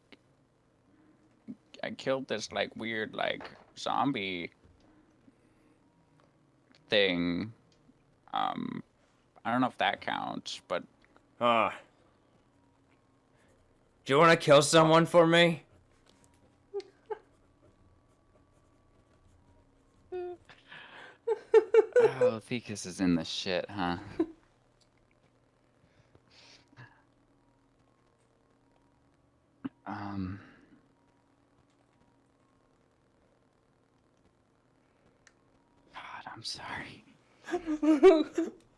killed this like weird like zombie thing. I don't know if that counts, but Do you wanna kill someone for me? oh, Thekus is in the shit, huh? God, I'm sorry.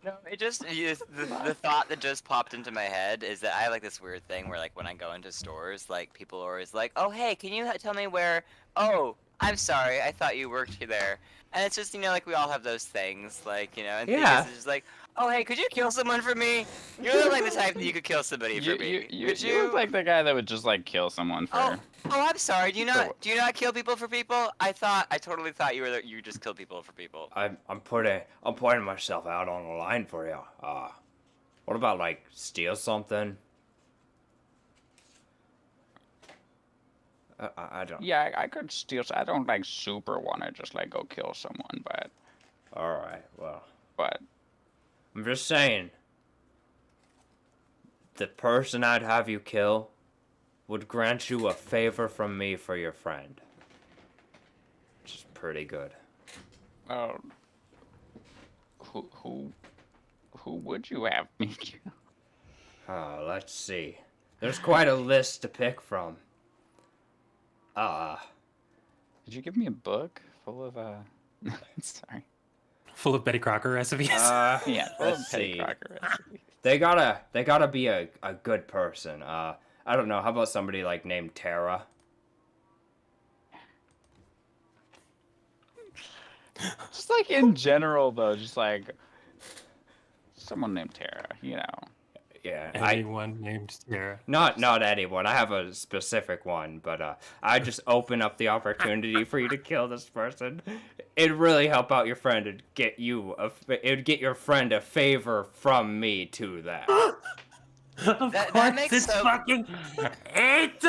No, it just the thought that just popped into my head is that I have like this weird thing where like when I go into stores, like people are always like, "Oh, hey, can you tell me where?" "Oh, I'm sorry, I thought you worked there." And it's just, like we all have those things, like, and Yeah. Theus is just like, "Oh, hey, could you kill someone for me? You're like the type that you could kill somebody for me. Could You look like the guy that would just like kill someone for. Oh, I'm sorry. Do you not kill people for people? I totally thought you just kill people for people. I'm putting myself out on the line for you. What about like steal something? I don't. Yeah, I could steal. I don't like super want to just like go kill someone, but All right. Well, but I'm just saying. The person I'd have you kill would grant you a favor from me for your friend. Which is pretty good. well, who would you have me kill? Let's see. There's quite a list to pick from. Did you give me a book full of Sorry. Full of Betty Crocker recipes. Yeah, full let's of Petty see. Crocker recipes. They gotta be a good person. I don't know. How about somebody like named Tara? Just like in general, though, just like someone named Tara, Yeah, Anyone named Sarah. not anyone. I have a specific one, but I just open up the opportunity for you to kill this person. It'd really help out your friend and get you. It'd get your friend a favor from me to that. Of That course, makes it's so- fucking $8.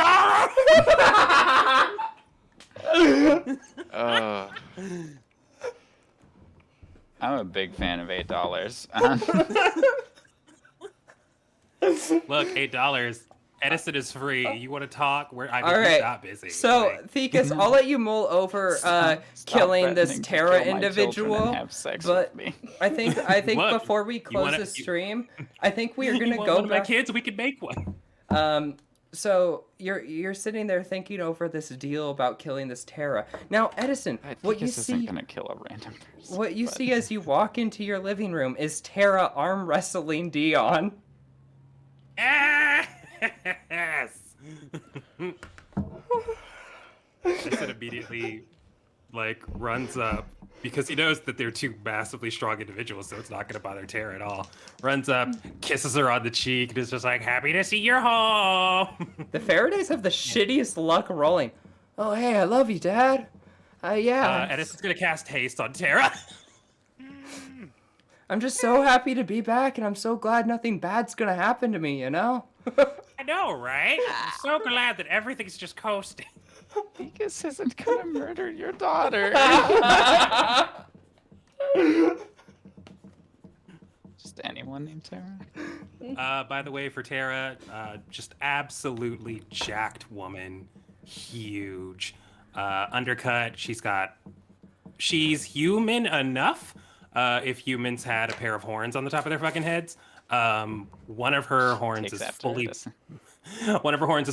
I'm a big fan of $8. Look, $8. Edison is free. You want to talk? We're All right. not busy. So, Like, Thekus, I'll let you mull over Stop killing this threatening to Terra kill my children individual. and have sex But with me. I think Look, before we close wanna- the stream, I think we are you gonna want go one of my back. kids? We could make one. So you're sitting there thinking over this deal about killing this Terra. Now, Edison, I think what you this isn't see gonna kill a random person. what you but- see as you walk into your living room is Terra arm wrestling Dion. Yes. Edison immediately runs up because he knows that they're two massively strong individuals, so it's not going to bother Tara at all. Runs up, kisses her on the cheek, and is just like, happy to see you're home. The Faradays have the shittiest luck rolling. Oh, hey, I love you, Dad. Yeah. Edison's going to cast haste on Tara. I'm just so happy to be back, and I'm so glad nothing bad's gonna happen to me, you know? I know, right? I'm so glad that everything's just coasting. Vegas isn't gonna murder your daughter. Just anyone named Tara. By the way, for Tara, just absolutely jacked woman. Huge. Undercut. She's human enough. If humans had a pair of horns on the top of their fucking heads. One of her horns is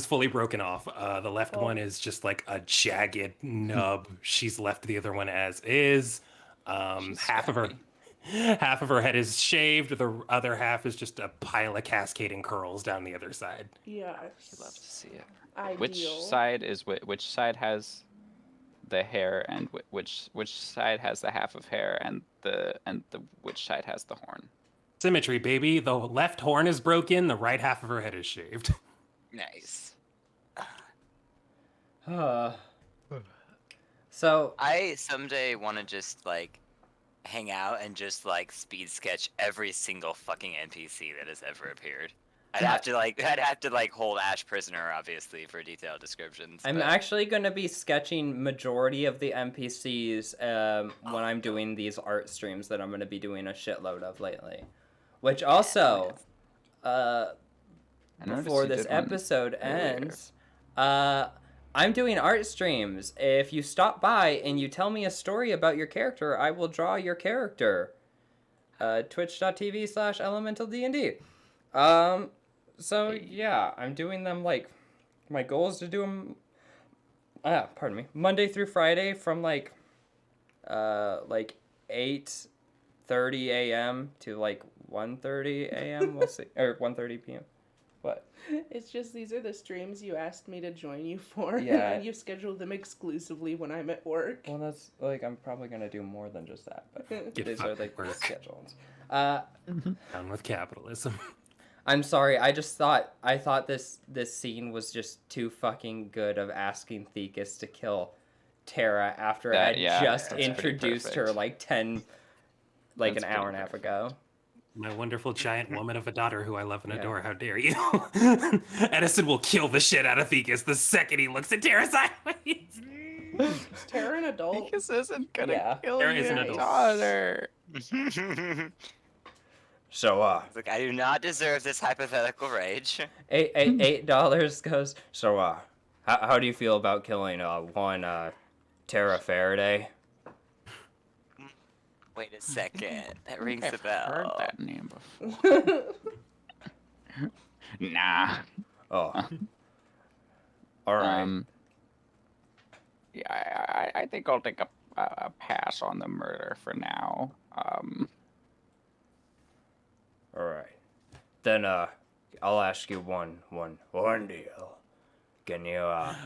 fully broken off. The left one is just like a jagged nub. She's left the other one as is. Half of her head is shaved. The other half is just a pile of cascading curls down the other side. Yes. I'd love to see it. Ideal. Which side has the hair, and which side has the half of hair, and which side has the horn? Symmetry, baby. The left horn is broken. The right half of her head is shaved. Nice. So, I someday want to just like hang out and just like speed sketch every single fucking NPC that has ever appeared. I'd have to hold Ash prisoner, obviously, for detailed descriptions. I'm actually going to be sketching majority of the NPCs when I'm doing these art streams that I'm going to be doing a shitload of lately. Which also, before this episode ends, I'm doing art streams. If you stop by and you tell me a story about your character, I will draw your character. Twitch.tv/elementaldnd. So yeah, I'm doing them like, my goal is to do them, Monday through Friday from like 8:30 a.m. to like 1:30 a.m. We'll see, or 1:30 p.m. What? It's just these are the streams you asked me to join you for. Yeah. And you scheduled them exclusively when I'm at work. Well, that's like, I'm probably gonna do more than just that, but Get these are fucking like the work. schedules. Down with capitalism. I'm sorry. I thought this scene was just too fucking good of asking Thekus to kill Tara after I had just introduced her like an hour and a half ago. My wonderful giant woman of a daughter who I love and adore. How dare you? Edison will kill the shit out of Thekus the second he looks at Tara sideways. Is Tara an adult? This isn't gonna kill Tara your is an adult. daughter. So Look, I do not deserve this hypothetical rage. $8 goes. So how do you feel about killing one Tara Faraday? Wait a second. That rings a I've bell. heard that name before. Nah. Oh. All right. Yeah, I think I'll take a pass on the murder for now. All right. Then I'll ask you one deal. Can you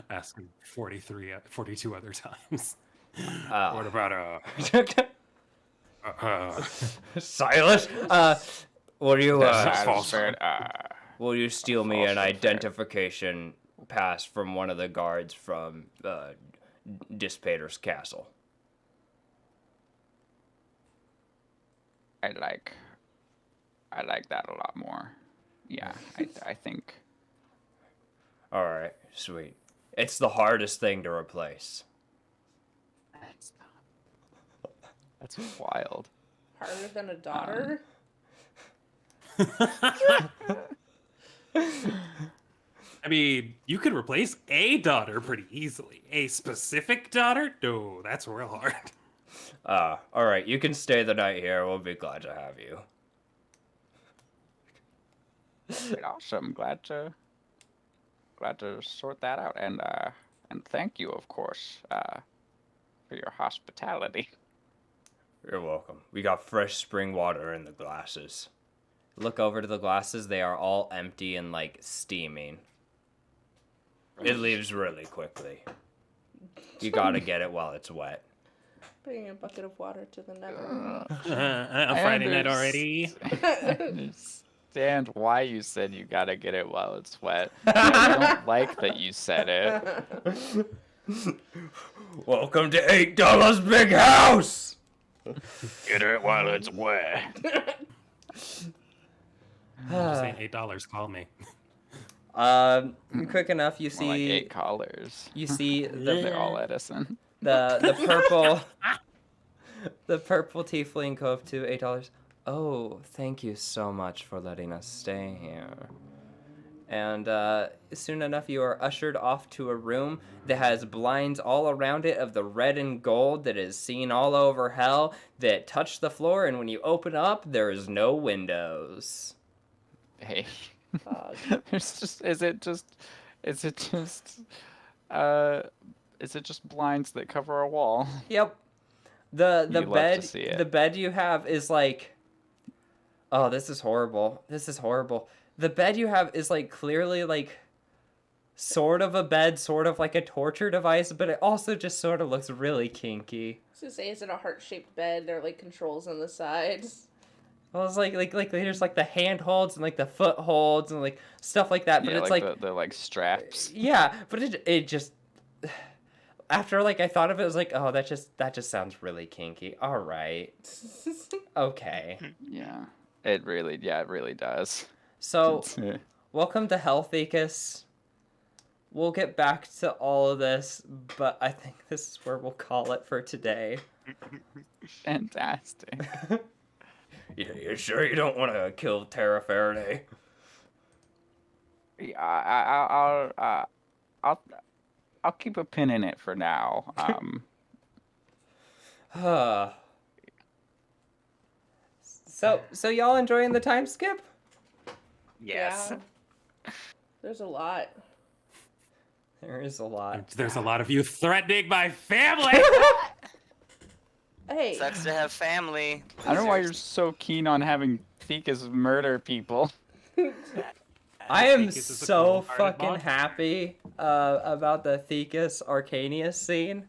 Ask him 42 other times. uh What about Silas? Will you false. will you steal me an false identification pass from one of the guards from Dispater's castle? I like that a lot more. Yeah, I think. All right, sweet. It's the hardest thing to replace. That's wild. Harder than a daughter? I mean, you could replace a daughter pretty easily. A specific daughter? No, that's real hard. All right, you can stay the night here. We'll be glad to have you. Awesome. Glad to sort that out, and thank you, of course, for your hospitality. You're welcome. We got fresh spring water in the glasses. Look over to the glasses. They are all empty and like steaming. It leaves really quickly. You gotta get it while it's wet. Bringing a bucket of water to the nether. I'm Friday night already. I understand why you said you gotta get it while it's wet. I don't like that you said it. Welcome to $8 Big House! Get it while it's wet. Just saying $8. Call me. Quick enough, you More like see 8 collars. you see They're all Edison. the purple the purple tiefling go up to $8. Oh, thank you so much for letting us stay here. And soon enough, you are ushered off to a room that has blinds all around it of the red and gold that is seen all over hell that touch the floor. And when you open up, there is no windows. Hey. Fog. There's just is it just blinds that cover a wall? Yep. The You love to bed see it. the bed you have is like, oh, this is horrible. This is horrible. The bed you have is like clearly like sort of a bed, sort of like a torture device, but it also just sort of looks really kinky. I was gonna say, is it a heart-shaped bed? There are like controls on the sides. Well, it's like there's like the handholds and like the footholds and like stuff like that, but Yeah, it's like the like straps. yeah, but it just after like I thought of it, I was like, oh, that just sounds really kinky. All right, okay. Yeah. It really does. So welcome to Hellthecus. We'll get back to all of this, but I think this is where we'll call it for today. Fantastic. You sure you don't want to kill Terra Faraday? Yeah, I'll keep a pin in it for now. So y'all enjoying the time skip? Yes. Yeah. There's a lot. There is a lot. There's a lot of you threatening my family. Hey, Sucks to have family. I don't know why you're so keen on having Thekas murder people. I am Thekas is a so cold-hearted fucking monster. happy about the Thekas Arcanius scene.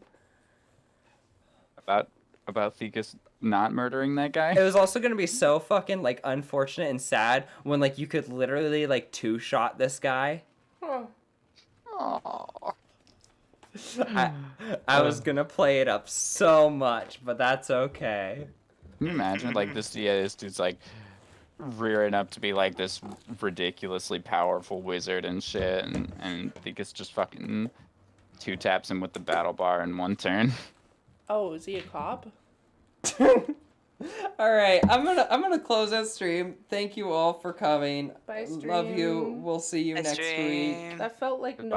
About Thekas not murdering that guy. It was also gonna be so fucking like unfortunate and sad when like you could literally like two-shot this guy. huh. Oh. I was gonna play it up so much, but that's okay. Can you imagine like this dude's like rearing up to be like this ridiculously powerful wizard and shit, and Thekas just fucking two taps him with the battle bar in one turn. Oh, is he a cop? All right, I'm gonna close out stream. Thank you all for coming. Bye, Love you. stream. We'll see you Bye, next week. stream. That felt like no